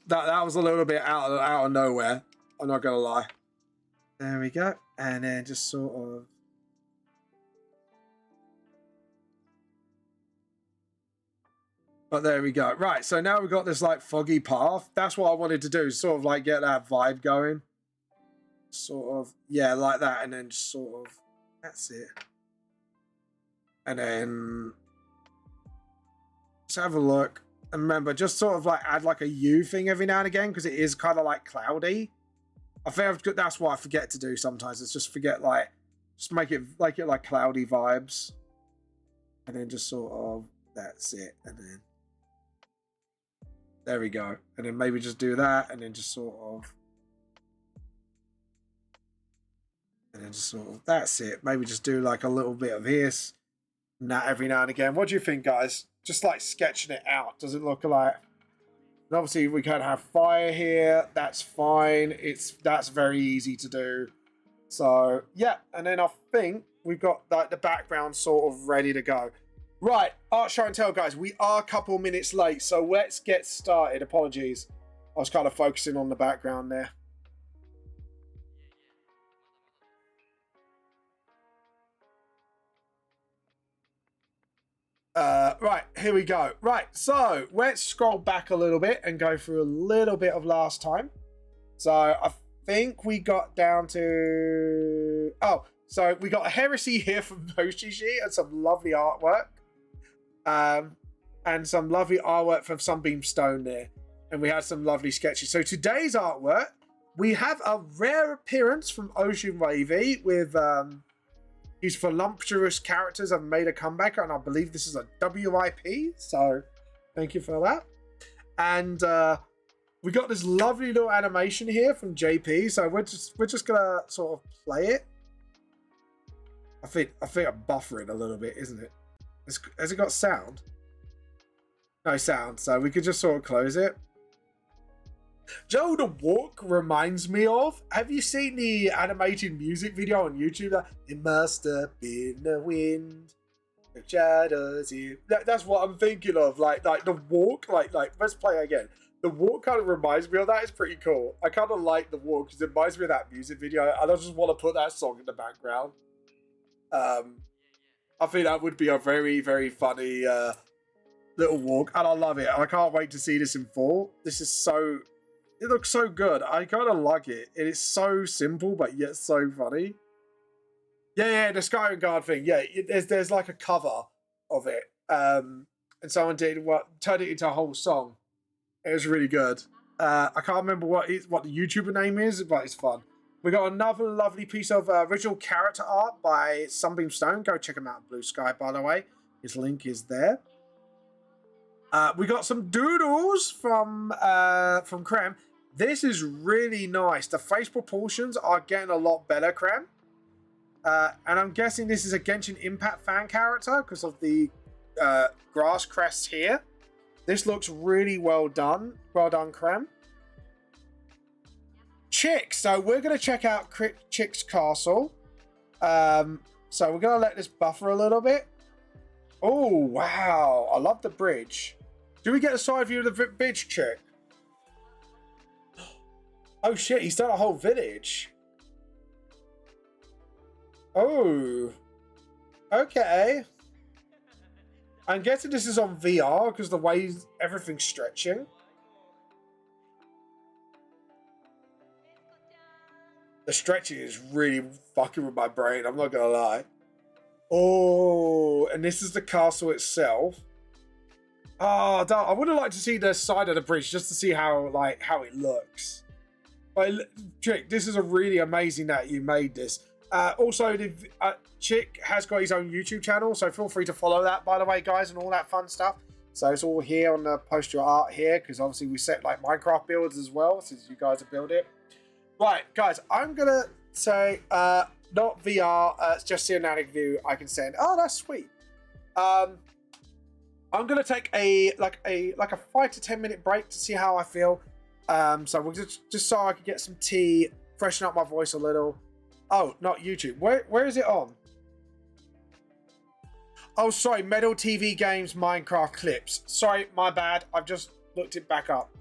was a little bit out of nowhere. I'm not gonna lie. There we go, and then just sort of. But there we go. Right, so now we've got this like foggy path. That's what I wanted to do, sort of like get that vibe going. Sort of, yeah, like that, and then just sort of. That's it. And then let's have a look. And remember, just sort of like add like a U thing every now and again, because it is kind of like cloudy. I think that's what I forget to do sometimes. It's just forget like, just make it like cloudy vibes. And then just sort of, that's it. And then, there we go. And then maybe just do that, and then just sort of, and then just sort of, that's it. Maybe just do like a little bit of this, and that every now and again. What do you think, guys? Just like sketching it out. Does it look like? And obviously we can have fire here. That's fine. That's very easy to do. So yeah, and then I think we've got like the background sort of ready to go. Right, art show and tell, guys. We are a couple minutes late, so let's get started. Apologies, I was kind of focusing on the background there. Right, here we go. Right, so let's scroll back a little bit and go through a little bit of last time. So I think we got down to... Oh, so we got a heresy here from Moshishi and some lovely artwork. And some lovely artwork from Sunbeam Stone there. And we had some lovely sketches. So today's artwork, we have a rare appearance from Ocean Wavy with... His voluptuous characters have made a comeback, and I believe this is a WIP, so thank you for that. And we got this lovely little animation here from JP, so we're just gonna sort of play it. I think I'm buffering a little bit, isn't it? Has it got sound? No sound, so we could just sort of close it. Joe, the walk reminds me of, have you seen the animated music video on YouTube? It must have been the wind, the shadows here. That's what I'm thinking of. Like the walk, like let's play again. The walk kind of reminds me of that. It's pretty cool. I kind of like the walk because it reminds me of that music video, and I just want to put that song in the background. I think that would be a very, very funny little walk, and I love it. I can't wait to see this in full. This is so... It looks so good. I kind of like it. It is so simple, but yet so funny. Yeah, the Skyrim Guard thing. Yeah, there's like a cover of it. And someone turned it into a whole song. It was really good. I can't remember what the YouTuber name is, but it's fun. We got another lovely piece of original character art by Sunbeam Stone. Go check him out on Blue Sky, by the way. His link is there. We got some doodles from Krem. This is really nice. The face proportions are getting a lot better, Krem. And I'm guessing this is a Genshin Impact fan character because of the grass crests here. This looks really well done. Well done, Krem. Chick. So we're going to check out Chick's castle. So we're going to let this buffer a little bit. Oh, wow. I love the bridge. Do we get a side view of the bridge, Chick? Oh shit, he's done a whole village. Oh. Okay. I'm guessing this is on VR because the way everything's stretching. The stretching is really fucking with my brain, I'm not gonna lie. Oh, and this is the castle itself. Oh, I would have liked to see the side of the bridge just to see how it looks. Like, Chick, this is a really amazing that you made this. Also, Chick has got his own YouTube channel, so feel free to follow that, by the way, guys, and all that fun stuff. So it's all here on the post your art here, because obviously we set like Minecraft builds as well, since you guys have built it. Right, guys, I'm gonna say not VR, it's just cinematic view I can send. Oh, that's sweet. I'm gonna take a 5 to 10 minute break to see how I feel. So we'll just so I can get some tea, freshen up my voice a little. Oh, not YouTube. Where is it on? Oh, sorry, Metal TV Games Minecraft clips. Sorry, my bad. I've just looked it back up.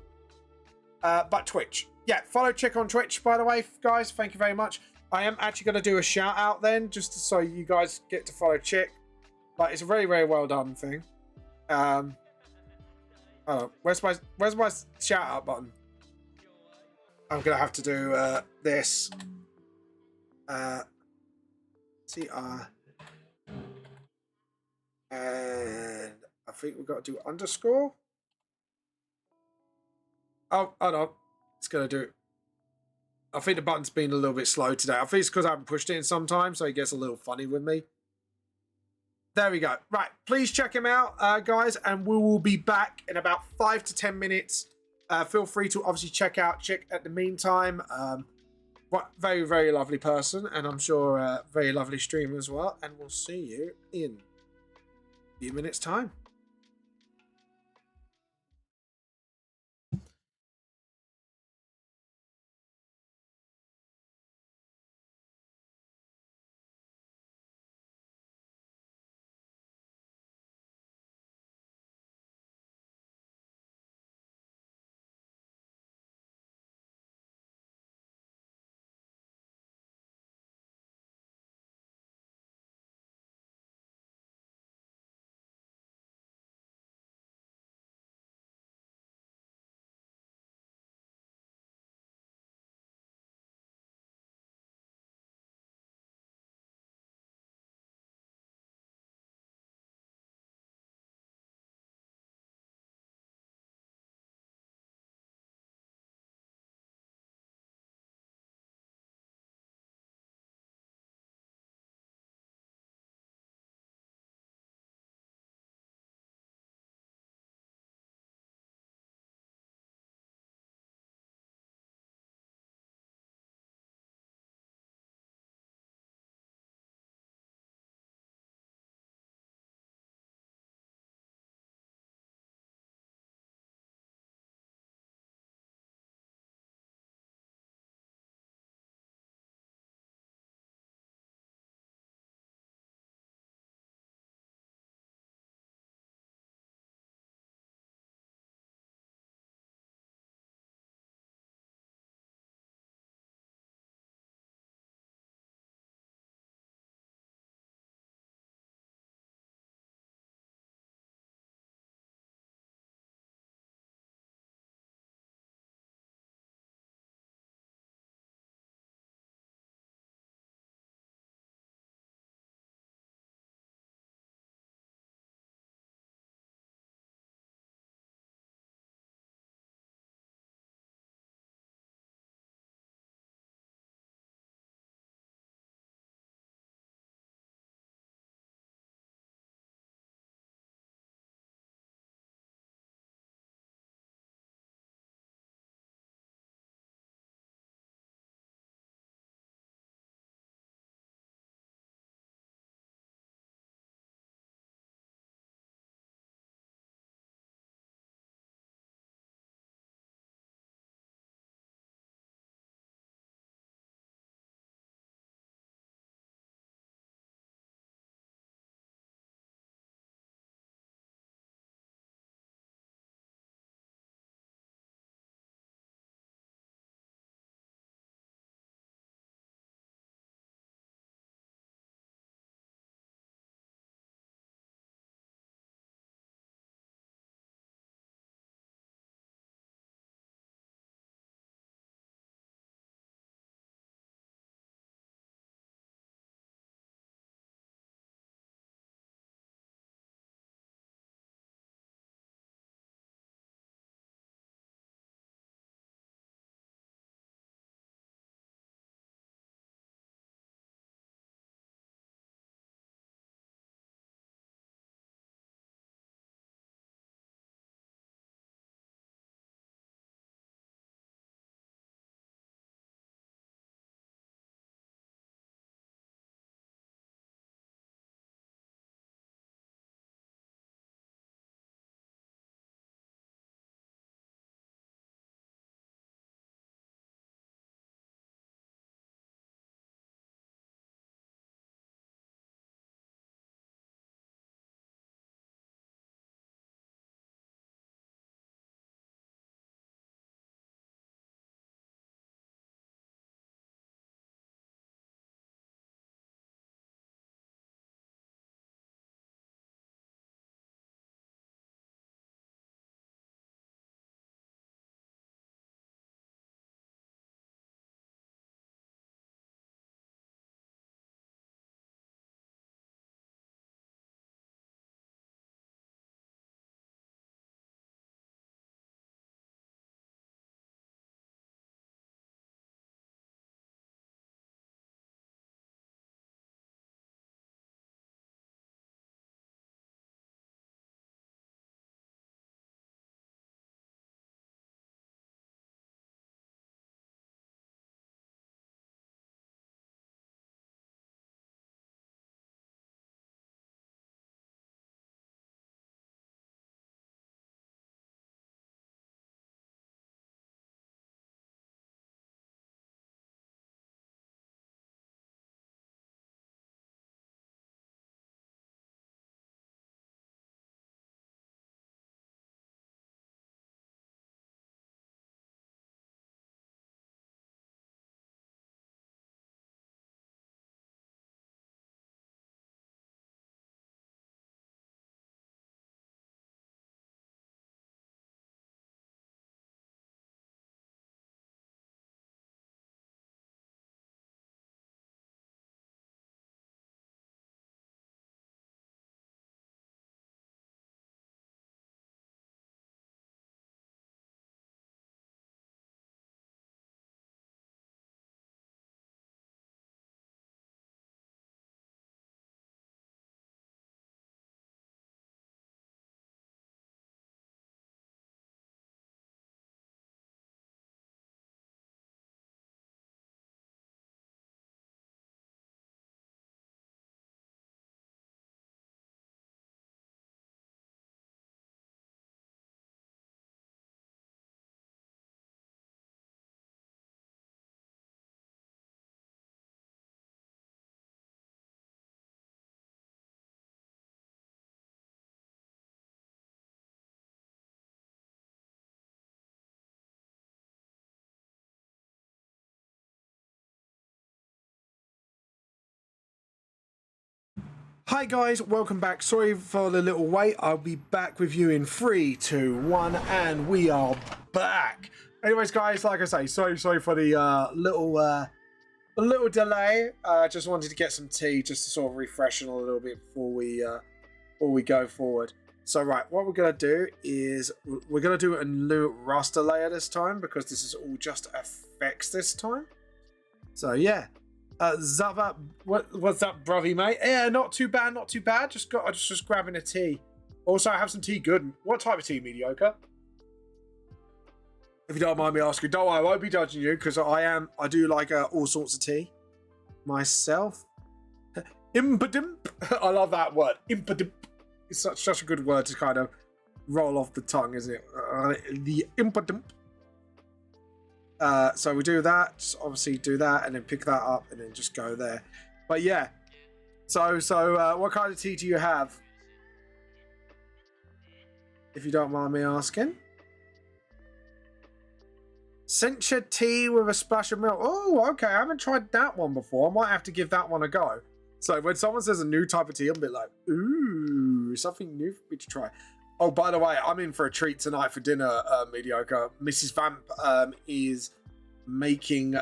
But Twitch. Yeah, follow Chick on Twitch, by the way, guys. Thank you very much. I am actually going to do a shout out then, just so you guys get to follow Chick. But it's a very, very well done thing. Oh, where's my shout out button? I'm gonna have to do this. CR. And I think we've got to do underscore. Oh no, it's gonna do. I think the button's been a little bit slow today. I think it's because I haven't pushed it in some time, so it gets a little funny with me. There we go. Right, please check him out, guys, and we will be back in about 5 to 10 minutes. Feel free to obviously check out Chick at the meantime. Very, very lovely person, and I'm sure very lovely streamer as well. And we'll see you in a few minutes' time. Hi guys, welcome back. Sorry for the little wait. I'll be back with you in 3, 2, 1, and we are back. Anyways, guys, like I say, sorry for the little delay. Just wanted to get some tea just to sort of refresh a little bit before we go forward. So right, what we're gonna do is we're gonna do a new raster layer this time because this is all just effects this time. So yeah. Zava, what's up, bruvy mate? Yeah, not too bad, not too bad. Just grabbing a tea. Also, I have some tea good. What type of tea? Mediocre. If you don't mind me asking, don't worry, I won't be judging you because I do like all sorts of tea myself. Impidimp. I love that word. Impidimp. It's such a good word to kind of roll off the tongue, isn't it? The impidimp. So we do that, just obviously do that, and then pick that up, and then just go there. But yeah, so what kind of tea do you have? If you don't mind me asking. Sencha tea with a splash of milk. Oh, okay, I haven't tried that one before. I might have to give that one a go. So when someone says a new type of tea, I'm a bit like, ooh, something new for me to try. Oh, by the way, I'm in for a treat tonight for dinner, Mediocre. Mrs. Vamp is making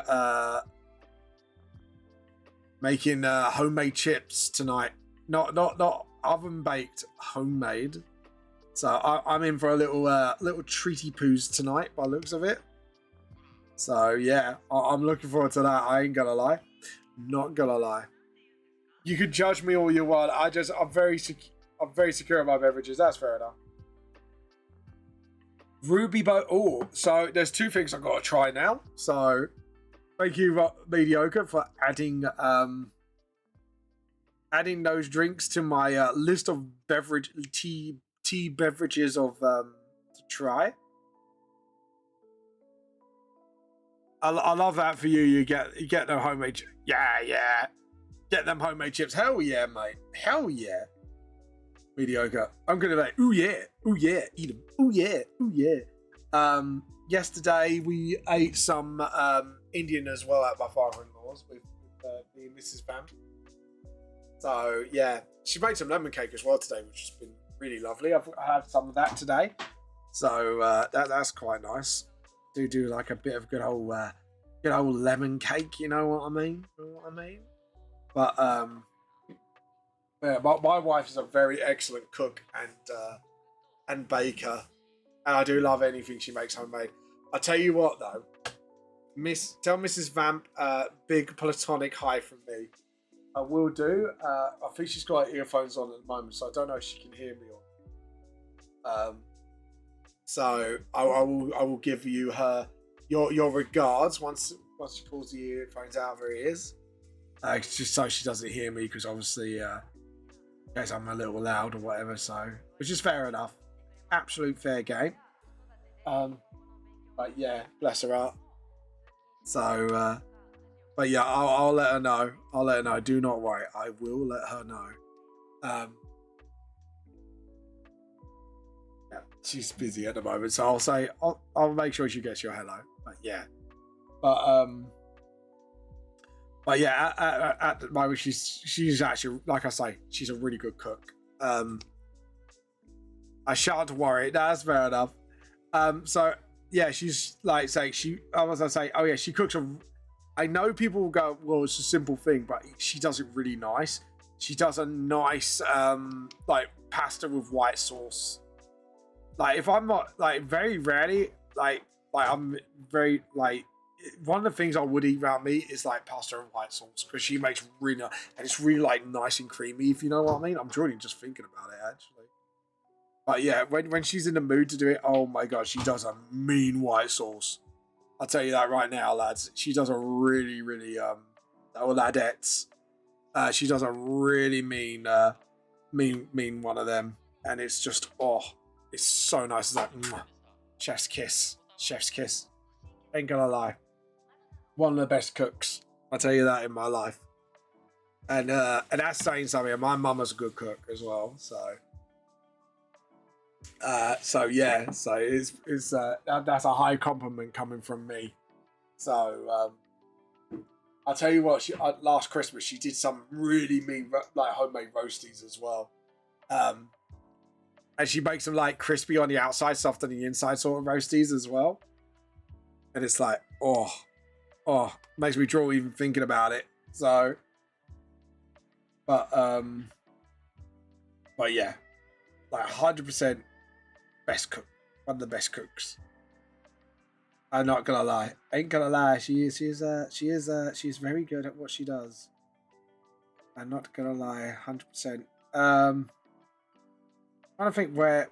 homemade chips tonight. Not oven baked, homemade. So I'm in for a little treaty poos tonight by the looks of it. So yeah, I'm looking forward to that. I ain't gonna lie, not gonna lie. You can judge me all you want. I'm very secure in my beverages. That's fair enough. Ruby boat. Oh, so there's two things I've got to try now. So thank you, Mediocre, for adding those drinks to my list of tea beverages of to try. I love that for you. You get them homemade. Yeah. Get them homemade chips. Hell yeah, mate. Hell yeah. Mediocre. I'm gonna like, ooh yeah, eat them. Ooh yeah. Yesterday we ate some Indian as well at my father-in-law's with me and Mrs. Vamp. So yeah, she made some lemon cake as well today, which has been really lovely. I had some of that today, so that's quite nice. Do like a bit of good old lemon cake. You know what I mean? But yeah, my wife is a very excellent cook and baker, and I do love anything she makes homemade. I tell you what though, tell Mrs. Vamp big platonic hi from me. I will do. I think she's got her earphones on at the moment, so I don't know if she can hear me or. So I will give you your regards once she pulls the earphones out of her ears. Just so she doesn't hear me, because obviously guess I'm a little loud or whatever, so which is fair enough. Absolute fair game. But yeah, bless her heart. So but yeah, I'll let her know. Do not worry, I will let her know. Yeah, she's busy at the moment, so I'll make sure she gets your hello. But yeah. But yeah, at the moment she's actually, like I say, she's a really good cook. I shan't worry. That's fair enough. So yeah, she's like saying she cooks I know people will go, well, it's a simple thing, but she does it really nice. She does a nice like pasta with white sauce. Like if I'm not like very rarely like I'm very like. One of the things I would eat around meat is like pasta and white sauce, because she makes really nice, and it's really like nice and creamy, if you know what I mean. I'm drooling just thinking about it actually. But yeah, when she's in the mood to do it, oh my god, she does a mean white sauce. I'll tell you that right now, lads. She does a really ladettes. She does a really mean one of them, and it's just it's so nice. It's like chef's kiss. Ain't gonna lie. One of the best cooks, I'll tell you that, in my life. And that's saying something. My mum was a good cook as well, so yeah, so it's that's a high compliment coming from me. So I'll tell you what, last Christmas she did some really mean like homemade roasties as well. And she makes them like crispy on the outside, soft on the inside sort of roasties as well. And it's like, oh, makes me draw even thinking about it. So, but yeah, like 100% best cook, one of the best cooks. I'm not gonna lie, ain't gonna lie. She's very good at what she does. I'm not gonna lie, 100%. I don't think why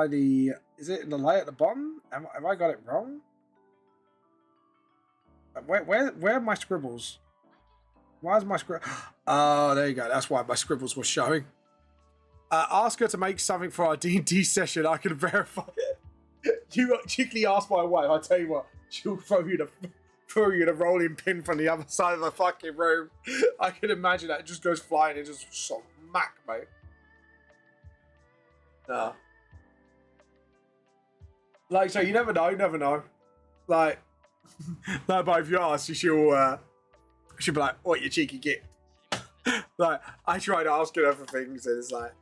the is it in the light at the bottom? Have I got it wrong? Where are my scribbles? Why is my scribble? Oh, there you go. That's why my scribbles were showing. Ask her to make something for our D&D session. I can verify it. You cheekily ask my wife. I tell you what, she'll throw you the rolling pin from the other side of the fucking room. I can imagine that. It just goes flying and just smack, mate. No. Like, so you never know. Like, but if you ask, she'll be like, "What, you cheeky git?" Like, I tried asking her for things, and it's like,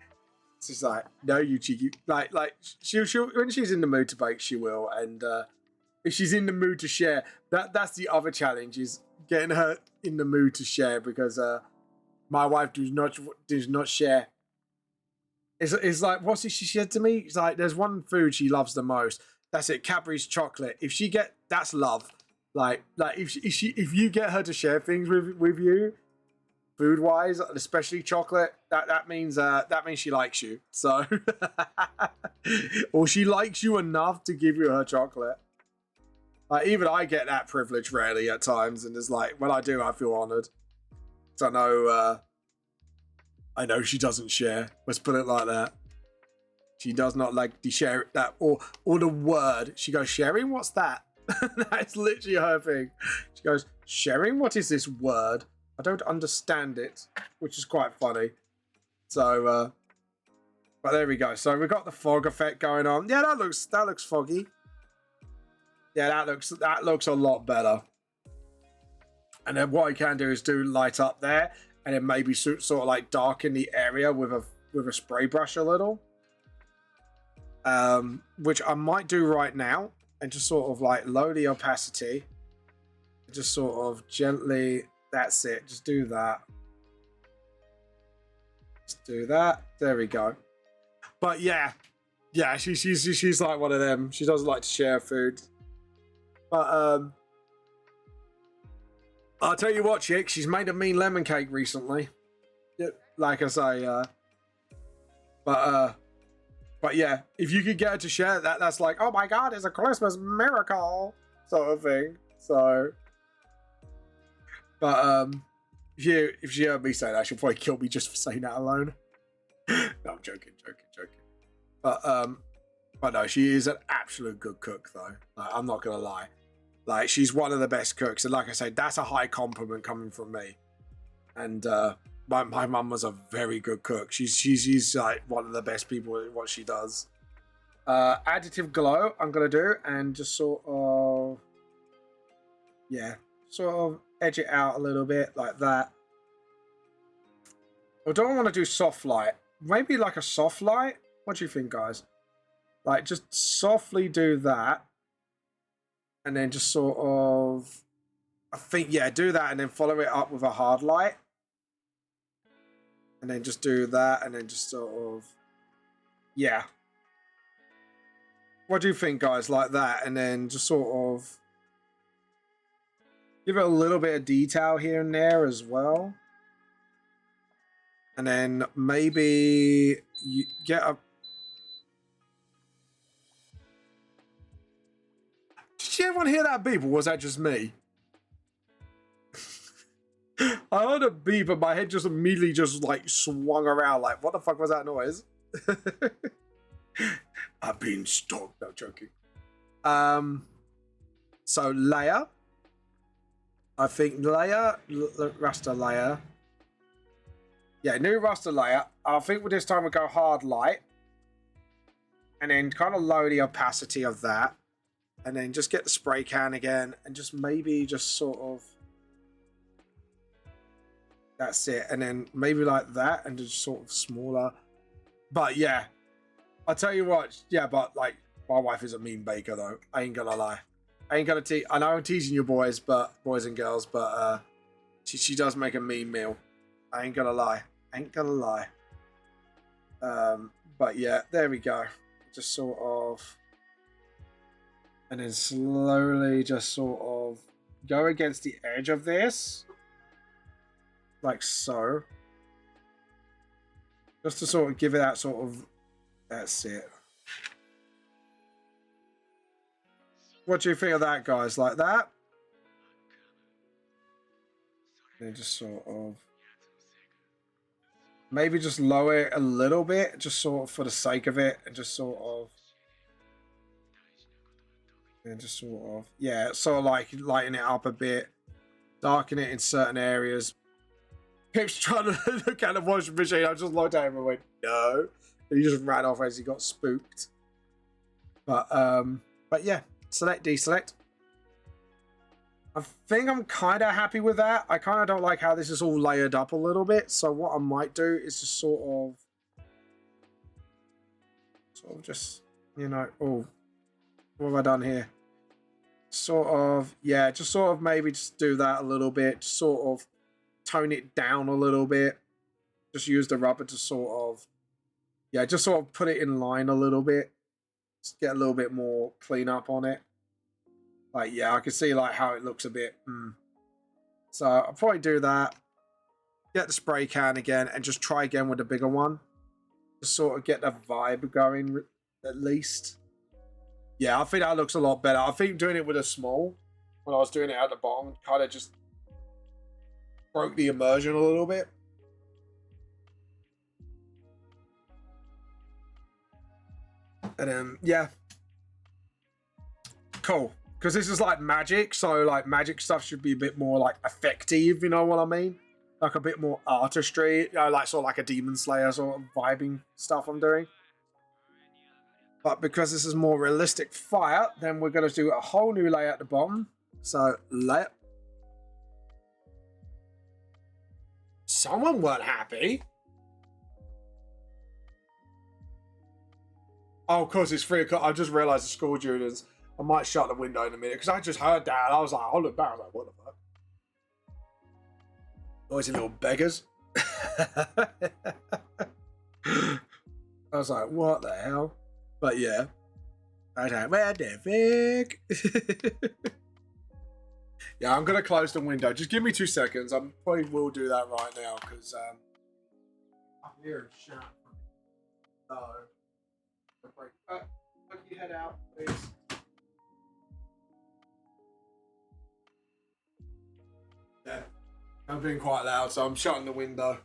she's like, "No, you cheeky." Like she'll when she's in the mood to bake, she will, and if she's in the mood to share, that's the other challenge is getting her in the mood to share because my wife does not share. It's like, what's it she said to me? It's like, there's one food she loves the most. That's it, Cadbury's chocolate. If she that's love. Like if you get her to share things with you, food wise, especially chocolate, that means she likes you. So, or she likes you enough to give you her chocolate. Like even I get that privilege rarely at times, and it's like when I do, I feel honoured. So I know she doesn't share. Let's put it like that. She does not like the share that or the word. She goes, sharing? What's that? That's literally her thing. She goes, sharing? What is this word? I don't understand it, which is quite funny. So, but there we go. So we've got the fog effect going on. Yeah, that looks foggy. Yeah, that looks a lot better. And then what I can do is do light up there, and then maybe sort of like darken the area with a spray brush a little. Which I might do right now, and just sort of like lower the opacity. Just sort of gently, that's it. Just do that. Just do that. There we go. But yeah, she's like one of them. She doesn't like to share food. But I'll tell you what, chick, she's made a mean lemon cake recently. Yeah, like I say, but yeah, if you could get her to share that, that's like, oh my god, it's a Christmas miracle sort of thing. So, but if she heard me say that, she'll probably kill me just for saying that alone. No, I'm joking. But no, she is an absolute good cook, though. Like, I'm not gonna lie. Like, she's one of the best cooks, and like I say, that's a high compliment coming from me. And my mum was a very good cook. She's like one of the best people at what she does. Additive glow, I'm gonna do, and just sort of edge it out a little bit like that. I don't want to do soft light. Maybe like a soft light. What do you think, guys? Like, just softly do that. And then just sort of, I think, yeah, do that and then follow it up with a hard light. And then just do that and then just sort of, yeah. What do you think, guys? Like that. And then just sort of give it a little bit of detail here and there as well. And then maybe you get a... Did everyone hear that beep, or was that just me? I heard a beep, and my head just immediately just like swung around. Like, what the fuck was that noise? I've been stalked. No, joking. So layer. I think layer, raster layer. Yeah, new raster layer. I think with this time we'll go hard light, and then kind of lower the opacity of that. And then just get the spray can again and just maybe just sort of That's it. And then maybe like that and just sort of smaller. But yeah, I'll tell you what. Yeah, but like my wife is a mean baker though. I ain't gonna lie. I ain't gonna tease. I know I'm teasing you boys and girls, but she does make a mean meal. I ain't gonna lie. But yeah, there we go. Just sort of, and then slowly just sort of go against the edge of this, like so. Just to sort of give it that sort of, that's it. What do you think of that, guys? Like that? And just sort of, maybe just lower it a little bit, just sort of for the sake of it, and just sort of, and just sort of, yeah, sort of like lighten it up a bit, darken it in certain areas. Pip's trying to look at the washing machine. I just looked at him and went, no. And he just ran off as he got spooked. But yeah, select, deselect. I think I'm kind of happy with that. I kind of don't like how this is all layered up a little bit. So what I might do is just sort of just, you know, oh, what have I done here? Sort of, yeah, just sort of maybe just do that a little bit. Just sort of tone it down a little bit. Just use the rubber to sort of, yeah, just sort of put it in line a little bit. Just get a little bit more clean up on it. Like, yeah, I can see like how it looks a bit. So I'll probably do that. Get the spray can again and just try again with the bigger one. Just sort of get the vibe going at least. Yeah, I think that looks a lot better. I think doing it with a small, when I was doing it at the bottom, kind of just broke the immersion a little bit. And then, yeah. Cool. Because this is like magic, so like magic stuff should be a bit more like effective, you know what I mean? Like a bit more artistry, you know, like sort of like a Demon Slayer sort of vibing stuff I'm doing. But because this is more realistic fire, then we're going to do a whole new layer at the bottom. So layer. Someone weren't happy. Oh, of course, it's 3 o'clock. I just realised the school students. I might shut the window in a minute because I just heard that. And I was like, I looked back. I was like, what the fuck? Noisy little beggars. I was like, what the hell? But yeah. I was like, what the fuck? Yeah, I'm going to close the window. Just give me 2 seconds. I probably will do that right now because I'm hearing shit. So, put your head out, please. Yeah, I'm being quite loud, so I'm shutting the window.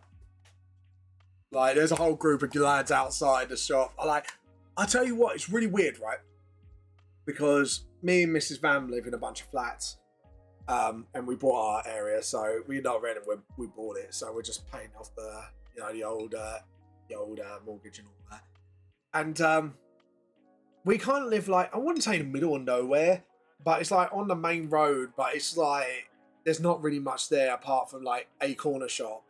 Like, there's a whole group of lads outside the shop. I tell you what, it's really weird, right? Because me and Mrs. Vam live in a bunch of flats, and we bought our area, so we're not renting. We bought it, so we're just paying off the, you know, the old mortgage and all that. And we kind of live like, I wouldn't say in the middle of nowhere, but it's like on the main road, but it's like there's not really much there apart from like a corner shop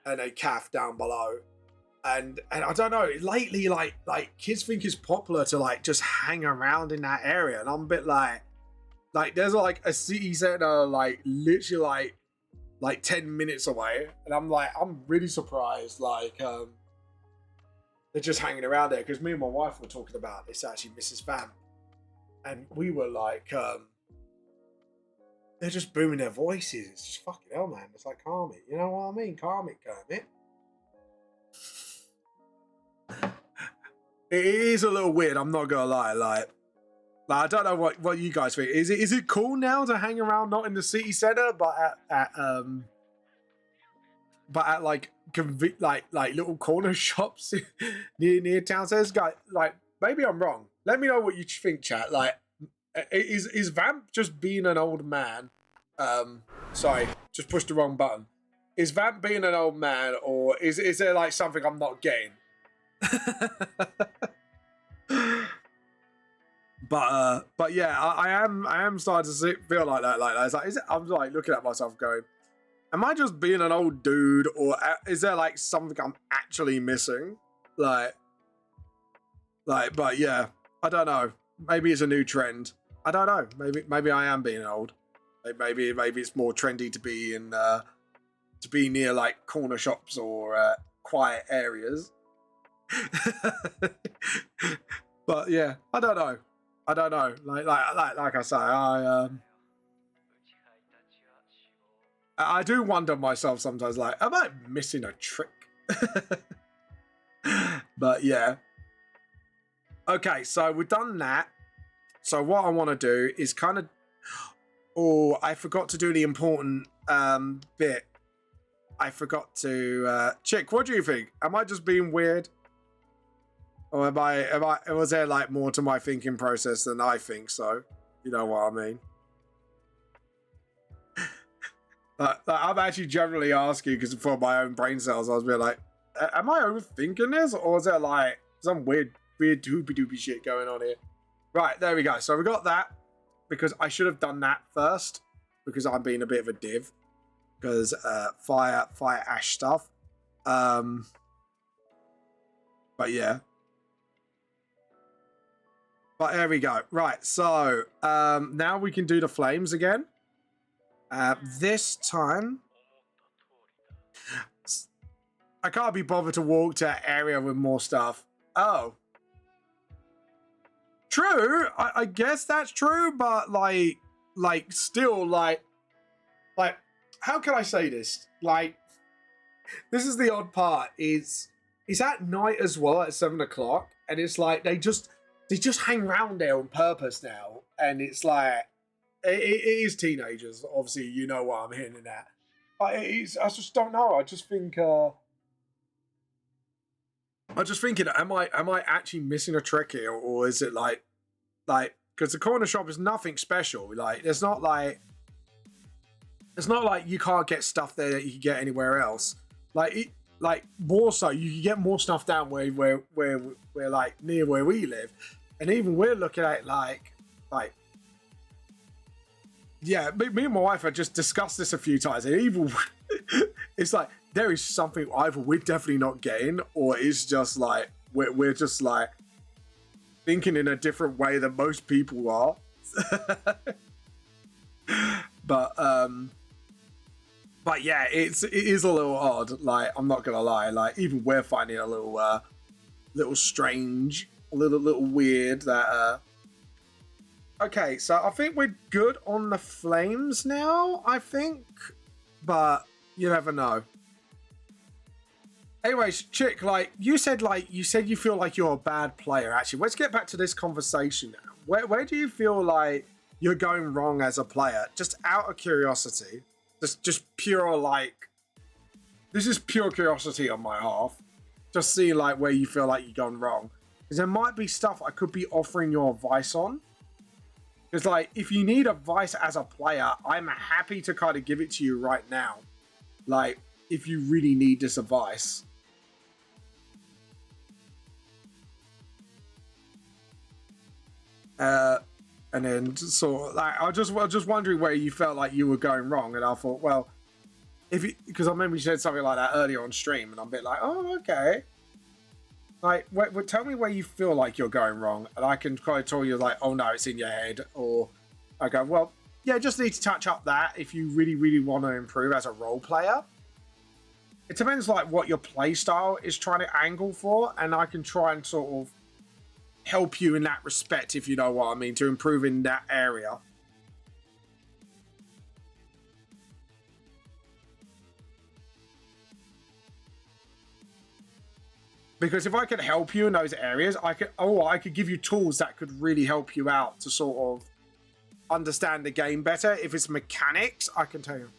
and a cafe down below. And I don't know, lately like kids think it's popular to like just hang around in that area, and I'm a bit like there's like a city center like literally like 10 minutes away, and I'm really surprised like they're just hanging around there, because me and my wife were talking about this, actually, Mrs. Van, and we were like they're just booming their voices. It's just fucking hell, man. It's like, calm it, you know what I mean? Calm it, Kermit. It is a little weird, I'm not gonna lie. Like I don't know what you guys think. Is it cool now to hang around not in the city center, but at like little corner shops near town centers? Guys, like, maybe I'm wrong. Let me know what you think, chat. Like, is Vamp just being an old man? Sorry, just pushed the wrong button. Is Vamp being an old man, or is there like something I'm not getting? But yeah, I am starting to feel like that. Like, it's like, I'm like looking at myself going, Am I just being an old dude, or is there like something I'm actually missing? Like, but yeah, I don't know. Maybe it's a new trend. I don't know. Maybe I am being old. Maybe it's more trendy to be in to be near like corner shops or quiet areas. But yeah, I don't know. Like I say, I do wonder myself sometimes, like, am I missing a trick? But yeah. Okay, so we've done that. So what I want to do is kind of... Oh, I forgot to do the important bit. I forgot to... Chick, what do you think? Am I just being weird? Or was there like more to my thinking process than I think so? You know what I mean? I'm actually generally asking because for my own brain cells, I was being like, am I overthinking this? Or is there like some weird doopy doopy shit going on here? Right, there we go. So we got that because I should have done that first because I'm being a bit of a div because fire ash stuff. But yeah. But there we go. Right, so now we can do the flames again. This time, I can't be bothered to walk to an area with more stuff. Oh. True, I guess that's true, but like still, like, how can I say this? Like, this is the odd part, it's at night as well at 7 o'clock, and it's like, they just hang around there on purpose now, and it's like, it is teenagers, obviously, you know what I'm hinting at. But I just don't know. I just think, am I actually missing a trick here, or is it like, because the corner shop is nothing special. Like, it's not like you can't get stuff there that you can get anywhere else. Like, more so, you can get more stuff down where like near where we live, and even we're looking at like. Yeah, me and my wife have just discussed this a few times, and even it's like there is something either we're definitely not getting, or it's just like we're just like thinking in a different way than most people are. But yeah, it is a little odd. Like, I'm not gonna lie, like even we're finding it a little strange, a little weird that. Okay, so I think we're good on the flames now, I think. But you never know. Anyways, Chick, like you said you feel like you're a bad player. Actually, let's get back to this conversation now. Where do you feel like you're going wrong as a player? Just out of curiosity. Just pure, like, this is pure curiosity on my half. Just see like where you feel like you've gone wrong. Because there might be stuff I could be offering your advice on. Because, like, if you need advice as a player, I'm happy to kind of give it to you right now. Like, if you really need this advice. And then, sort of, like, I was just wondering where you felt like you were going wrong. And I thought, well, because I remember you said something like that earlier on stream. And I'm a bit like, oh, okay. Like, tell me where you feel like you're going wrong, and I can kind of tell you, like, oh no, it's in your head, or I go, well, yeah, just need to touch up that if you really, really want to improve as a role player. It depends, like, what your play style is trying to angle for, and I can try and sort of help you in that respect, if you know what I mean, to improve in that area. Because if I could help you in those areas, I could give you tools that could really help you out to sort of understand the game better. If it's mechanics, I can tell you.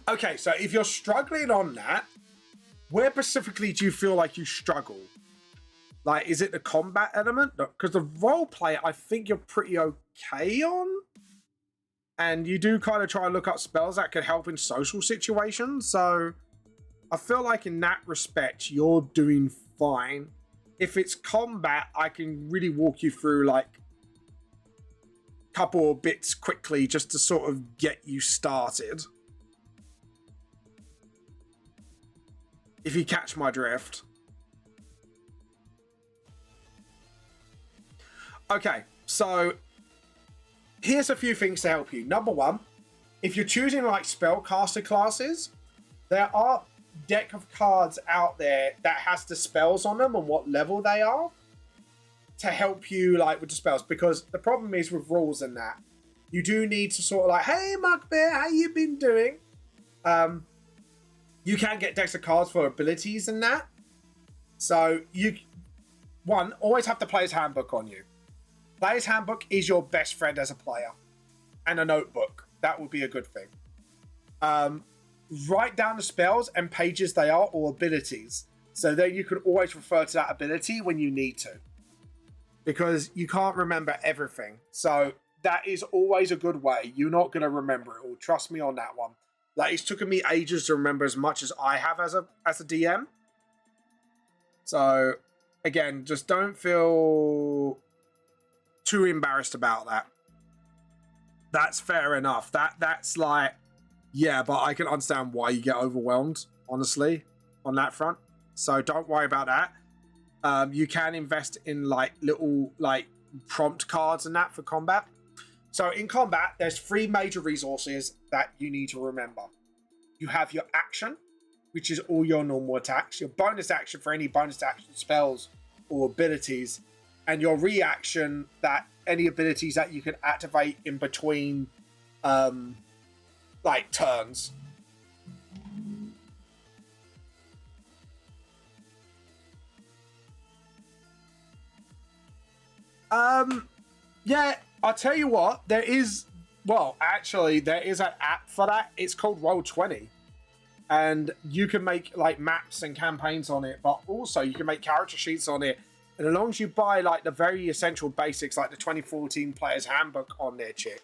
Okay, so if you're struggling on that, where specifically do you feel like you struggle? Like, is it the combat element? Because the role play, I think you're pretty okay on. And you do kind of try and look up spells that could help in social situations. So I feel like in that respect, you're doing fine. If it's combat, I can really walk you through, like, couple of bits quickly just to sort of get you started. If you catch my drift. Okay, so here's a few things to help you. Number one, if you're choosing like spellcaster classes, there are deck of cards out there that has the spells on them and what level they are to help you like with the spells, because the problem is with rules and that you do need to sort of like, hey Mugbear, how you been doing? You can get decks of cards for abilities and that, so you always have the player's handbook on you. Player's handbook is your best friend as a player, and a notebook. That would be a good thing. Write down the spells and pages they are, or abilities, so then you can always refer to that ability when you need to, because you can't remember everything. So that is always a good way. You're not going to remember it all. Trust me on that one. Like, it's taken me ages to remember as much as I have as a DM. So again, just don't feel too embarrassed about that. That's fair enough. That's like, yeah, but I can understand why you get overwhelmed, honestly, on that front. So don't worry about that. You can invest in like little like prompt cards and that for combat. So in combat, there's 3 major resources that you need to remember. You have your action, which is all your normal attacks, your bonus action for any bonus action spells or abilities, and your reaction, that any abilities that you can activate in between like turns. Yeah, I'll tell you what, there is an app for that. It's called Roll20. And you can make like maps and campaigns on it, but also you can make character sheets on it. And as long as you buy like the very essential basics, like the 2014 Player's Handbook on there, chick,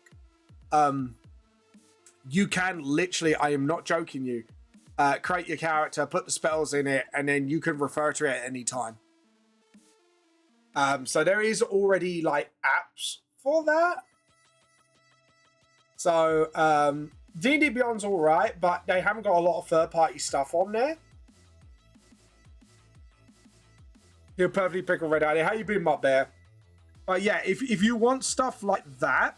you can literally, I am not joking you, create your character, put the spells in it, and then you can refer to it at any time. So there is already like apps for that. So D&D Beyond's all right, but they haven't got a lot of third-party stuff on there. You're perfectly pickle red idea. How you been, Mutt Bear? But yeah, if you want stuff like that,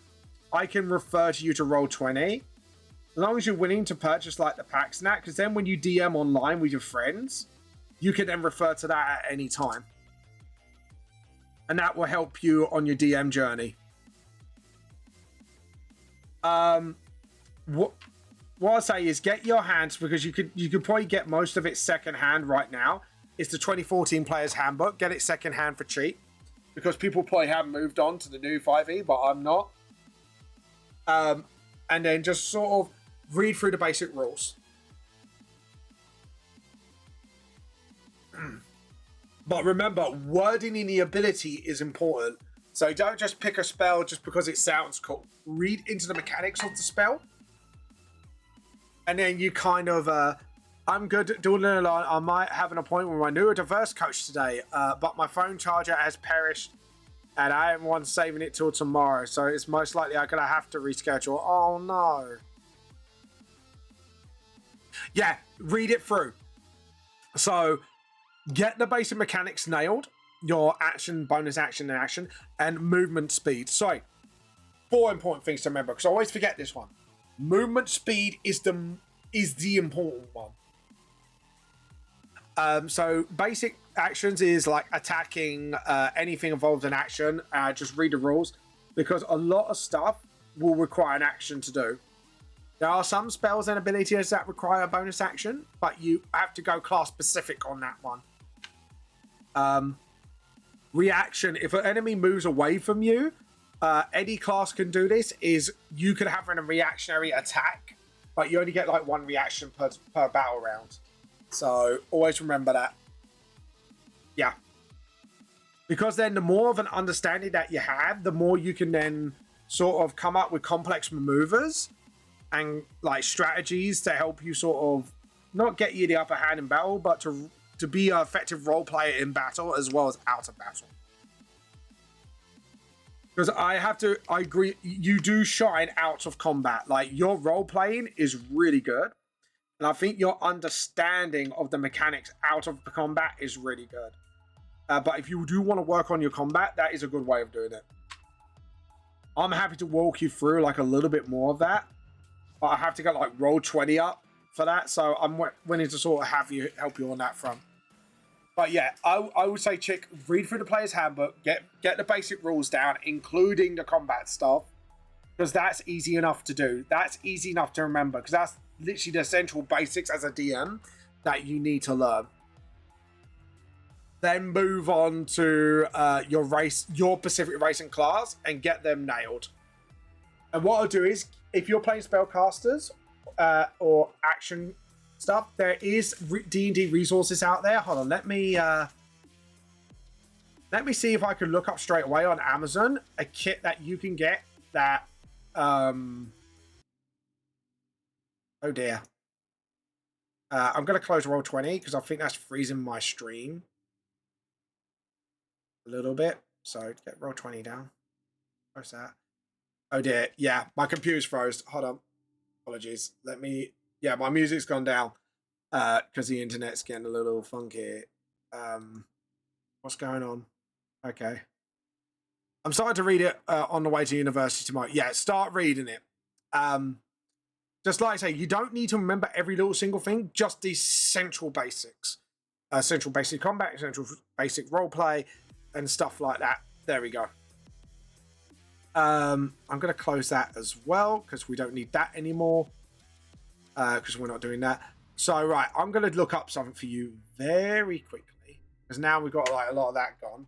I can refer to you to Roll20. As long as you're willing to purchase like the packs and that, because then when you DM online with your friends, you can then refer to that at any time. And that will help you on your DM journey. What I say is get your hands, because you could probably get most of it secondhand right now. It's the 2014 Player's Handbook. Get it secondhand for cheap, because people probably haven't moved on to the new 5e, but I'm not. And then just sort of read through the basic rules. But remember, wording in the ability is important. So don't just pick a spell just because it sounds cool. Read into the mechanics of the spell. And then you kind of, I'm good at doing it alone. I might have an appointment with my neurodiverse coach today, but my phone charger has perished and I am one saving it till tomorrow. So it's most likely I'm going to have to reschedule. Oh no. Yeah, read it through. So get the basic mechanics nailed. Your action, bonus action, and action, and movement speed. So, 4 important things to remember, because I always forget this one. Movement speed is the important one. So basic actions is like attacking, anything involved in action. Just read the rules, because a lot of stuff will require an action to do. There are some spells and abilities that require a bonus action, but you have to go class specific on that one. Reaction, if an enemy moves away from you, any class can do this, is you can have a reactionary attack, but you only get like 1 reaction per battle round. So always remember that. Yeah. Because then the more of an understanding that you have, the more you can then sort of come up with complex maneuvers and like strategies to help you sort of not get you the upper hand in battle, but to be an effective role player in battle as well as out of battle. Because I agree, you do shine out of combat. Like, your role playing is really good. And I think your understanding of the mechanics out of the combat is really good. But if you do want to work on your combat, that is a good way of doing it. I'm happy to walk you through like a little bit more of that. But I have to get like roll 20 up for that. So I'm willing to sort of help you on that front. But yeah, I would say, Chick, read through the player's handbook, get the basic rules down, including the combat stuff, because that's easy enough to do. That's easy enough to remember, because that's literally the essential basics as a DM that you need to learn. Then move on to your Pacific race and class, and get them nailed. And what I'll do is, if you're playing spellcasters or action stuff, there is D&D resources out there. Hold on, let me see if I can look up straight away on Amazon a kit that you can get that oh dear, I'm gonna close roll 20 because I think that's freezing my stream a little bit, so get roll 20 down. Where's that? Oh dear, yeah, my computer's froze. Hold on, apologies. Yeah, my music's gone down because the internet's getting a little funky. What's going on? Okay. I'm starting to read it on the way to university tomorrow. Yeah, start reading it. Just like I say, you don't need to remember every little single thing, just the central basics. Central basic combat, central basic roleplay, and stuff like that. There we go. I'm going to close that as well because we don't need that anymore. Because we're not doing that. So, right, I'm going to look up something for you very quickly. Because now we've got like a lot of that gone.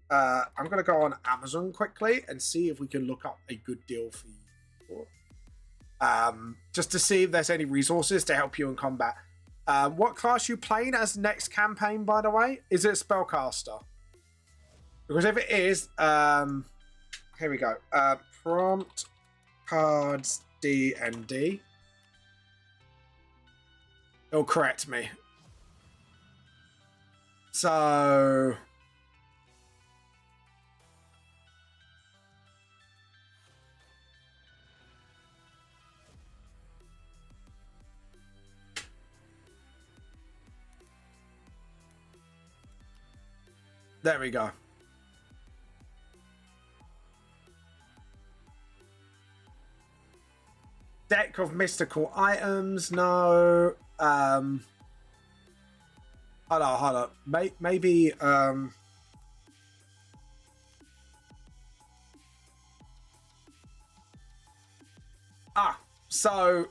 I'm going to go on Amazon quickly and see if we can look up a good deal for you. Just to see if there's any resources to help you in combat. What class you playing as next campaign, by the way? Is it a spellcaster? Because if it is, here we go. Prompt cards D&D. It'll correct me. So there we go. Deck of mystical items, no. Hold on. Maybe so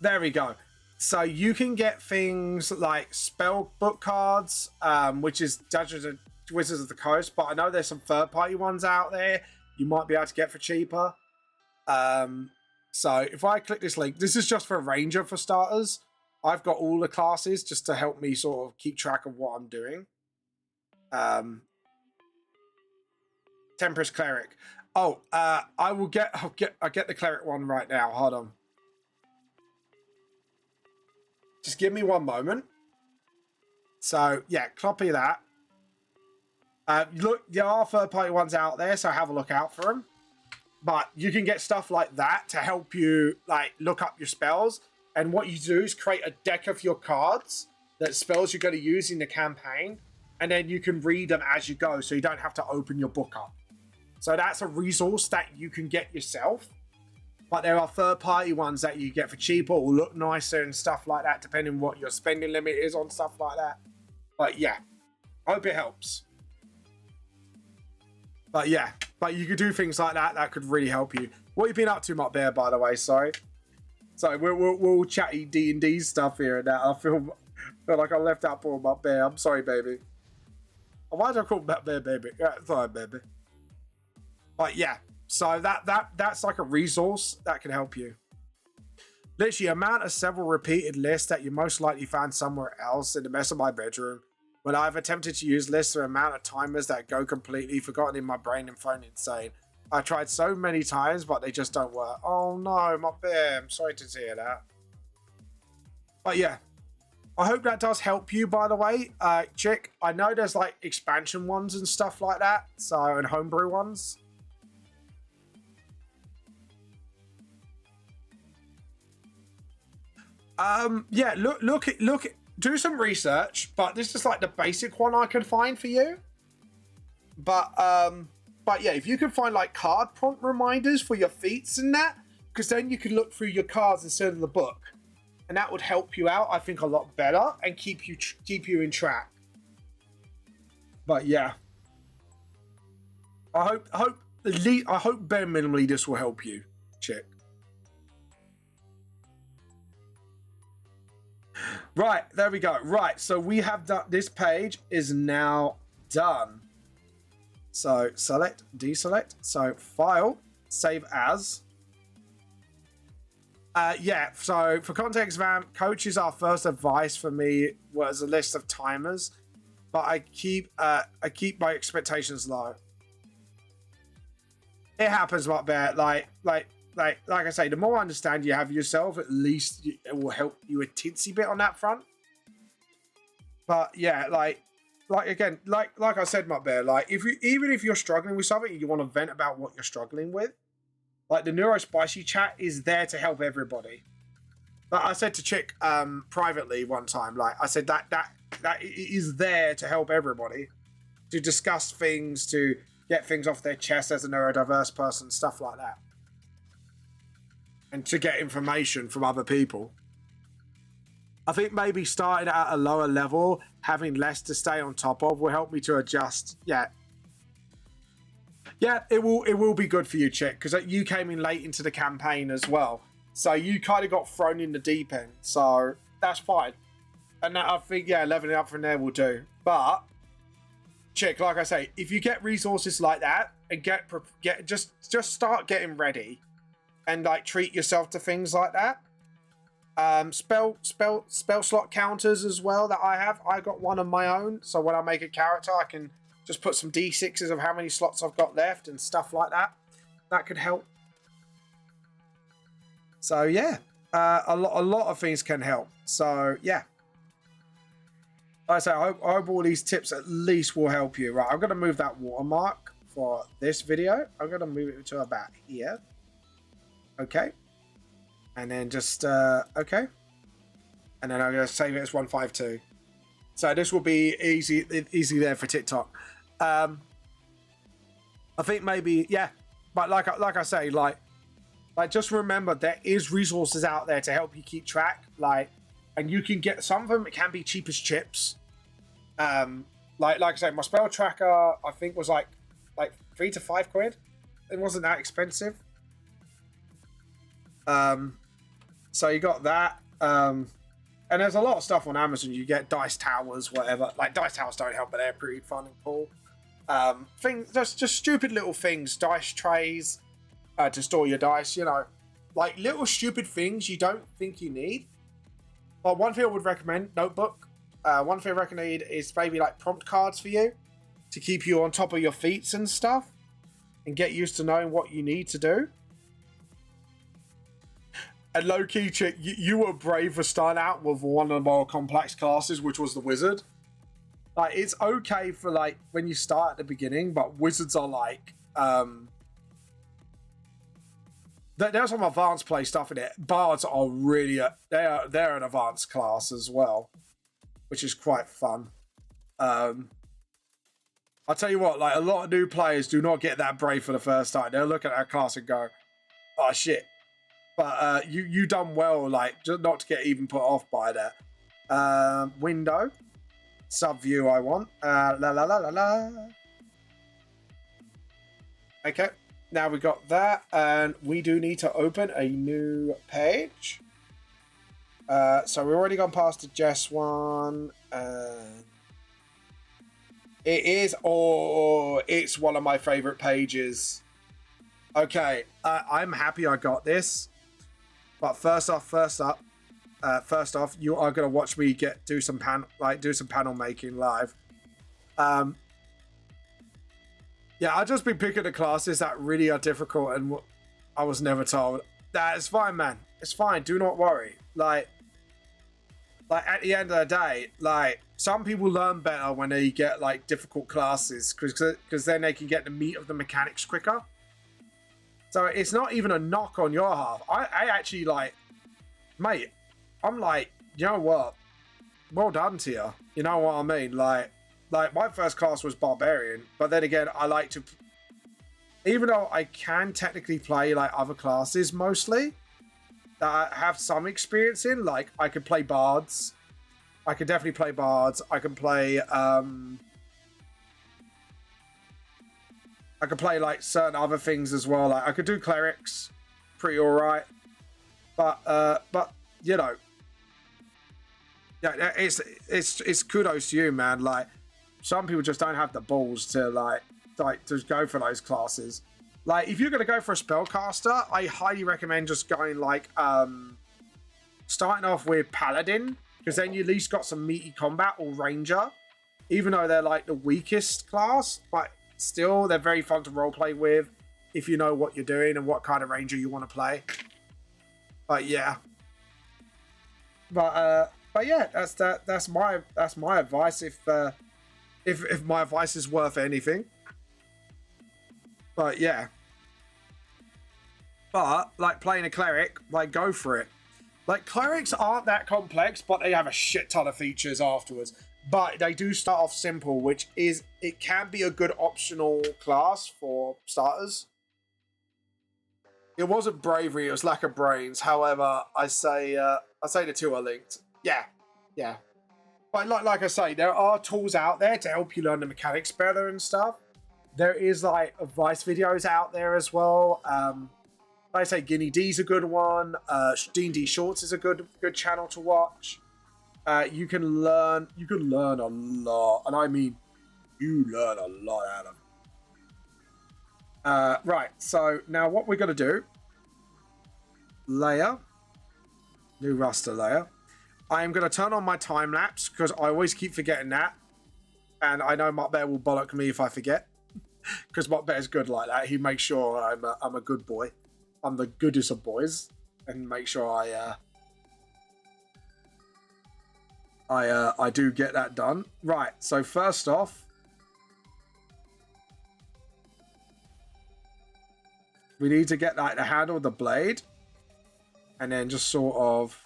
there we go. So you can get things like spell book cards, which is Dungeons and Wizards of the Coast, but I know there's some third-party ones out there you might be able to get for cheaper. So if I click this link, this is just for a Ranger for starters. I've got all the classes just to help me sort of keep track of what I'm doing. Temperance Cleric. Oh, I'll get the Cleric one right now. Hold on. Just give me one moment. So yeah, copy that. Look, there are third-party ones out there, so have a look out for them. But you can get stuff like that to help you like look up your spells. And what you do is create a deck of your cards, that spells you're going to use in the campaign, and then you can read them as you go, so you don't have to open your book up. So that's a resource that you can get yourself. But there are third-party ones that you get for cheaper or look nicer and stuff like that, depending on what your spending limit is on stuff like that. But yeah, I hope it helps. But yeah, but you could do things like that that could really help you. What have you been up to, Mutt Bear, by the way? Sorry. Sorry, we're all chatty D&D stuff here and now. I feel like I left out poor Mutt Bear. I'm sorry, baby. Why do I call Mutt Bear, baby? Yeah, sorry, baby. But yeah, so that's like a resource that can help you. Literally, amount of several repeated lists that you most likely found somewhere else in the mess of my bedroom. When I've attempted to use lists, the amount of timers that go completely forgotten in my brain and phone insane. I tried so many times, but they just don't work. Oh no, my bear. I'm sorry to hear that. But yeah, I hope that does help you, by the way, Chick. I know there's like expansion ones and stuff like that, so, and homebrew ones. Yeah, look, do some research, but this is like the basic one I can find for you. But yeah, if you can find like card prompt reminders for your feats and that, because then you can look through your cards instead of the book, and that would help you out, I think, a lot better and keep you in track. But yeah, I hope bare minimally this will help you, Chick. Right, there we go. Right, so we have done, this page is now done. So select, deselect. So file, save as. Yeah, so for context, Vamp, coach is our first advice for me was a list of timers, but I keep my expectations low. It happens, what bear. Like I say, the more understand you have yourself, at least it will help you a tinsy bit on that front. But yeah, like again, like I said, my bear, like even if you're struggling with something and you want to vent about what you're struggling with, like the Neurospicy chat is there to help everybody. Like I said to Chick privately one time, like I said that is there to help everybody, to discuss things, to get things off their chest as a neurodiverse person, stuff like that. And to get information from other people. I think maybe starting at a lower level, having less to stay on top of, will help me to adjust. Yeah, it will be good for you, Chick, because you came in late into the campaign as well, so you kind of got thrown in the deep end. So that's fine, and that, I think, yeah, leveling up from there will do. But Chick, like I say, if you get resources like that and get just start getting ready. And like treat yourself to things like that. Spell slot counters as well that I have. I got one of my own, so when I make a character, I can just put some D6s of how many slots I've got left and stuff like that. That could help. So yeah, a lot of things can help. So yeah, like I say, I hope all these tips at least will help you. Right, I'm gonna move that watermark for this video. I'm gonna move it to about here. Okay, and then just okay, and then I'm going to save it as 152. So this will be easy there for TikTok. I think maybe, yeah, but like I say, like just remember there is resources out there to help you keep track. Like, and you can get some of them. It can be cheap as chips. Like I say, my spell tracker I think was like £3 to £5. It wasn't that expensive. So you got that, and there's a lot of stuff on Amazon. You get dice towers, whatever. Like dice towers don't help, but they're pretty fun and cool. Things, just stupid little things, dice trays to store your dice. You know, like little stupid things you don't think you need. But one thing I would recommend, notebook. One thing I recommend is maybe like prompt cards for you to keep you on top of your feats and stuff, and get used to knowing what you need to do. And low-key, Chick, you were brave for starting out with one of the more complex classes, which was the wizard. Like, it's okay for, like, when you start at the beginning, but wizards are, like, there's some advanced play stuff in it. Bards are really, they're an advanced class as well, which is quite fun. I'll tell you what, like, a lot of new players do not get that brave for the first time. They'll look at that class and go, oh, shit. But you done well, like, just not to get even put off by that. Window. Sub view I want. Okay, now we got that, and we do need to open a new page. So we've already gone past the Jess one. It's one of my favorite pages. Okay, I'm happy I got this. But first off, you are gonna watch me do some panel making live. Yeah, I've just been picking the classes that really are difficult and I was never told. That is fine, man. It's fine. Do not worry. Like, like at the end of the day, like some people learn better when they get like difficult classes because then they can get the meat of the mechanics quicker. So it's not even a knock on your half. I actually like, mate, I'm like, you know what? Well done to you. You know what I mean? Like my first class was barbarian, but then again, I like to, even though I can technically play like other classes mostly that I have some experience in, like I could play bards. I could definitely play bards. I can play like certain other things as well. Like I could do clerics, pretty alright. But you know, yeah, it's kudos to you, man. Like some people just don't have the balls to like to go for those classes. Like if you're gonna go for a spellcaster, I highly recommend just going like starting off with paladin, because then you at least got some meaty combat, or ranger, even though they're like the weakest class, but still they're very fun to roleplay with if you know what you're doing and what kind of ranger you want to play. But yeah, but yeah, that's my advice if my advice is worth anything. But yeah, but like playing a cleric, like go for it. Like clerics aren't that complex, but they have a shit ton of features afterwards. But they do start off simple, which is, it can be a good optional class for starters. It wasn't bravery, it was lack of brains. However, I say the two are linked. Yeah. But like I say, there are tools out there to help you learn the mechanics better and stuff. There is like advice videos out there as well. Like I say, Guinea D's a good one. D&D Shorts is a good channel to watch. You can learn a lot, and I mean, you learn a lot out of it. Right, so now what we're gonna do, layer, new raster layer. I am gonna turn on my time lapse because I always keep forgetting that, and I know Mutt Bear will bollock me if I forget, because Mutt Bear's good like that. He makes sure I'm a good boy. I'm the goodest of boys, and make sure I do get that done. Right, so first off, we need to get like the handle of the blade, and then just sort of,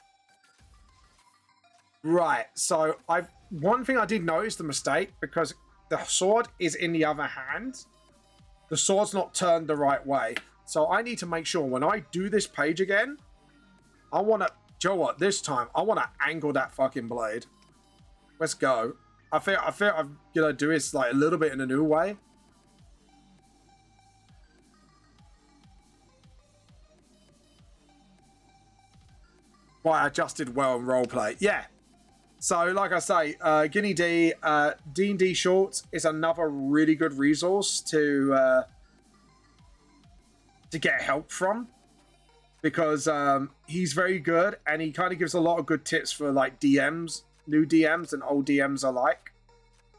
right, so one thing I did notice the mistake, because the sword is in the other hand, the sword's not turned the right way. So I need to make sure when I do this page again, I want to, do you know what, this time, I want to angle that fucking blade. Let's go. I feel I'm going to do this like a little bit in a new way. Why I adjusted well in roleplay. Yeah. So like I say, Guinea D, D&D Shorts is another really good resource to get help from, because he's very good and he kind of gives a lot of good tips for like DMs, new DMs and old DMs alike.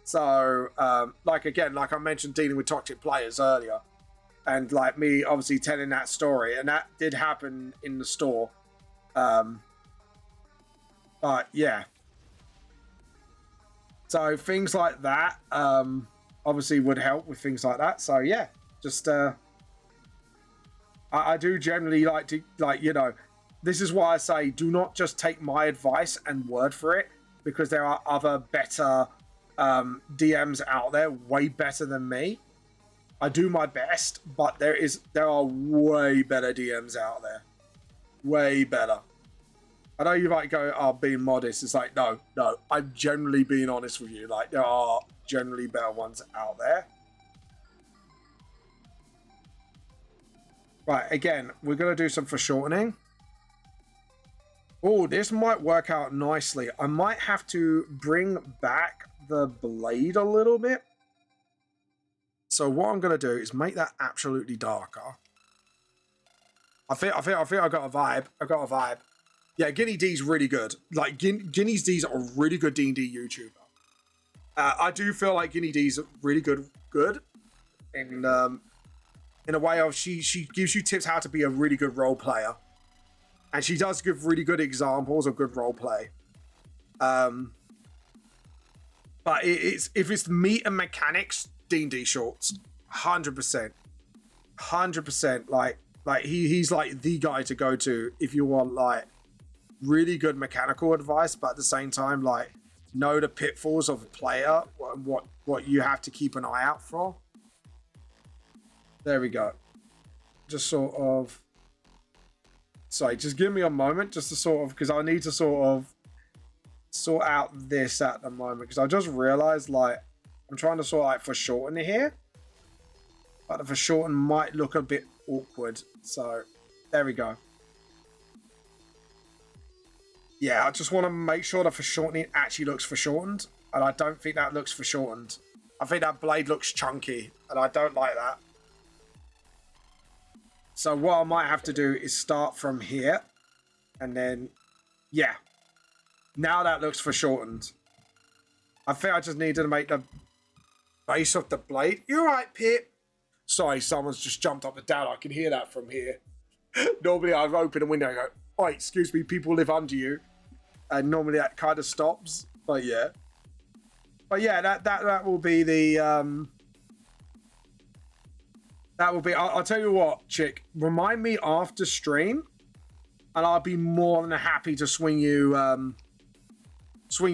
So like again, like I mentioned, dealing with toxic players earlier, and like me obviously telling that story, and that did happen in the store. But yeah, so things like that obviously would help with things like that. So yeah, just I do generally like to, like, you know, this is why I say do not just take my advice and word for it, because there are other better DMs out there, way better than me. I do my best, but there are way better DMs out there. Way better. I know you might go, oh, being modest. It's like, no, I'm generally being honest with you. Like, there are generally better ones out there. Right, again, we're going to do some foreshortening. Oh, this might work out nicely. I might have to bring back the blade a little bit. So what I'm going to do is make that absolutely darker. I think I got a vibe. Yeah, Guinea D's really good. Like, Guinea's D's are a really good D&D YouTuber. I do feel like Guinea D's really good. In a way of she gives you tips how to be a really good role player, and she does give really good examples of good role play. But it's if it's meat and mechanics, D&D shorts, 100%, 100%. Like he's like the guy to go to if you want like really good mechanical advice, but at the same time like know the pitfalls of a player and what you have to keep an eye out for. There we go. Just sort of. Sorry, just give me a moment just to sort of, because I need to sort of sort out this at the moment, because I just realized like I'm trying to sort like foreshorten it here, but the foreshorten might look a bit awkward. So there we go. Yeah, I just want to make sure the foreshortening actually looks foreshortened, and I don't think that looks foreshortened. I think that blade looks chunky, and I don't like that. So what I might have to do is start from here, and then, yeah. Now that looks foreshortened. I think I just needed to make the base of the blade. You're right, Pip. Sorry, someone's just jumped up and down. I can hear that from here. Normally I'd open a window and go, "Oh, excuse me, people live under you." And normally that kind of stops. But yeah. But yeah, that will be the that will be. I'll tell you what, chick. Remind me after stream, and I'll be more than happy to swing you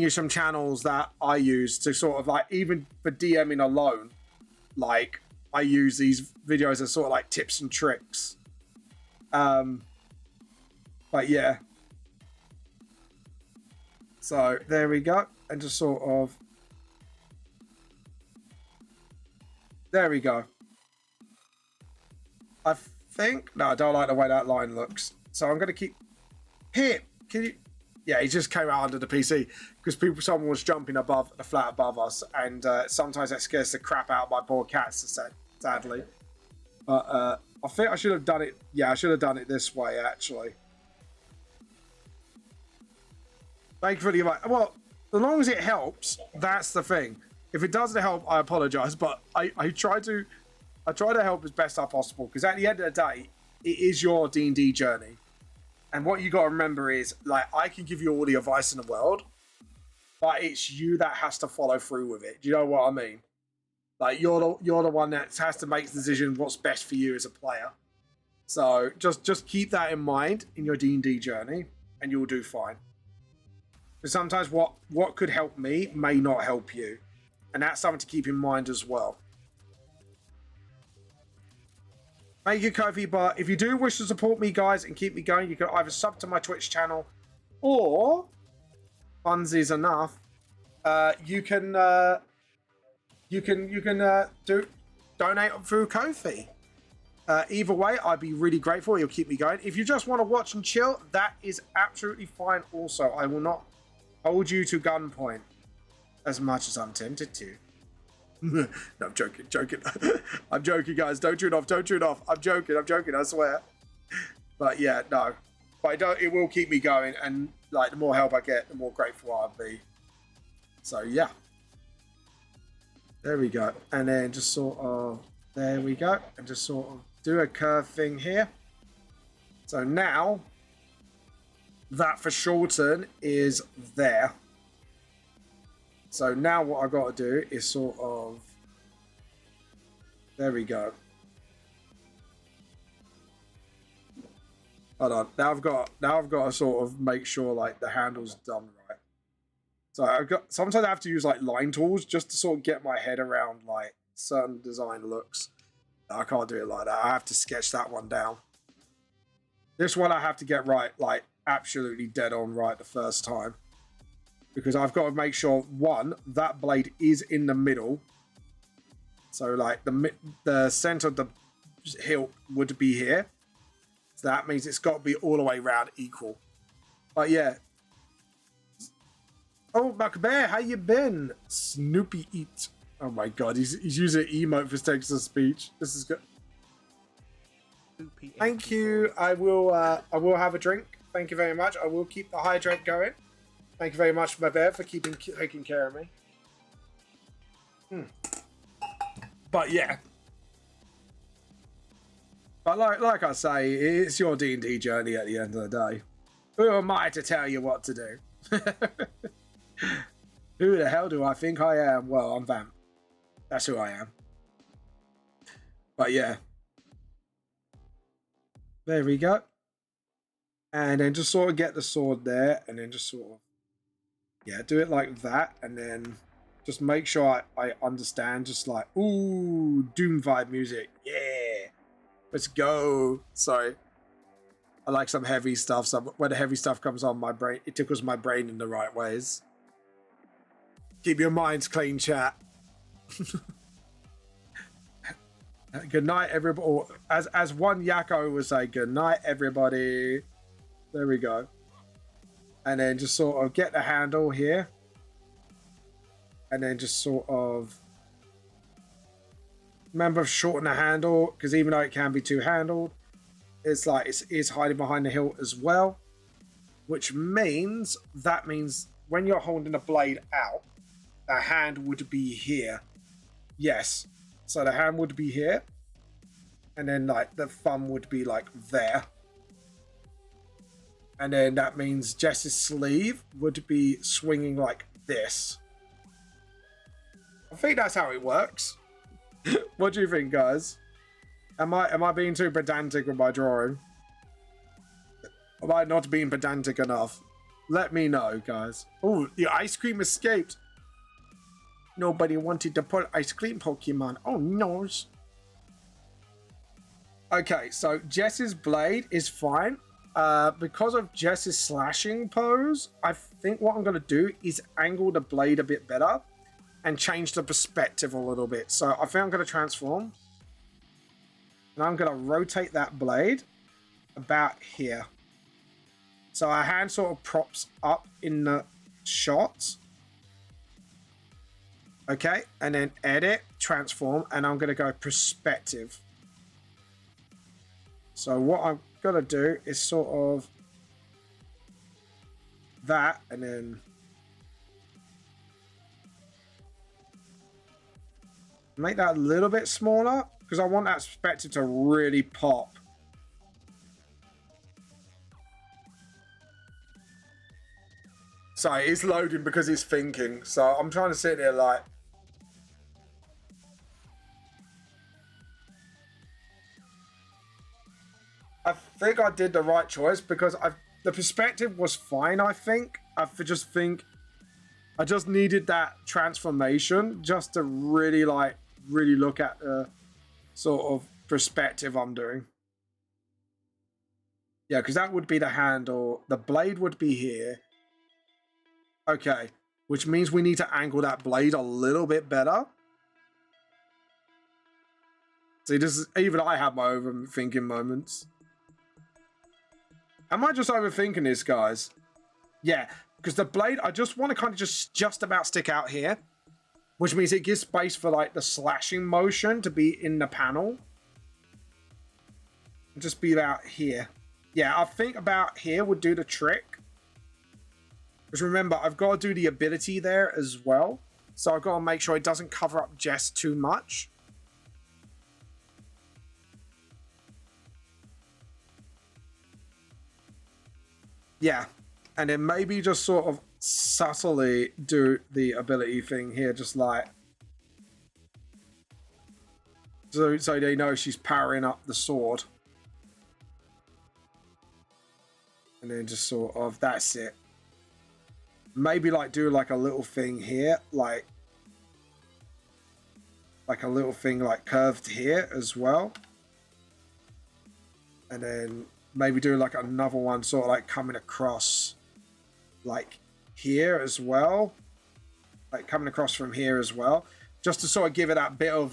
some channels that I use to sort of like, even for DMing alone, like I use these videos as sort of like tips and tricks. But yeah. So there we go, and just sort of. There we go. I think... No, I don't like the way that line looks. So I'm going to keep... Here, can you... Yeah, he just came out under the PC because someone was jumping above the flat above us, and sometimes that scares the crap out of my poor cats, sadly. But I think I should have done it... Yeah, I should have done it this way, actually. Thank you for the... Well, as long as it helps, that's the thing. If it doesn't help, I apologize, but I try to help as best as possible, because at the end of the day, it is your D&D journey. And what you got to remember is, like, I can give you all the advice in the world, but it's you that has to follow through with it. Do you know what I mean? Like, you're the one that has to make the decision what's best for you as a player. So just keep that in mind in your D&D journey, and you'll do fine. Because sometimes what could help me may not help you. And that's something to keep in mind as well. Thank you, Kofi. But if you do wish to support me, guys, and keep me going, you can either sub to my Twitch channel, or funds is enough. You can donate through Kofi. Either way, I'd be really grateful. You'll keep me going. If you just want to watch and chill, that is absolutely fine. Also, I will not hold you to gunpoint. As much as I'm tempted to. No, I'm joking. I'm joking, guys. Don't tune off. I'm joking, I swear. But yeah, no. But it will keep me going, and like the more help I get, the more grateful I'll be. So yeah. There we go. And then just sort of, there we go. And just sort of do a curve thing here. So now, that for shorten is there. So now what I've got to do is sort of... There we go. Hold on. Now I've got to sort of make sure like the handle's done right. So sometimes I have to use like line tools just to sort of get my head around like certain design looks. I can't do it like that. I have to sketch that one down. This one I have to get right, like absolutely dead on right the first time. Because I've got to make sure, one, that blade is in the middle. So, like, the center of the hilt would be here. So that means it's got to be all the way around equal. But, yeah. Oh, Buckbear, how you been? Snoopy Eat. Oh, my God. He's using emote for text to speech. This is good. Thank you. I will have a drink. Thank you very much. I will keep the hydrate going. Thank you very much, my bear, for taking care of me. But yeah. But like I say, it's your D&D journey at the end of the day. Who am I to tell you what to do? Who the hell do I think I am? Well, I'm Vamp. That's who I am. But yeah. There we go. And then just sort of get the sword there. And then just sort of, yeah, do it like that. And then just make sure I understand. Just like, ooh, Doom vibe music. Yeah. Let's go. Sorry. I like some heavy stuff. So when the heavy stuff comes on, my brain, it tickles my brain in the right ways. Keep your minds clean, chat. Good night, everybody. Or as one Yakko would say, good night, everybody. There we go. And then just sort of get the handle here. And then just sort of remember shorten the handle, because even though it can be two-handled, it's like it's hiding behind the hilt as well. Which means when you're holding the blade out, the hand would be here. Yes. So the hand would be here. And then like the thumb would be like there. And then that means Jess's sleeve would be swinging like this. I think that's how it works. What do you think, guys? Am I being too pedantic with my drawing? Am I not being pedantic enough? Let me know, guys. Oh, the ice cream escaped. Nobody wanted to put ice cream Pokemon. Oh, no. Okay, so Jess's blade is fine. Because of Jess's slashing pose, I think what I'm going to do is angle the blade a bit better and change the perspective a little bit. So I think I'm going to transform. And I'm going to rotate that blade about here. So our hand sort of props up in the shot. Okay, and then edit, transform, and I'm going to go perspective. So what I'm going to do is sort of that, and then make that a little bit smaller, because I want that perspective to really pop. Sorry, it's loading because it's thinking. So I'm trying to sit there like... I think I did the right choice because the perspective was fine, I think. I just needed that transformation just to really look at the sort of perspective I'm doing. Yeah, because that would be the handle. The blade would be here. Okay, which means we need to angle that blade a little bit better. See, even I have my overthinking moments. Am I just overthinking this, guys? Yeah, because the blade, I just want to kind of just about stick out here, which means it gives space for like the slashing motion to be in the panel. And just be about here. Yeah, I think about here would do the trick. Because remember, I've got to do the ability there as well. So I've got to make sure it doesn't cover up Jess too much. Yeah. And then maybe just sort of subtly do the ability thing here. Just like... So they know she's powering up the sword. And then just sort of... That's it. Maybe like do like a little thing here, like a little thing like curved here as well. And then maybe do like another one sort of like coming across like here as well. Like coming across from here as well. Just to sort of give it that bit of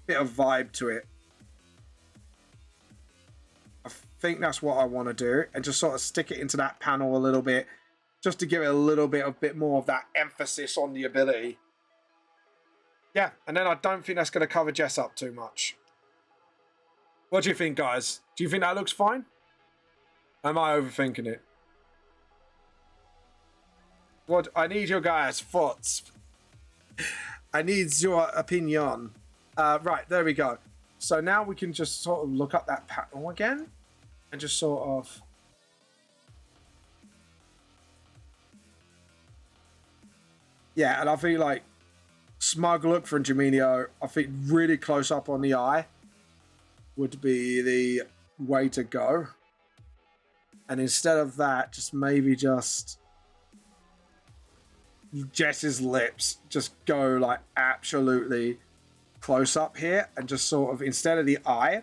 vibe to it. I think that's what I want to do. And just sort of stick it into that panel a little bit. Just to give it a little bit more of that emphasis on the ability. Yeah, and then I don't think that's going to cover Jess up too much. What do you think, guys? Do you think that looks fine? Am I overthinking it? What? I need your guys' thoughts. I need your opinion. Right, there we go. So now we can just sort of look up that panel again. And just sort of... Yeah, and I think like smug look from Jaminio, I think really close up on the eye would be the way to go. And instead of that, just maybe just Jess's lips, just go like absolutely close up here, and just sort of instead of the eye,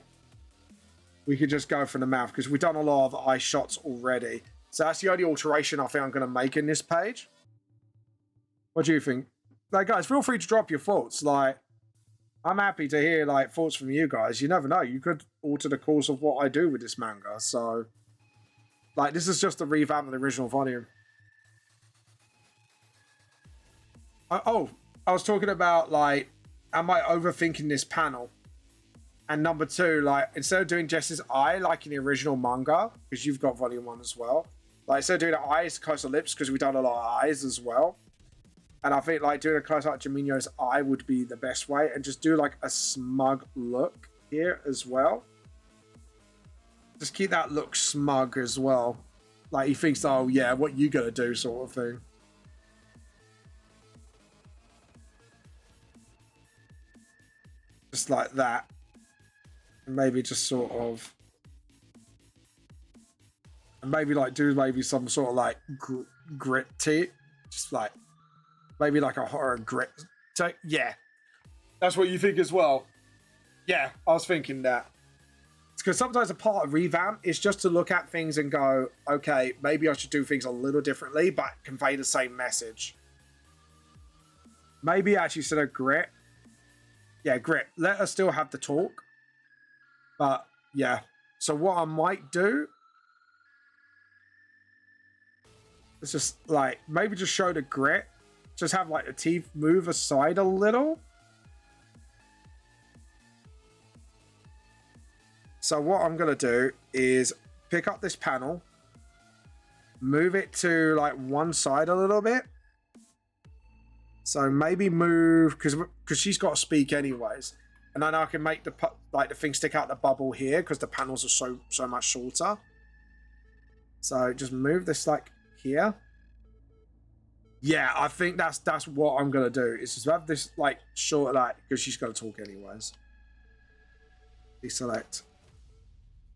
we could just go for the mouth because we've done a lot of eye shots already. So that's the only alteration I think I'm going to make in this page. What do you think? Like, guys, feel free to drop your thoughts. Like, I'm happy to hear like thoughts from you guys. You never know. You could alter the course of what I do with this manga. So, like, this is just a revamp of the original volume. I was talking about, like, am I overthinking this panel? And number two, like, instead of doing Jess's eye, like in the original manga, because you've got volume 1 as well, like, instead of doing the eyes, closer lips, because we've done a lot of eyes as well. And I think, like, doing a close up Jaminio's eye would be the best way, and just do, like, a smug look here as well. Just keep that look smug as well. Like, he thinks, oh, yeah, what you gonna do, sort of thing. Just like that. And maybe just sort of... And maybe, like, do maybe some sort of, like, gritty. Just, like... Maybe, like, a horror grit. So, yeah. That's what you think as well? Yeah, I was thinking that. It's because sometimes a part of revamp is just to look at things and go, okay, maybe I should do things a little differently, but convey the same message. Maybe actually instead of grit... Yeah, grit. Let us still have the talk. But, yeah. So what I might do is just, like, maybe just show the grit. Just have, like, the teeth move aside a little. So what I'm going to do is pick up this panel. Move it to, like, one side a little bit. So maybe move, because she's got to speak anyways, and then I can make the thing stick out the bubble here because the panels are so much shorter. So just move this like here. Yeah, I think that's what I'm gonna do. Is just have this like short like because she's gonna talk anyways. Deselect.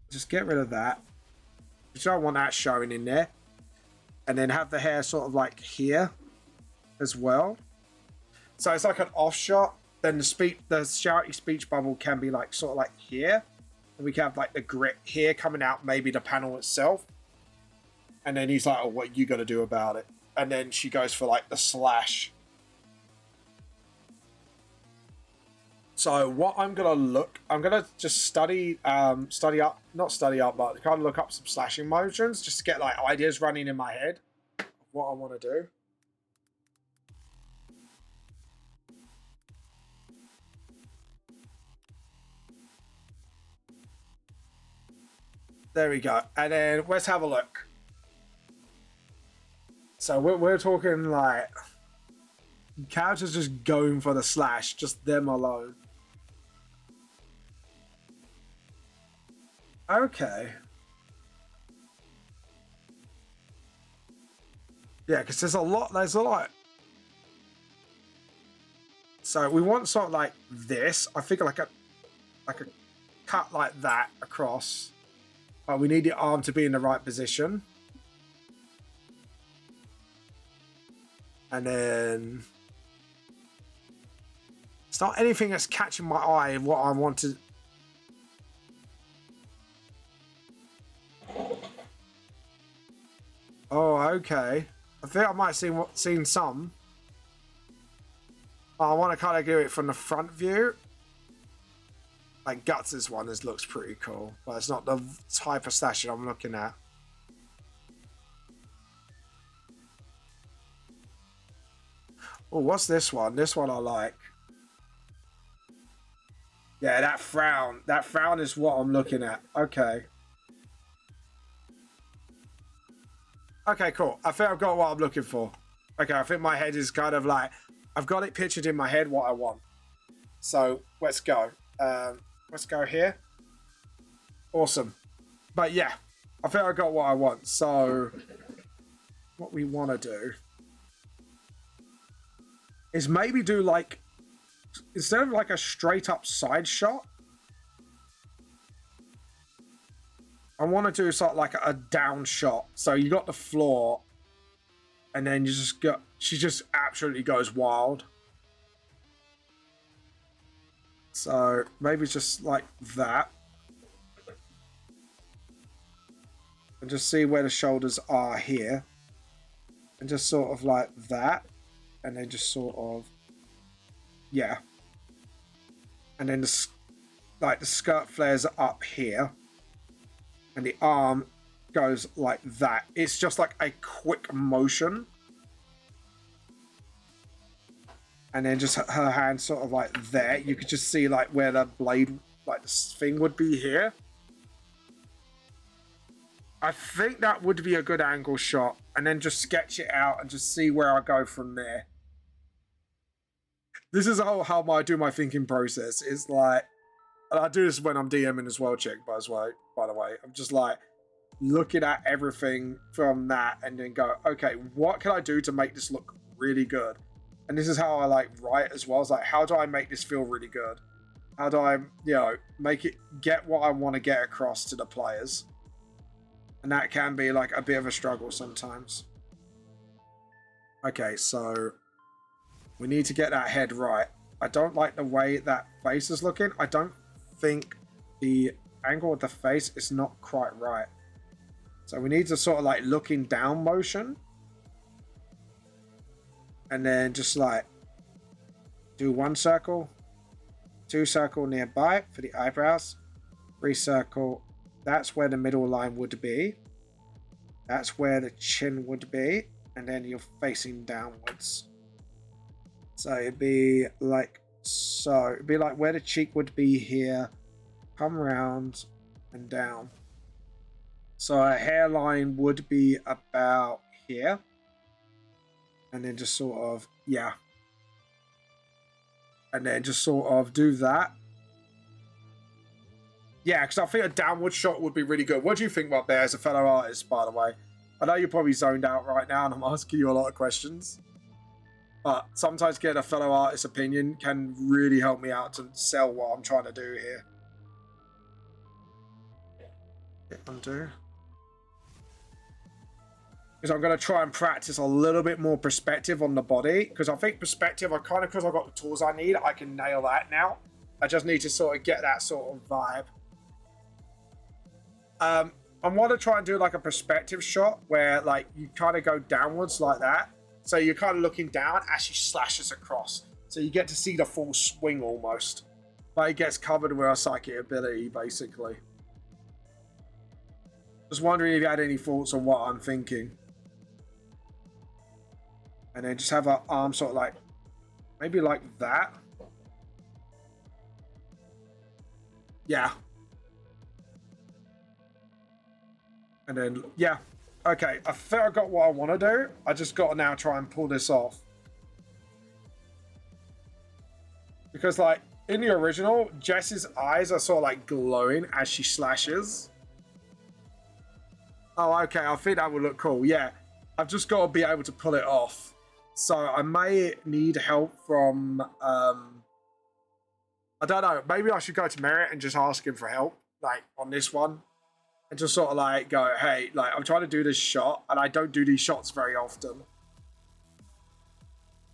Just get rid of that. I don't want that showing in there, and then have the hair sort of like here as well. So it's like an off shot. Then the shouty speech bubble can be like sort of like here. And we can have like the grit here coming out, maybe the panel itself. And then he's like, oh, what you got to do about it? And then she goes for like the slash. So what I'm going to just study up, not study up, but kind of look up some slashing motions just to get like ideas running in my head of what I want to do. There we go. And then let's have a look. So we're talking like characters just going for the slash, just them alone. Okay. Yeah, because there's a lot. So we want sort of like this. I think like a cut like that across. But we need the arm to be in the right position. And then it's not anything that's catching my eye of what I want to. Oh, okay. I think I might have seen some. Oh, I want to kind of do it from the front view. Like Guts' one looks pretty cool, but it's not the type of slashing I'm looking at. Oh, what's this one? This one I like. Yeah, that frown. That frown is what I'm looking at. Okay. Okay, cool. I think I've got what I'm looking for. Okay, I think my head is kind of like, I've got it pictured in my head what I want. So let's go. Let's go here. Awesome. But yeah, I think I got what I want. So what we want to do is maybe do like, instead of like a straight up side shot, I want to do sort of like a down shot. So you got the floor, and then you just got, she just absolutely goes wild. So maybe just like that. And just see where the shoulders are here. And just sort of like that. And then just sort of, yeah. And then the skirt flares up here. And the arm goes like that. It's just like a quick motion. And then just her hand sort of like there. You could just see like where the blade, like the thing would be here. I think that would be a good angle shot. And then just sketch it out and just see where I go from there. This is how I do my thinking process. It's like, and I do this when I'm DMing as well, chick, by the way. I'm just like looking at everything from that and then go, okay, what can I do to make this look really good? And this is how I like write as well. It's like, how do I make this feel really good? How do I, you know, make it get what I want to get across to the players? And that can be like a bit of a struggle sometimes. Okay, so we need to get that head right. I don't like the way that face is looking. I don't think the angle of the face is not quite right. So we need to sort of like looking down motion. And then just like do 1 circle, 2 circle nearby for the eyebrows, 3 circle. That's where the middle line would be. That's where the chin would be. And then you're facing downwards. So it'd be like so. It'd be like where the cheek would be here. Come round and down. So a hairline would be about here. And then just sort of, yeah. And then just sort of do that. Yeah, because I think a downward shot would be really good. What do you think about there as a fellow artist, by the way? I know you're probably zoned out right now and I'm asking you a lot of questions. But sometimes getting a fellow artist's opinion can really help me out to sell what I'm trying to do here. Hit undo. Because I'm going to try and practice a little bit more perspective on the body. Because I think perspective, because I've got the tools I need, I can nail that now. I just need to sort of get that sort of vibe. I want to try and do like a perspective shot where like you kind of go downwards like that. So you're kind of looking down as she slashes across. So you get to see the full swing almost. Like it gets covered with her psychic ability, basically. Just wondering if you had any thoughts on what I'm thinking. And then just have her arm sort of like, maybe like that. Yeah. And then, yeah. Okay, I think I got what I want to do. I just got to now try and pull this off. Because, like, in the original, Jess's eyes are sort of, like, glowing as she slashes. Oh, okay, I think that would look cool. Yeah, I've just got to be able to pull it off. So I may need help from, I don't know. Maybe I should go to Merritt and just ask him for help, like, on this one. And just sort of like go, hey, like I'm trying to do this shot and I don't do these shots very often.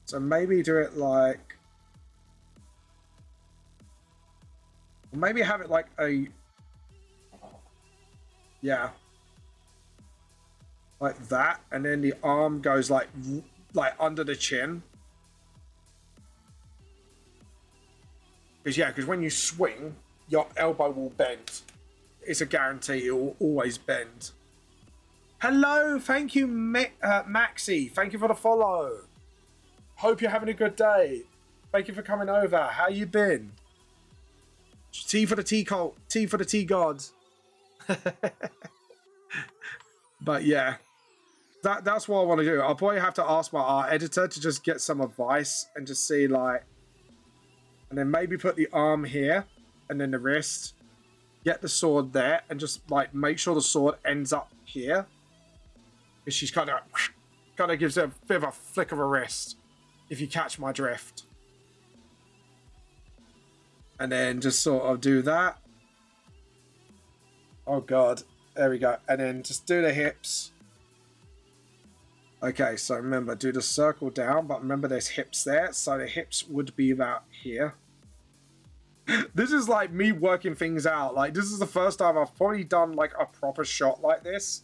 So maybe do it like, maybe have it like a, yeah, like that. And then the arm goes like under the chin. Because when you swing, your elbow will bend. It's a guarantee, it will always bend. Hello, thank you, Maxi. Thank you for the follow. Hope you're having a good day. Thank you for coming over. How you been? T for the T cult. T for the T gods. But yeah, that's what I want to do. I'll probably have to ask my art editor to just get some advice and just see like, and then maybe put the arm here and then the wrist. Get the sword there and just like make sure the sword ends up here. Because she's kind of gives it a bit of a flick of a wrist. if you catch my drift. And then just sort of do that. Oh God, there we go. And then just do the hips. Okay, so remember, do the circle down, but remember there's hips there. So the hips would be about here. This is like me working things out. Like, this is the first time I've probably done like a proper shot like this.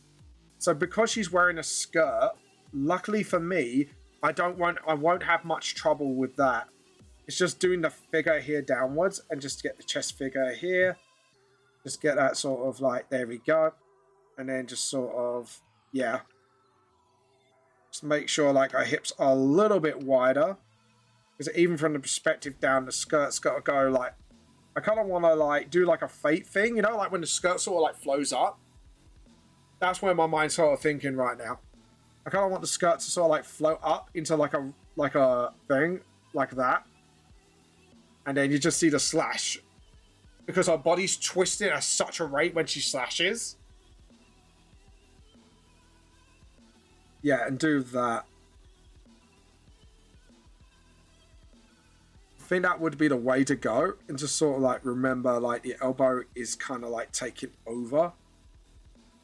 So because she's wearing a skirt, luckily for me, I won't have much trouble with that. It's just doing the figure here downwards and just get the chest figure here. Just get that sort of like, there we go. And then just sort of, yeah. Just make sure like our hips are a little bit wider. Because even from the perspective down, the skirt's got to go like, I kind of want to like do like a fate thing, you know, like when the skirt sort of like flows up. That's where my mind's sort of thinking right now. I kind of want the skirt to sort of like float up into like a thing like that. And then you just see the slash. Because her body's twisted at such a rate when she slashes. Yeah, and do that. I think that would be the way to go. And just sort of like remember like the elbow is kind of like taking over.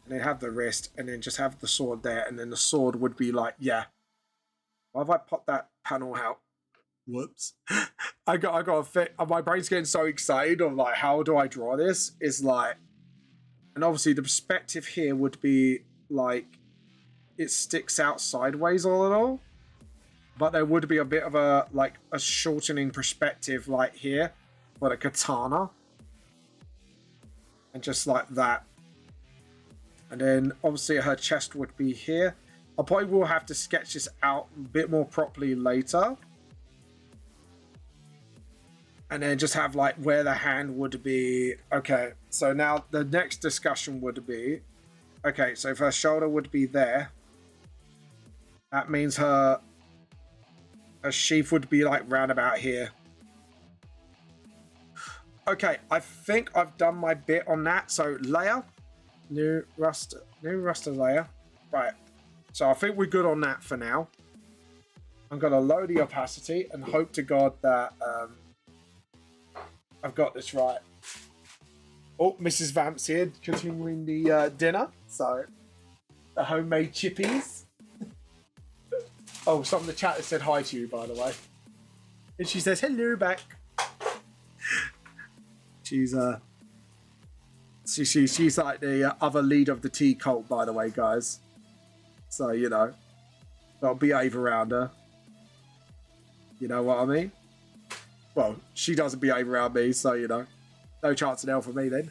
And then have the wrist and then just have the sword there. And then the sword would be like, yeah. Why have I popped that panel out? Whoops. I got a fit. My brain's getting so excited of like, how do I draw this? Is like, and obviously the perspective here would be like, it sticks out sideways a little. But there would be a bit of a, like a shortening perspective like here for the katana. And just like that. And then obviously her chest would be here. I probably will have to sketch this out a bit more properly later. And then just have like where the hand would be. Okay, so now the next discussion would be, okay, so if her shoulder would be there, that means her sheath would be like round about here. Okay, I think I've done my bit on that. So layer, new raster layer. Right, so I think we're good on that for now. I'm gonna lower the opacity and hope to God that I've got this right. Oh, Mrs. Vamp's here, continuing the dinner. So, the homemade chippies. Oh, some of the chat has said hi to you, by the way. And she says, hello back. She's she's like the other leader of the tea cult, by the way, guys. So, you know, I'll behave around her. You know what I mean? Well, she doesn't behave around me, so, you know, no chance in hell for me then.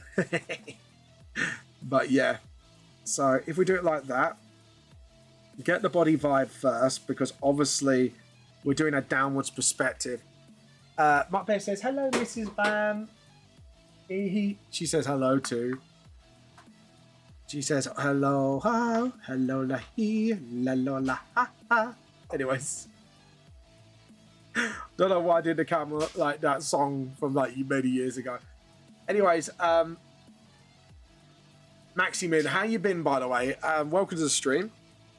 But yeah, so if we do it like that, get the body vibe first, because obviously we're doing a downwards perspective. Mark Bear says, hello, Mrs. Bam. She says hello too. She says, hello, ha, hello, la, he, la, la, la, ha, ha. Anyways. Don't know why I did the camera like that song from like many years ago. Anyways, Maximin, how you been, by the way? Welcome to the stream.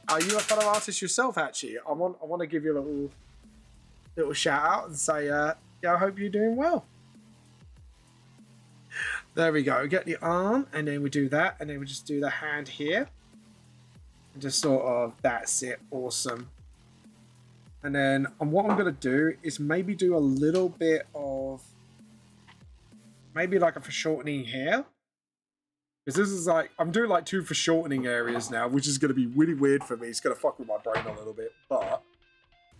Are you a fellow artist yourself? Actually, I want to give you a little shout out and say, yeah, I hope you're doing well. There we go. Get the arm, and then we do that, and then we just do the hand here, and just sort of that's it. Awesome. And then what I'm going to do is maybe do a little bit of maybe like a foreshortening here. Because this is like, I'm doing like 2 foreshortening areas now, which is going to be really weird for me. It's going to fuck with my brain a little bit. But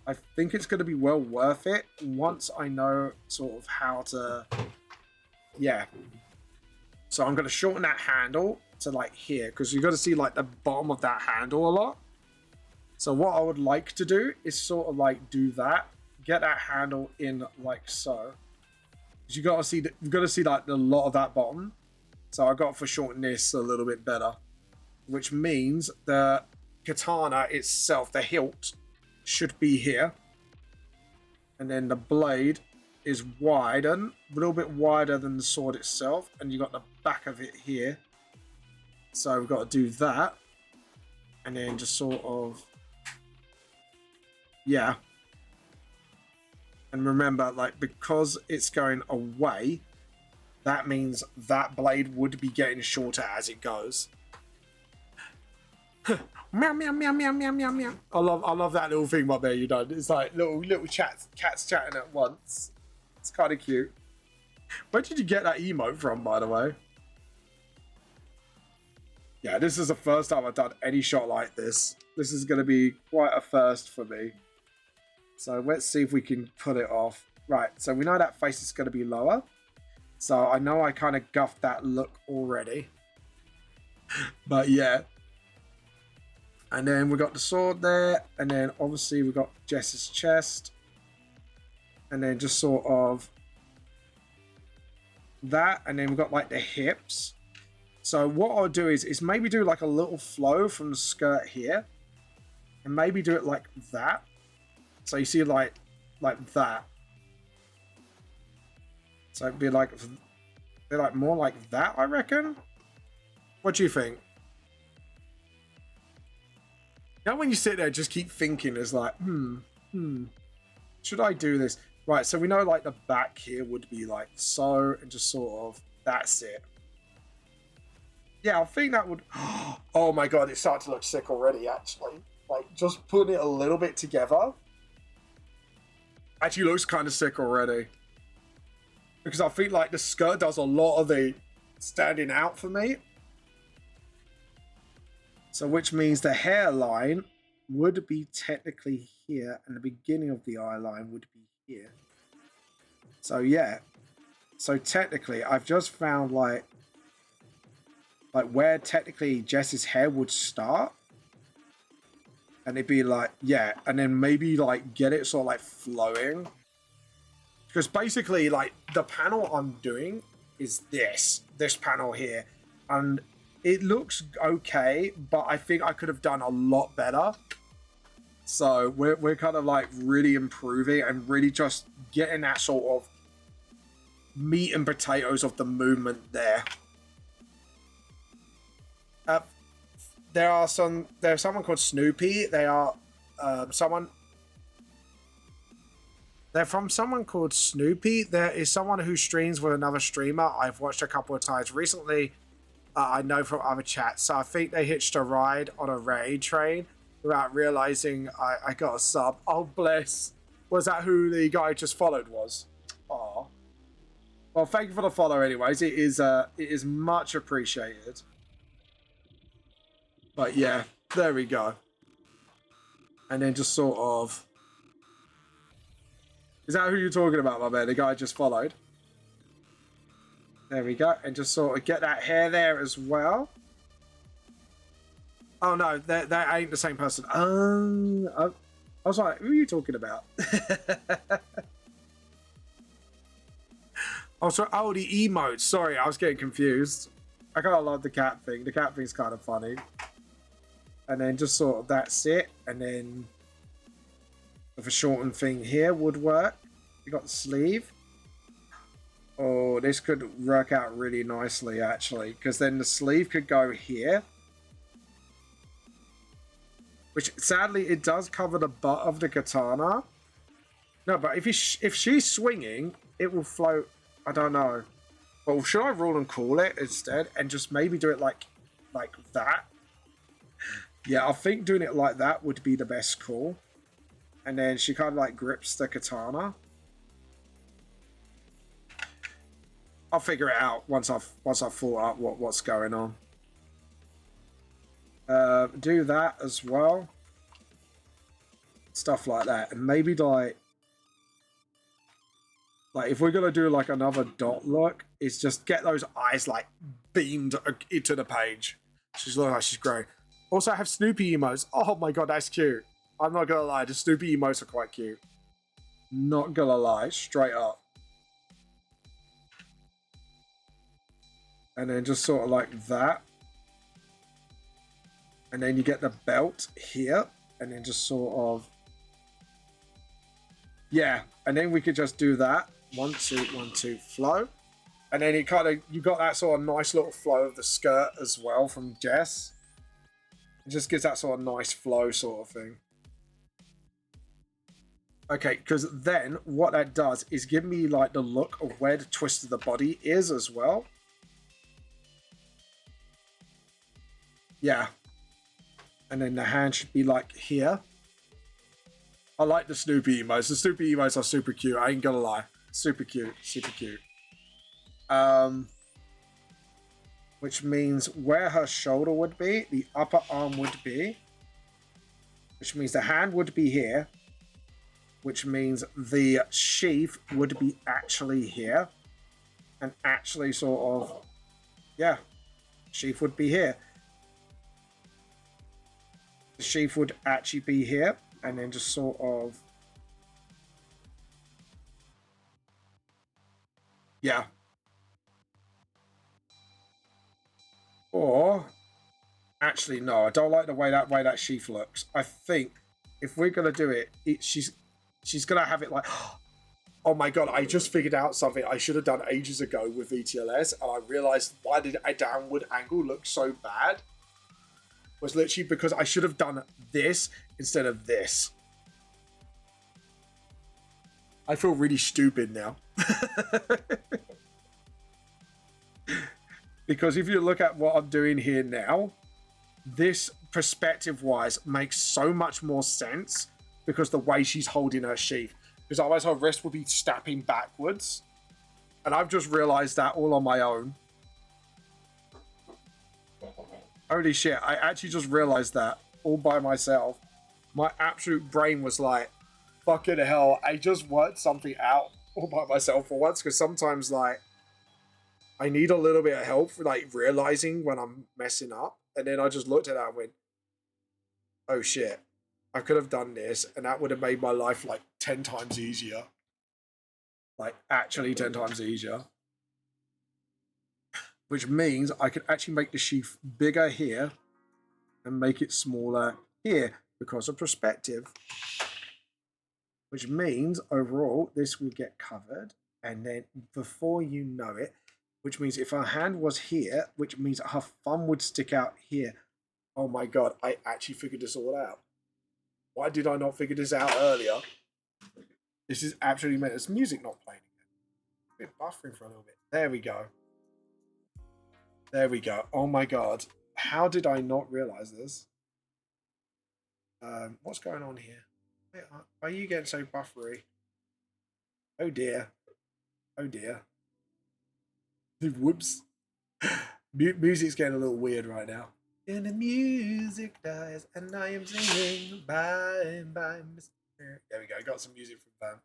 I think it's going to be well worth it once I know sort of how to, yeah. So I'm going to shorten that handle to like here. Because you've got to see like the bottom of that handle a lot. So what I would like to do is sort of like do that, get that handle in like so. Because you've got to see like a lot of that bottom. So I got to foreshorten this a little bit better, which means the katana itself, the hilt, should be here, and then the blade is wider, a little bit wider than the sword itself, and you got the back of it here. So we've got to do that, and then just sort of. Yeah. And remember, like, because it's going away, that means that blade would be getting shorter as it goes. Meow, meow, meow, meow, meow, meow, meow. I love that little thing right there you done. It's like little cats chatting at once. It's kind of cute. Where did you get that emote from, by the way? Yeah, this is the first time I've done any shot like this. This is going to be quite a first for me. So let's see if we can put it off. Right, so we know that face is going to be lower. So I know I kind of guffed that look already. But yeah. And then we got the sword there. And then obviously we got Jess's chest. And then just sort of that. And then we got like the hips. So what I'll do is maybe do like a little flow from the skirt here. And maybe do it like that. So you see like that. So it'd be like more like that, I reckon. What do you think? You know when you sit there just keep thinking, it's like, should I do this? Right, so we know like the back here would be like so, and just sort of, that's it. Yeah, I think that would, oh my god, it's starting to look sick already, actually. Like, just putting it a little bit together. Actually looks kind of sick already. Because I feel like the skirt does a lot of the standing out for me. So which means the hairline would be technically here, and the beginning of the eye line would be here. So yeah. So technically, I've just found like where technically Jess's hair would start. And it'd be like, yeah, and then maybe like get it sort of like flowing. Because basically like the panel I'm doing is this panel here. And it looks okay, but I think I could have done a lot better. So we're kind of like really improving and really just getting that sort of meat and potatoes of the movement there. There's someone called Snoopy. They're from someone called Snoopy. There is someone who streams with another streamer I've watched a couple of times recently. I know from other chats. So I think they hitched a ride on a raid train without realizing I got a sub. Oh, bless. Was that who the guy just followed was? Aw. Well, thank you for the follow anyways. It is much appreciated. But yeah, there we go. And then just sort of... Is that who you're talking about, my man? The guy just followed. There we go. And just sort of get that hair there as well. Oh no, that ain't the same person. I was like, who are you talking about? Oh, sorry. Oh, the emotes. Sorry, I was getting confused. I kind of love the cat thing. The cat thing's kind of funny. And then just sort of that's it. And then the shortened thing here would work. You got the sleeve. Oh, this could work out really nicely, actually. Because then the sleeve could go here. Which, sadly, it does cover the butt of the katana. No, but if she's swinging, it will float. I don't know. Well, should I roll and call it instead? And just maybe do it like that? Yeah, I think doing it like that would be the best call. And then she kind of like grips the katana. I'll figure it out once I've thought out what's going on. Do that as well. Stuff like that. And maybe like if we're gonna do like another dot look, is just get those eyes like beamed into the page. She's looking like she's growing. Also, I have Snoopy emotes. Oh my god, that's cute. I'm not gonna lie, the Snoopy emotes are quite cute. Not gonna lie, straight up. And then just sort of like that. And then you get the belt here. And then just sort of... Yeah, and then we could just do that. 1, 2, 1, 2, flow. And then it kind of... You got that sort of nice little flow of the skirt as well from Jess. It just gives that sort of nice flow sort of thing. Okay, because then what that does is give me like the look of where the twist of the body is as well. Yeah. And then the hand should be like here. I like the Snoopy emotes. The Snoopy emotes are super cute. I ain't gonna lie. Super cute. Super cute. Which means where her shoulder would be, the upper arm would be. Which means the hand would be here. Which means the sheath would be actually here. And actually sort of, yeah, sheath would be here. The sheath would actually be here. And then just sort of, yeah. Or, actually, no, I don't like the way that sheath looks. I think if we're gonna do it, she's gonna have it like, oh my god, I just figured out something I should have done ages ago with VTLS, and I realized why did a downward angle look so bad? Was literally because I should have done this instead of this. I feel really stupid now. Because if you look at what I'm doing here now, this perspective-wise makes so much more sense because the way she's holding her sheath. Because otherwise her wrist would be snapping backwards. And I've just realized that all on my own. Holy shit, I actually just realized that all by myself. My absolute brain was like, fucking hell, I just worked something out all by myself for once. Because sometimes, like, I need a little bit of help for, like, realizing when I'm messing up. And then I just looked at that and went, oh shit, I could have done this. And that would have made my life, like, 10 times easier. Like, actually 10 times easier. Which means I could actually make the sheath bigger here and make it smaller here because of perspective. Which means overall this will get covered, and then before you know it, which means if her hand was here, which means her thumb would stick out here. Oh my god, I actually figured this all out. Why did I not figure this out earlier? This is absolutely meant. There's music not playing again. Been buffering for a little bit. There we go. There we go. Oh my god. How did I not realize this? What's going on here? Wait, are you getting so buffery? Oh dear. Oh dear. Whoops. Music's getting a little weird right now. And the music dies, and I am singing bye and bye, Mr. There we go. Got some music from Van.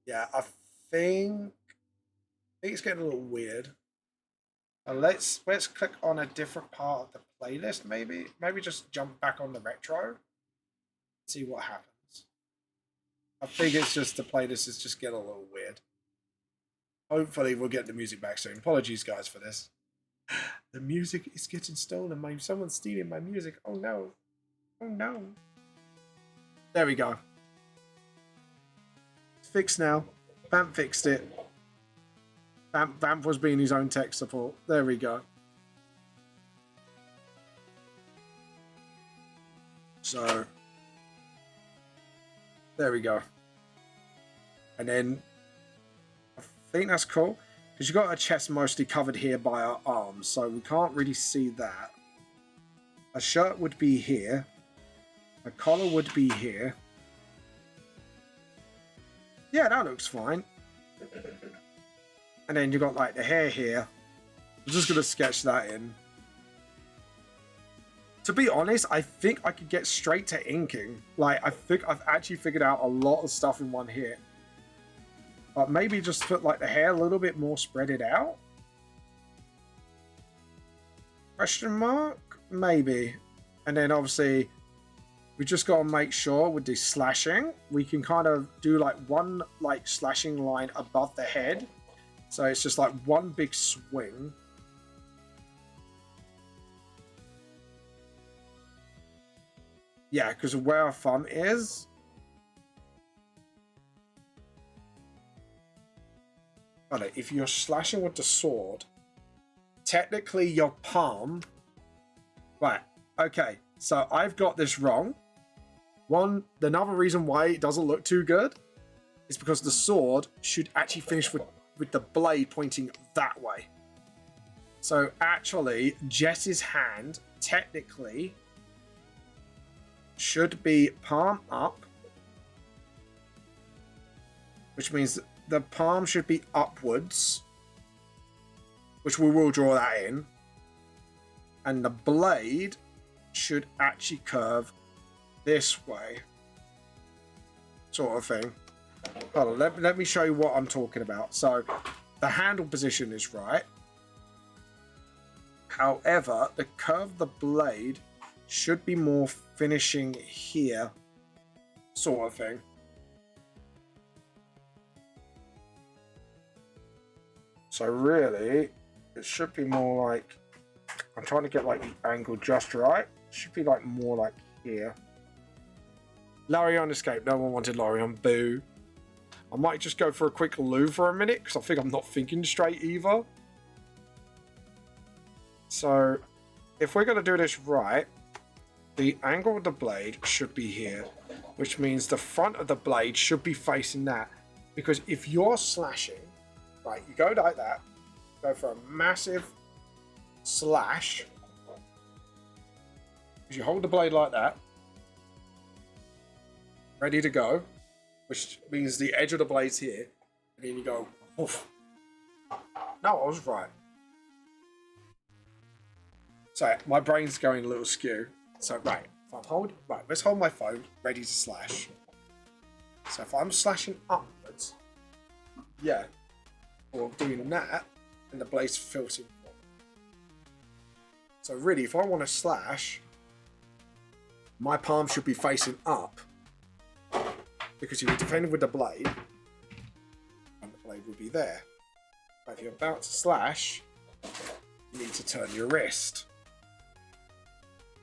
Yeah, I think it's getting a little weird. Let's click on a different part of the playlist, maybe. Maybe just jump back on the retro. See what happens. I think it's just the playlist is just getting a little weird. Hopefully we'll get the music back soon. Apologies guys for this. The music is getting stolen. Someone's stealing my music. Oh no. Oh no. There we go. It's fixed now. Vamp fixed it. Vamp was being his own tech support. There we go. So, there we go. And then, I think that's cool. Because you've got her chest mostly covered here by her arms. So we can't really see that. A shirt would be here. A collar would be here. Yeah, that looks fine. And then you got like the hair here. I'm just going to sketch that in. To be honest, I think I could get straight to inking. Like, I think I've actually figured out a lot of stuff in one hit. But maybe just put like the hair a little bit more spreaded out. Question mark? Maybe. And then obviously, we just got to make sure with the slashing, we can kind of do like one like slashing line above the head. So it's just like one big swing. Yeah, because of where our thumb is. Got it. If you're slashing with the sword, technically your palm. Right. Okay. So I've got this wrong. Another reason why it doesn't look too good is because the sword should actually finish with the blade pointing that way. So actually, Jess's hand technically should be palm up, which means the palm should be upwards, which we will draw that in, and the blade should actually curve this way, sort of thing. Hold on, let me show you what I'm talking about. So the handle position is right. However, the curve of the blade should be more finishing here, sort of thing. So really, it should be more like, I'm trying to get like the angle just right. It should be like more like here. Larion escaped. No one wanted Larion. Boo. I might just go for a quick loo for a minute because I think I'm not thinking straight either. So if we're going to do this right, the angle of the blade should be here, which means the front of the blade should be facing that. Because if you're slashing, right, you go like that, go for a massive slash, because you hold the blade like that, ready to go, which means the edge of the blade's here, and then you go, oof. No, I was right. So my brain's going a little skew. So right, if I'm let's hold my phone ready to slash. So if I'm slashing upwards, yeah, or doing that, and the blade's filtering. So really, if I want to slash, my palm should be facing up, because you're defending with the blade, and the blade would be there. But if you're about to slash, you need to turn your wrist.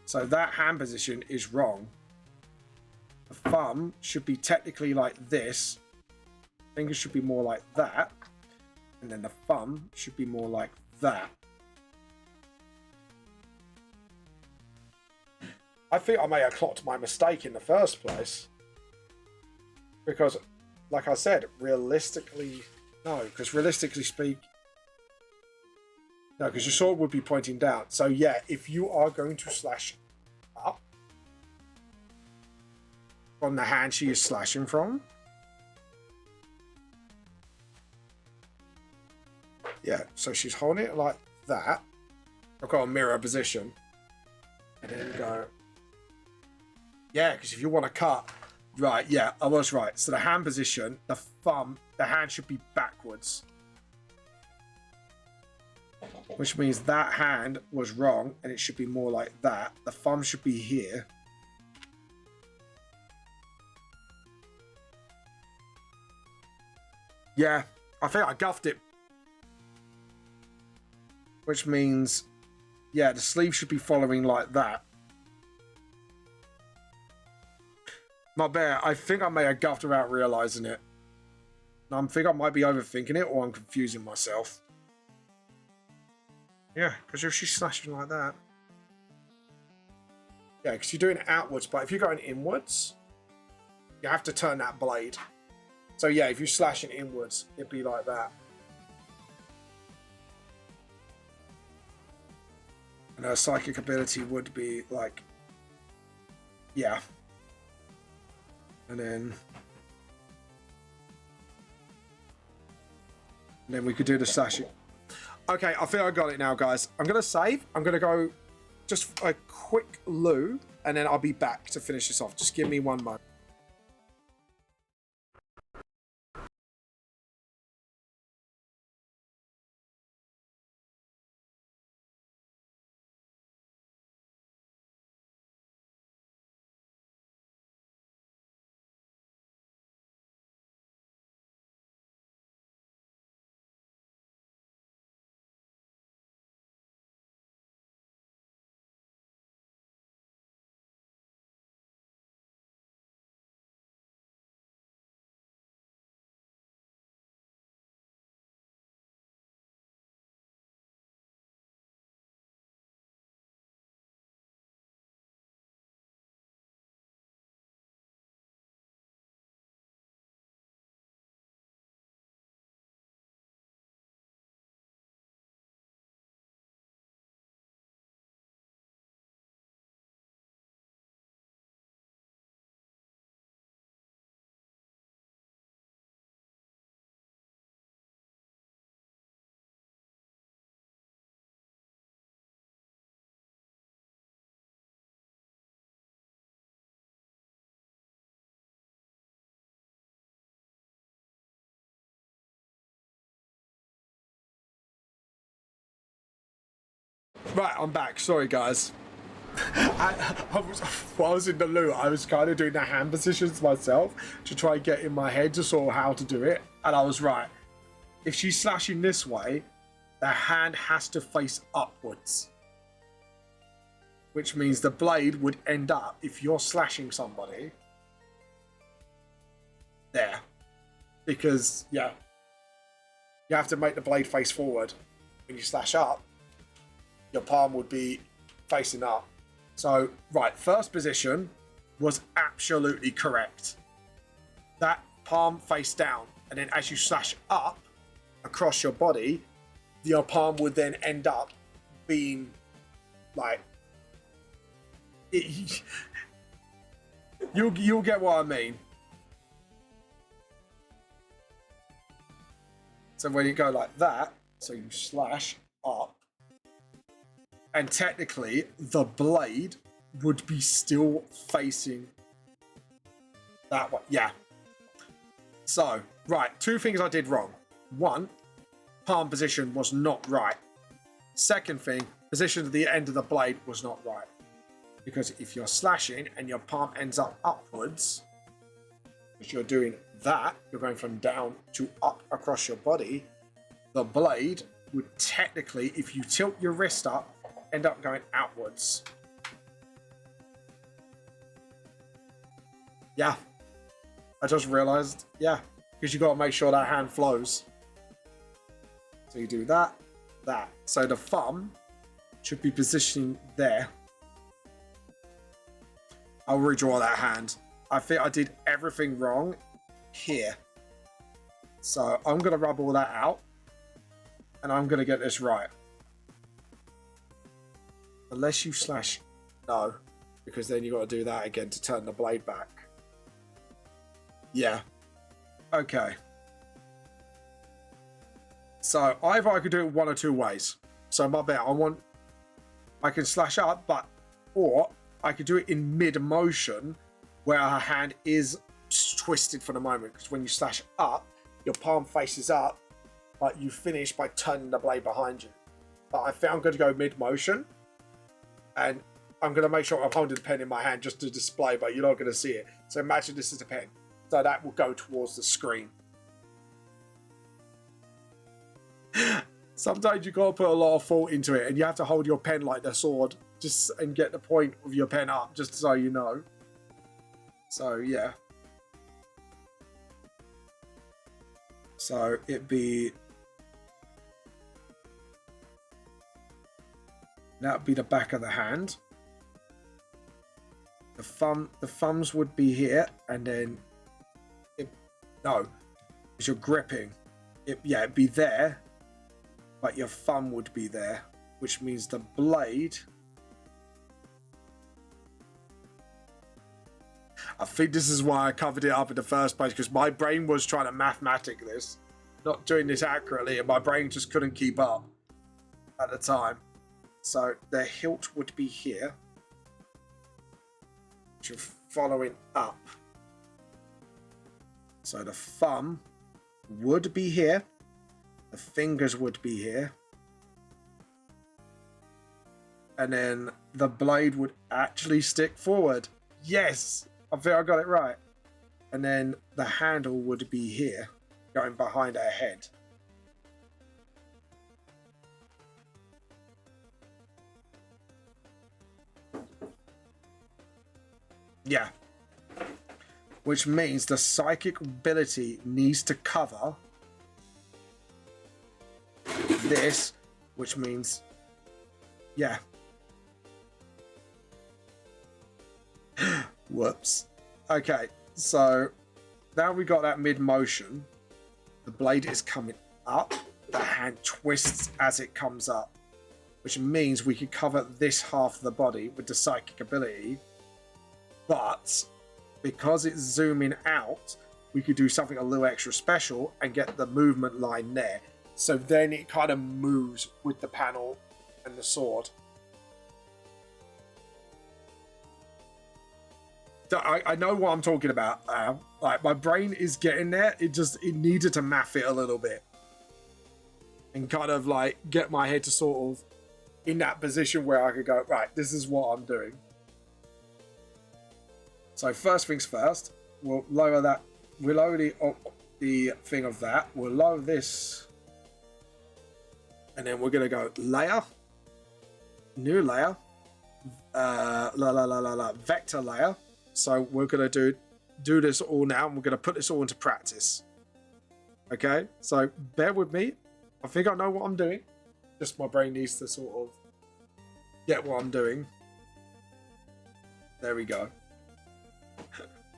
So that hand position is wrong. The thumb should be technically like this. Fingers should be more like that. And then the thumb should be more like that. I think I may have clocked my mistake in the first place. Because, like I said, realistically... No, because realistically speaking... No, because your sword would be pointing down. So yeah, if you are going to slash up from the hand she is slashing from, yeah, so she's holding it like that. I've got a mirror position, and then go, yeah, because if you want to cut, right, yeah, I was right. So the hand position, the hand should be backwards. Which means that hand was wrong, and it should be more like that. The thumb should be here. Yeah, I think I guffed it. Which means, yeah, the sleeve should be following like that. My bad, I think I may have guffed without realising it. I think I might be overthinking it, or I'm confusing myself. Yeah, because if she's slashing like that... Yeah, because you're doing it outwards, but if you're going inwards, you have to turn that blade. So yeah, if you're slashing inwards, it'd be like that. And her psychic ability would be like... Yeah. And then we could do the slashing. Okay, I think I got it now, guys. I'm going to save. I'm going to go just a quick loo, and then I'll be back to finish this off. Just give me one moment. Right, I'm back. Sorry, guys. While I was in the loo, I was kind of doing the hand positions myself to try and get in my head to sort of how to do it. And I was right. If she's slashing this way, the hand has to face upwards. Which means the blade would end up, if you're slashing somebody, there. Because, yeah, you have to make the blade face forward. When you slash up, your palm would be facing up. So, right, first position was absolutely correct. That palm face down, and then as you slash up across your body, your palm would then end up being like... You'll get what I mean. So when you go like that, so you slash up, and technically the blade would be still facing that way. Yeah. So, right, two things I did wrong. One, palm position was not right. Second thing, position at the end of the blade was not right. Because if you're slashing and your palm ends up upwards, because you're doing that, you're going from down to up across your body, the blade would technically, if you tilt your wrist up, end up going outwards. Yeah. I just realized, yeah, because you got to make sure that hand flows. So you do that, that. So the thumb should be positioning there. I'll redraw that hand. I think I did everything wrong here. So I'm going to rub all that out. And I'm going to get this right. Unless you slash... No. Because then you've got to do that again to turn the blade back. Yeah. Okay. So either I could do it one or two ways. So my bet, I can slash up, but... Or I could do it in mid-motion where her hand is twisted for the moment. Because when you slash up, your palm faces up, but you finish by turning the blade behind you. But I think I'm going to go mid-motion. And I'm going to make sure I'm holding the pen in my hand just to display, but you're not going to see it. So imagine this is a pen. So that will go towards the screen. Sometimes you got to put a lot of thought into it, and you have to hold your pen like the sword just and get the point of your pen up, just so you know. So, yeah. So it'd be... That would be the back of the hand. The thumbs would be here, and then no, because you're gripping. It'd be there, but your thumb would be there, which means the blade. I think this is why I covered it up in the first place, because my brain was trying to mathematic this, not doing this accurately, and my brain just couldn't keep up at the time. So the hilt would be here, which you're following up. So the thumb would be here, the fingers would be here, and then the blade would actually stick forward. Yes, I think I got it right. And then the handle would be here, going behind her head. Yeah. Which means the psychic ability needs to cover this, which means, yeah. Whoops. Okay, so now we got that mid-motion. The blade is coming up. The hand twists as it comes up, which means we could cover this half of the body with the psychic ability. But because it's zooming out, we could do something a little extra special and get the movement line there. So then it kind of moves with the panel and the sword. I know what I'm talking about. Like, my brain is getting there. It needed to math it a little bit. And kind of like get my head to sort of in that position where I could go, right, this is what I'm doing. So first things first, we'll lower that. We'll lower the thing of that. We'll lower this. And then we're going to go layer. New layer. Vector layer. So we're going to do this all now. And we're going to put this all into practice. Okay? So bear with me. I think I know what I'm doing. Just my brain needs to sort of get what I'm doing. There we go.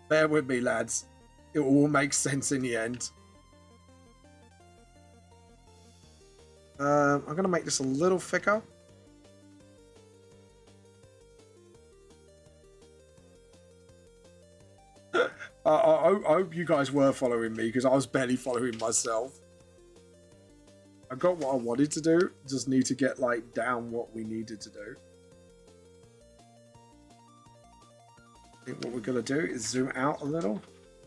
Bear with me, lads. It all makes sense in the end. I'm going to make this a little thicker. I hope you guys were following me because I was barely following myself. I got what I wanted to do. Just need to get like down what we needed to do. I think what we're going to do is zoom out a little.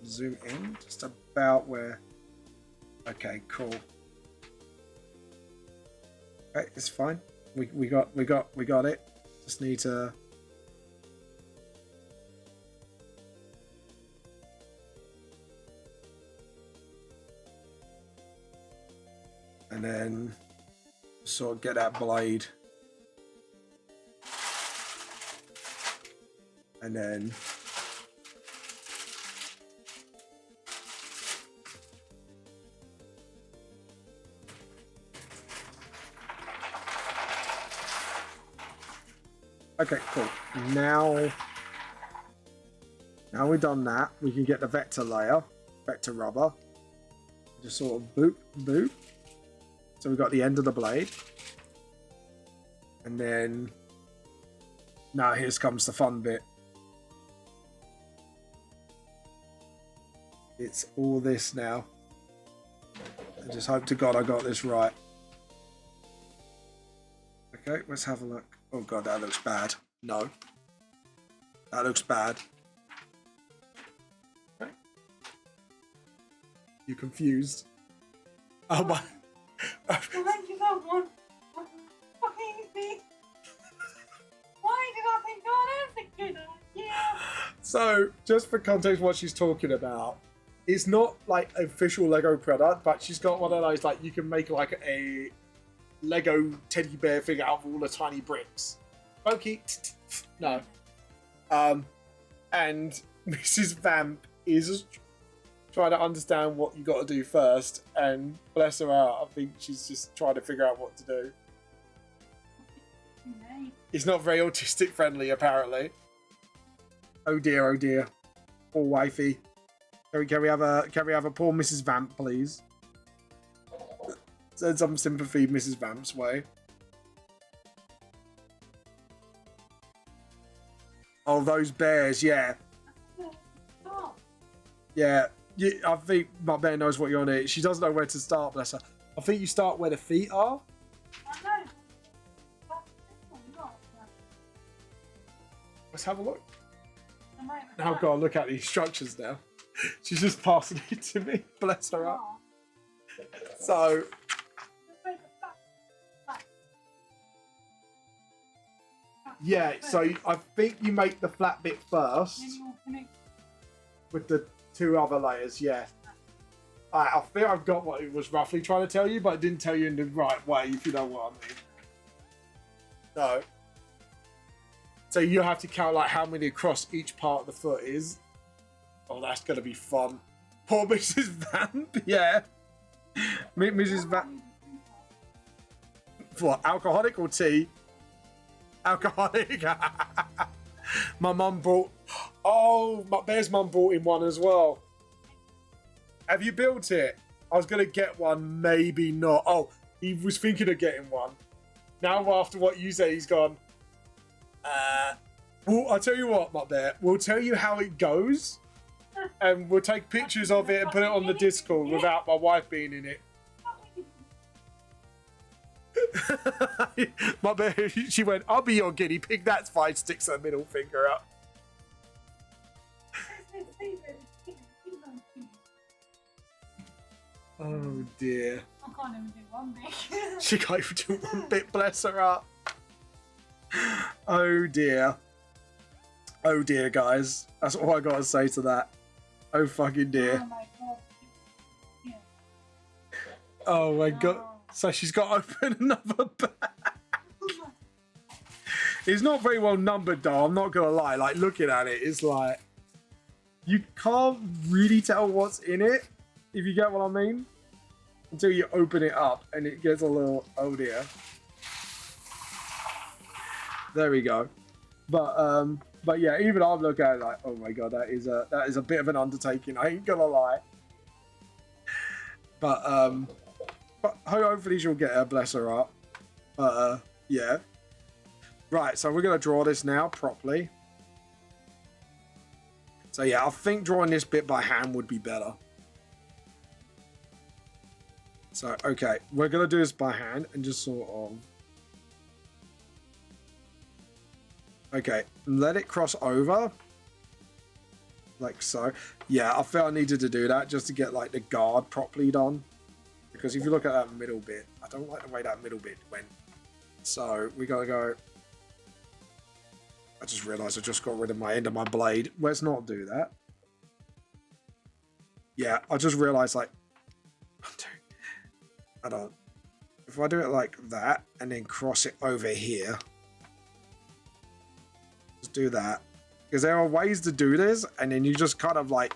Zoom in just about where. Okay, cool. Okay, it's fine. We got it. Just need to. And then sort of get that blade. And then okay, cool. Now we've done that, we can get the vector layer, vector rubber. Just sort of boop, boop. So we've got the end of the blade. And then now here comes the fun bit. It's all this now. I just hope to God I got this right. Okay, let's have a look. Oh God, that looks bad. No. That looks bad. Okay. You confused? Oh my. Why did I want fucking thing? Why did I think, oh, that's a good idea? So, just for context, what she's talking about, it's not like an official Lego product, but she's got one of those, like, you can make like a Lego teddy bear thing out of all the tiny bricks. Okay, no. And Mrs. Vamp is trying to understand what you got to do first, and bless her heart, I think she's just trying to figure out what to do. No. It's not very autistic friendly, apparently. Oh dear, oh dear. Poor wifey. Can we have a poor Mrs. Vamp, please? Send some sympathy Mrs. Vamp's way. Oh, those bears, yeah. Stop. Yeah. I think my bear knows what you're on it. She doesn't know where to start, bless her. I think you start where the feet are. I know. But it's not. Let's have a look. I might Now I've got to look at the instructions now. She's just passing it to me. Bless her up. So, yeah, so I think you make the flat bit first with the two other layers, yeah. I think I've got what it was roughly trying to tell you, but I didn't tell you in the right way, if you know what I mean. No. So you have to count like how many across each part of the foot is. Oh, that's going to be fun. Poor Mrs. Vamp, yeah. Mrs. Vamp. What, alcoholic or tea? Alcoholic. My mum brought... Oh, my bear's mum brought in one as well. Have you built it? I was going to get one, maybe not. Oh, he was thinking of getting one. Now, after what you say, he's gone... well, I'll tell you what, my bear. We'll tell you how it goes. And we'll take pictures of it and put it on the Discord without my wife being in it. My bear, she went, I'll be your guinea pig. That's fine. Sticks her middle finger up. Oh dear. I can't even do one bit. She can't even do one bit, bless her up. Oh dear. Oh dear, guys. That's all I gotta say to that. Oh fucking dear. Oh my god. Yeah. Oh my god. No. So she's got to open another bag. It's not very well numbered though, I'm not gonna lie. Like looking at it, it's like you can't really tell what's in it, if you get what I mean. Until you open it up and it gets a little, oh dear. There we go. But yeah, even I'm looking at it like, oh my god, that is a bit of an undertaking, I ain't gonna lie. But hopefully she'll get her, bless her up. Yeah. Right, so we're gonna draw this now properly. So yeah, I think drawing this bit by hand would be better. So, okay, we're gonna do this by hand and just sort of... Okay, let it cross over. Like so. Yeah, I felt I needed to do that just to get like the guard properly done. Because if you look at that middle bit, I don't like the way that middle bit went. So, we gotta go... I just realised I just got rid of my end of my blade. Let's not do that. Yeah, I just realised like... I don't... If I do it like that and then cross it over here... Just do that. Because there are ways to do this and then you just kind of like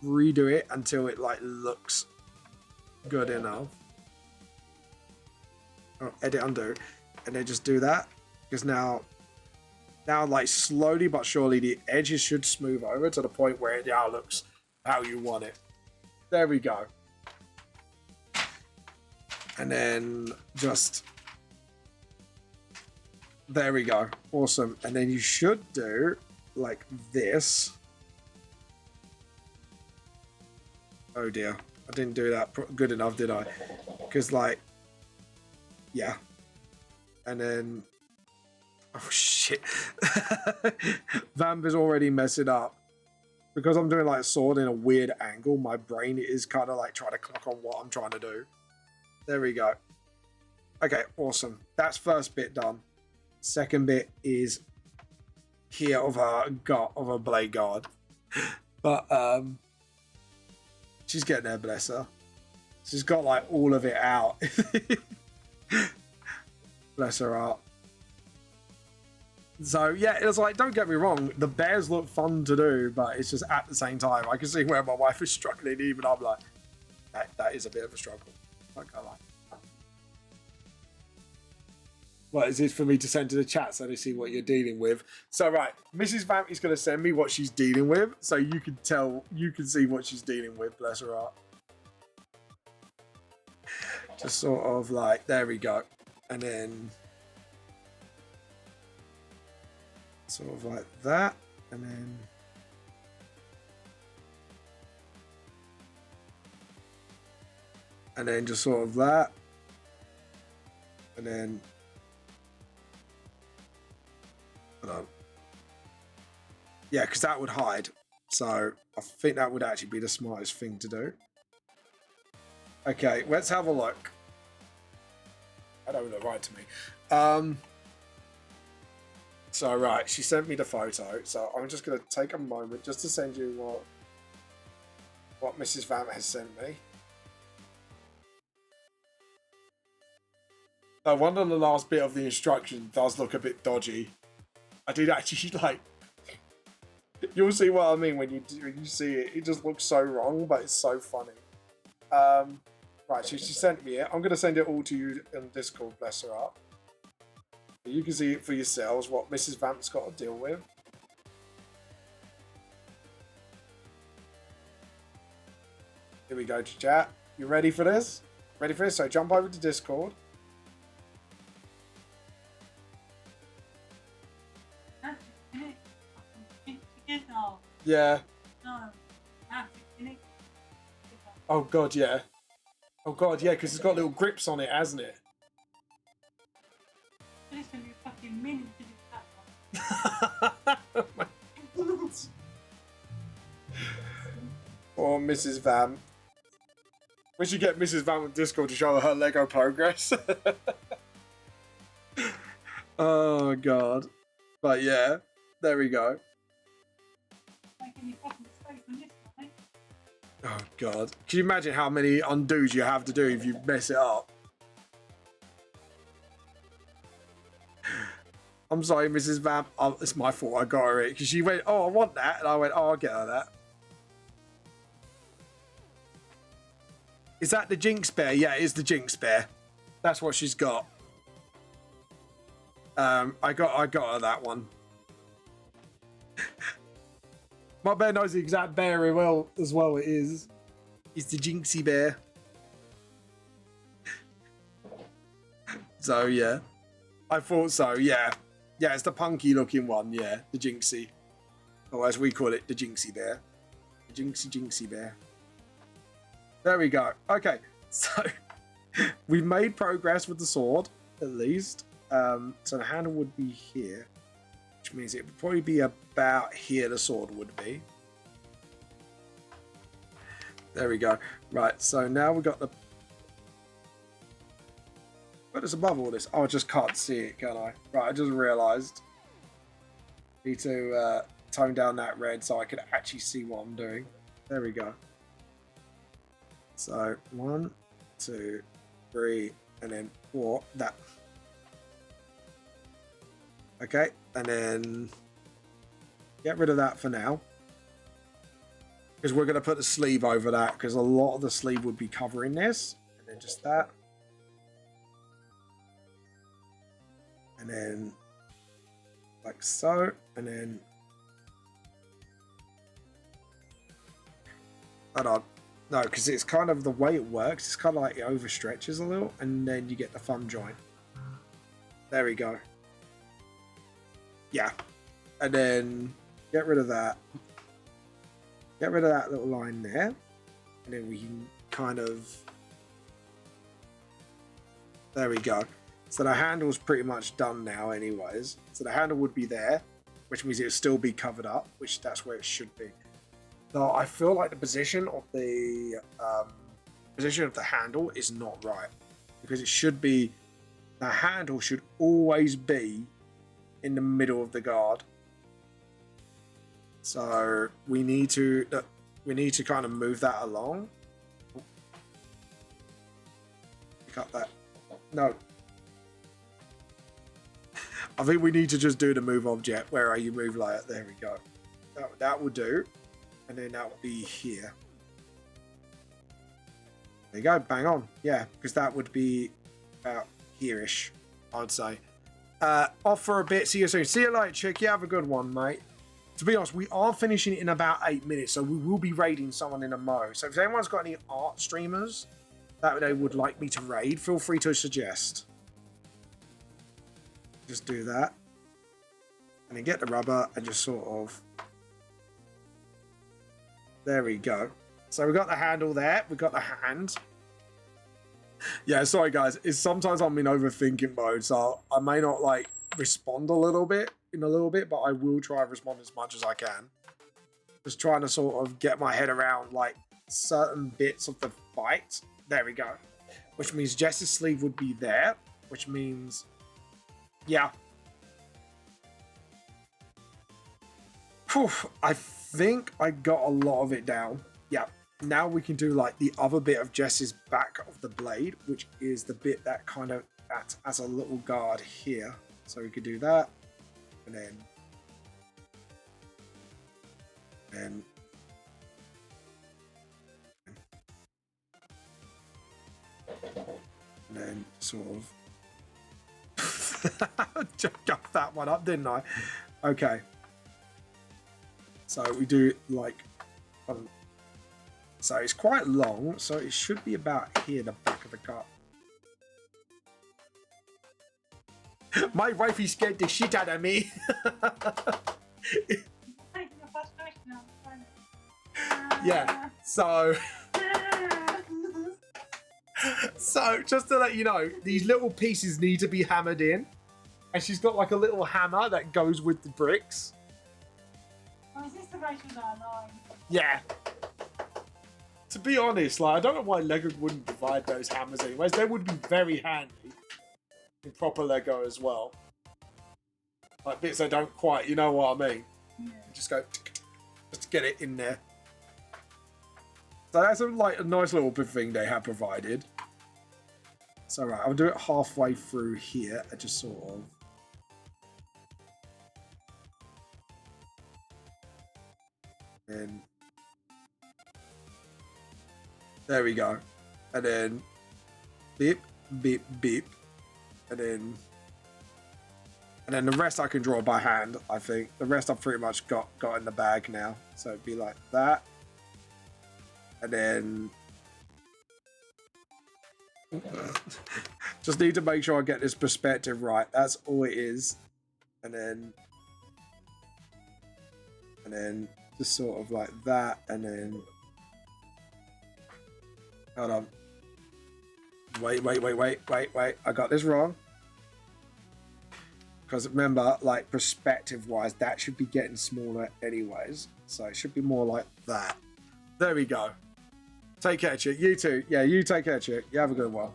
redo it until it like looks good enough. Oh, edit undo. And then just do that. Because now like slowly but surely the edges should smooth over to the point where it now looks how you want it. There we go. And then just... There we go. Awesome. And then you should do like this. Oh dear. I didn't do that good enough, did I? Because like... Yeah. And then... Oh shit. Vamp is already messing up. Because I'm doing like a sword in a weird angle, my brain is kind of like trying to clock on what I'm trying to do. There we go. Okay, awesome. That's first bit done. Second bit is here of a blade guard. But she's getting there, bless her. She's got like all of it out. Bless her heart. So yeah, it was like, don't get me wrong, the bears look fun to do, but it's just at the same time, I can see where my wife is struggling, even I'm like, that is a bit of a struggle. Not gonna lie. What is this for me to send to the chat so they see what you're dealing with? So right, Mrs. Vamp is going to send me what she's dealing with, so you can see what she's dealing with, bless her heart. Just sort of like, there we go. And then sort of like that, and then just sort of that, and then hold on. Yeah, because that would hide. So I think that would actually be the smartest thing to do. Okay, let's have a look. That don't look right to me. So right, she sent me the photo, so I'm just going to take a moment just to send you what Mrs. Vamp has sent me. I wonder the last bit of the instruction does look a bit dodgy. I did actually like... You'll see what I mean when you see it. It just looks so wrong, but it's so funny. Right, she sent me it. I'm going to send it all to you in Discord, bless her up. You can see it for yourselves, what Mrs. Vamp's got to deal with. Here we go to chat. You ready for this? Ready for this? So jump over to Discord. Yeah. No. Oh god, yeah. Oh god, yeah, because it's got little grips on it, hasn't it? It's gonna be fucking mean to do that one. Oh my god. Or Mrs. Vamp. We should get Mrs. Vamp on Discord to show her Lego progress. Oh god. But yeah, there we go. Making me fucking mistakes on this one, eh? Oh god. Can you imagine how many undos you have to do if you mess it up? I'm sorry, Mrs. Vamp. Oh, it's my fault. I got her it because she went, "Oh, I want that," and I went, "Oh, I'll get her that." Is that the Jinx Bear? Yeah, it is the Jinx Bear. That's what she's got. I got her that one. My bear knows the exact bear very well as well. It is. It's the Jinxie Bear. So yeah, I thought so. Yeah, yeah, it's the punky looking one. Yeah, the Jinxie, or as we call it, the Jinxie Bear. The Jinxie Bear. There we go. Okay, so we've made progress with the sword, at least. So the handle would be here, which means it would probably be about here the sword would be. There we go. Right, so now we've got the... What is above all this? Oh, I just can't see it, can I? Right, I just realised. Need to tone down that red so I can actually see what I'm doing. There we go. So 1, 2, 3, and then 4. That. Okay, and then get rid of that for now. Because we're going to put the sleeve over that, because a lot of the sleeve would be covering this. And then just that. And then like so, and then hold on. No, because it's kind of the way it works. It's kind of like it overstretches a little, and then you get the thumb joint. There we go. Yeah, and then get rid of that. Get rid of that little line there, and then we can kind of. There we go. So the handle's pretty much done now, anyways. So the handle would be there, which means it would still be covered up, which that's where it should be. Now, I feel like the position of the handle is not right, because it should be, the handle should always be in the middle of the guard. So we need to kind of move that along. Pick up that. No. I think we need to just do the move object. Where are you? Move layer. There we go. That will do. And then that will be here. There you go. Bang on. Yeah, because that would be about here-ish, I'd say. Off for a bit. See you soon. See you later, chick. You have a good one, mate. To be honest, we are finishing in about 8 minutes, so we will be raiding someone in a mo. So if anyone's got any art streamers that they would like me to raid, feel free to suggest. Just do that. And then get the rubber and just sort of... There we go. So we got the handle there. We got the hand. Yeah, sorry guys. It's sometimes I'm in overthinking mode, so I may not like respond a little bit, but I will try and respond as much as I can. Just trying to sort of get my head around like certain bits of the fight. There we go. Which means Jess's sleeve would be there, which means, yeah. Whew, I think I got a lot of it down. Yeah. Now we can do like the other bit of Jess's back of the blade, which is the bit that kind of acts as a little guard here. So we could do that, and then sort of got that one up, didn't I? Okay. So we do like, so it's quite long, so it should be about here, the back of the cut. My wifey scared the shit out of me. Yeah, so just to let you know, these little pieces need to be hammered in, and she's got like a little hammer that goes with the bricks. Oh, is this the version that I like? Yeah. To be honest, like I don't know why Lego wouldn't provide those hammers anyways. They would be very handy in proper Lego as well. Like bits that don't quite, you know what I mean? Yeah. Just go, just to get it in there. So that's like a nice little bit thing they have provided. So right, I'll do it halfway through here and just sort of. And there we go. And then beep, beep, beep. And then the rest I can draw by hand, I think. The rest I've pretty much got in the bag now. So it'd be like that. And then just need to make sure I get this perspective right. That's all it is. And then just sort of like that. And then hold on. Wait. I got this wrong. Because remember, like perspective-wise, that should be getting smaller anyways. So it should be more like that. There we go. Take care, chick. You too. Yeah, you take care, chick. You have a good one.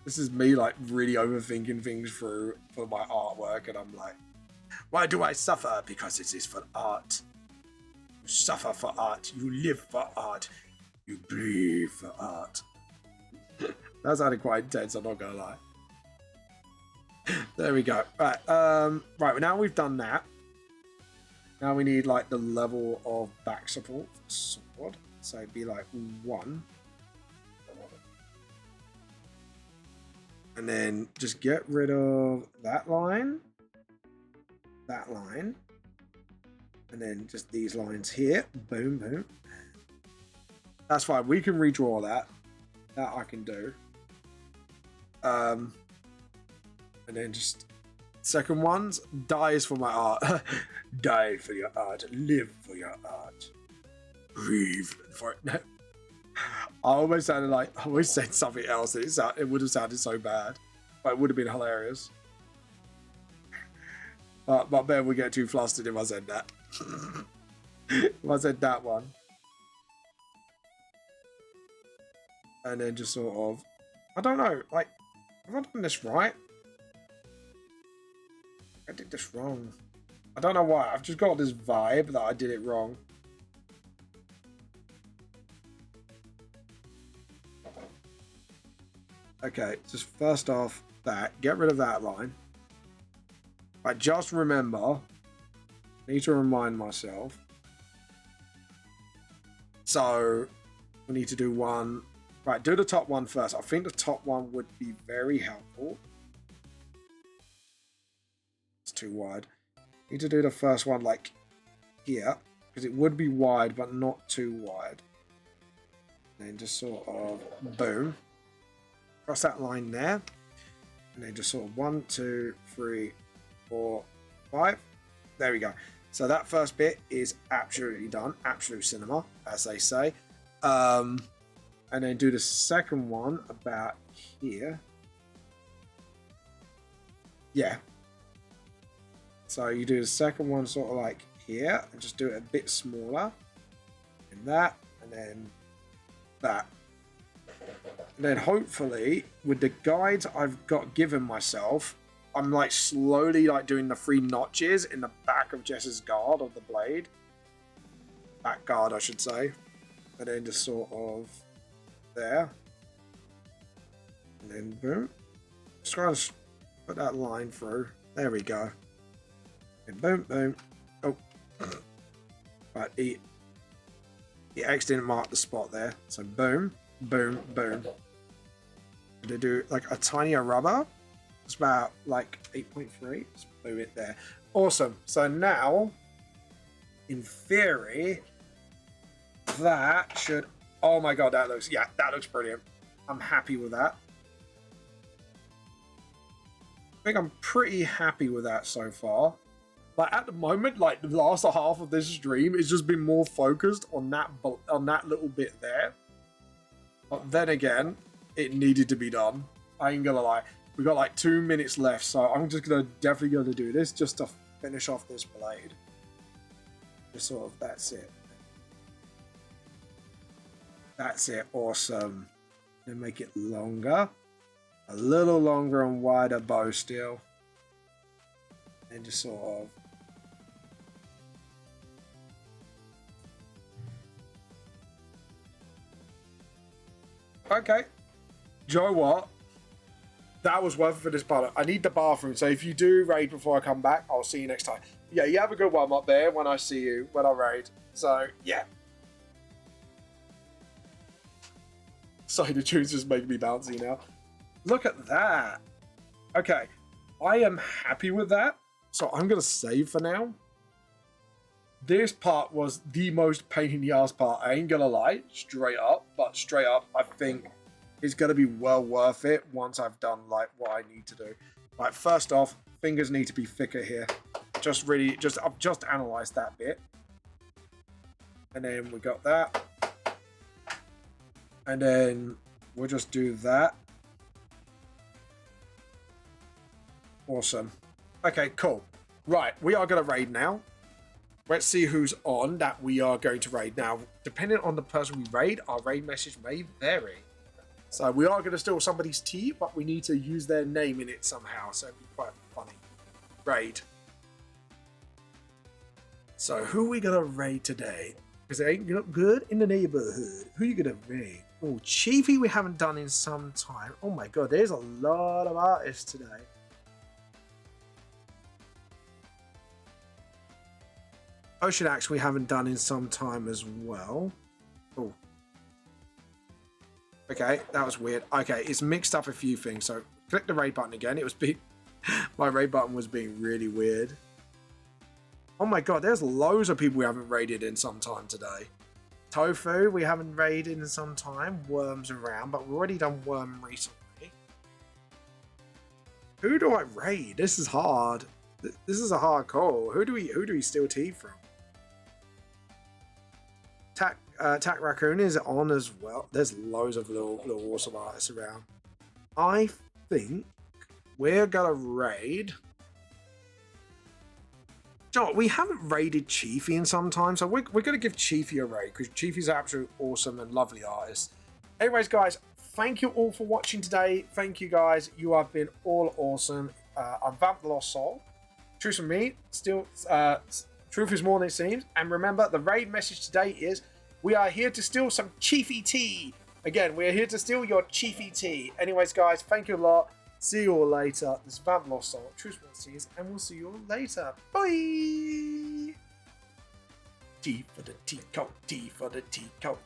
This is me like really overthinking things for my artwork, and I'm like, why do I suffer? Because it is for art. You suffer for art. You live for art. You breathe for art. That sounded quite intense, I'm not gonna lie. There we go. Right, right, now we've done that. Now we need like the level of back support for sword. So it'd be like 1. And then just get rid of that line. That line. And then just these lines here. Boom, boom. That's fine. We can redraw that. That I can do. And then just second ones, dies for my art. Die for your art. Live for your art. Breathe for it. I almost sounded like I always said something else. It would have sounded so bad, but it would have been hilarious. But then we get too flustered if I said that. If I said that one, and then just sort of, I don't know, like, have I done this right? I did this wrong. I don't know why. I've just got this vibe that I did it wrong. Okay, just first off that. Get rid of that line. I just remember. I need to remind myself. So, we need to do one. Right, do the top one first. I think the top one would be very helpful. Too wide. Need to do the first one like here, because it would be wide but not too wide. And then just sort of boom, cross that line there, and then just sort of 1, 2, 3, 4, 5. There we go. So that first bit is absolutely done. Absolute cinema, as they say. And then do the second one about here. Yeah. So you do the second one sort of like here, and just do it a bit smaller. And that, and then that. And then hopefully, with the guides I've got given myself, I'm like slowly like doing the 3 notches in the back of Jess's guard of the blade. Back guard, I should say. And then just sort of there. And then boom. Just trying to put that line through. There we go. And boom, boom. Oh. Right, he X didn't mark the spot there. So boom, boom, boom. To do like a tinier rubber. It's about like 8.3. Just boom it there. Awesome. So now, in theory, that should... Oh my god, that looks... Yeah, that looks brilliant. I'm happy with that. I think I'm pretty happy with that so far. Like at the moment, like the last half of this stream has just been more focused on that little bit there. But then again, it needed to be done. I ain't gonna lie. We got like 2 minutes left, so I'm just definitely gonna do this just to finish off this blade. Just sort of, that's it. That's it. Awesome. Then make it longer. A little longer and wider bow still. And just sort of. Okay. Do you know what? That was worth it for this part. I need the bathroom, so if you do raid before I come back, I'll see you next time. Yeah, you have a good one up there when I see you, when I raid. So, yeah. Sorry, the tune's just making me bouncy now. Look at that. Okay, I am happy with that. So I'm going to save for now. This part was the most pain in the ass part. I ain't going to lie, straight up. But straight up, I think it's going to be well worth it once I've done like what I need to do. Right, first off, fingers need to be thicker here. I've just analysed that bit. And then we got that. And then we'll just do that. Awesome. Okay, cool. Right, we are going to raid now. Let's see who's on that we are going to raid. Now, depending on the person we raid, our raid message may vary. So we are going to steal somebody's tea, but we need to use their name in it somehow. So it'd be quite funny. Raid. So who are we going to raid today? Because it ain't look good in the neighborhood. Who are you going to raid? Oh, Chiefy we haven't done in some time. Oh my god, there's a lot of artists today. Ocean Axe we haven't done in some time as well. Oh. Okay, that was weird. Okay, it's mixed up a few things. So click the raid button again. It was my raid button was being really weird. Oh my god, there's loads of people we haven't raided in some time today. Tofu we haven't raided in some time. Worms around, but we've already done Worm recently. Who do I raid? This is hard. This is a hard call. Who do we steal tea from? Tack Raccoon is on as well. There's loads of little awesome artists around. I think we're gonna raid. John, we haven't raided Chiefy in some time, so we're gonna give Chiefy a raid because Chiefy's an absolute awesome and lovely artist. Anyways, guys, thank you all for watching today. Thank you, guys. You have been all awesome. I'm Vamp the Lost Soul. Truth from me, still, truth is more than it seems. And remember, the raid message today is, we are here to steal some Chiefy tea. Again, we're here to steal your Chiefy tea. Anyways, guys, thank you a lot. See you all later. This is Vamp Lost Soul, Truth from Seas, and we'll see you all later. Bye! Tea for the teacup, tea for the teacup.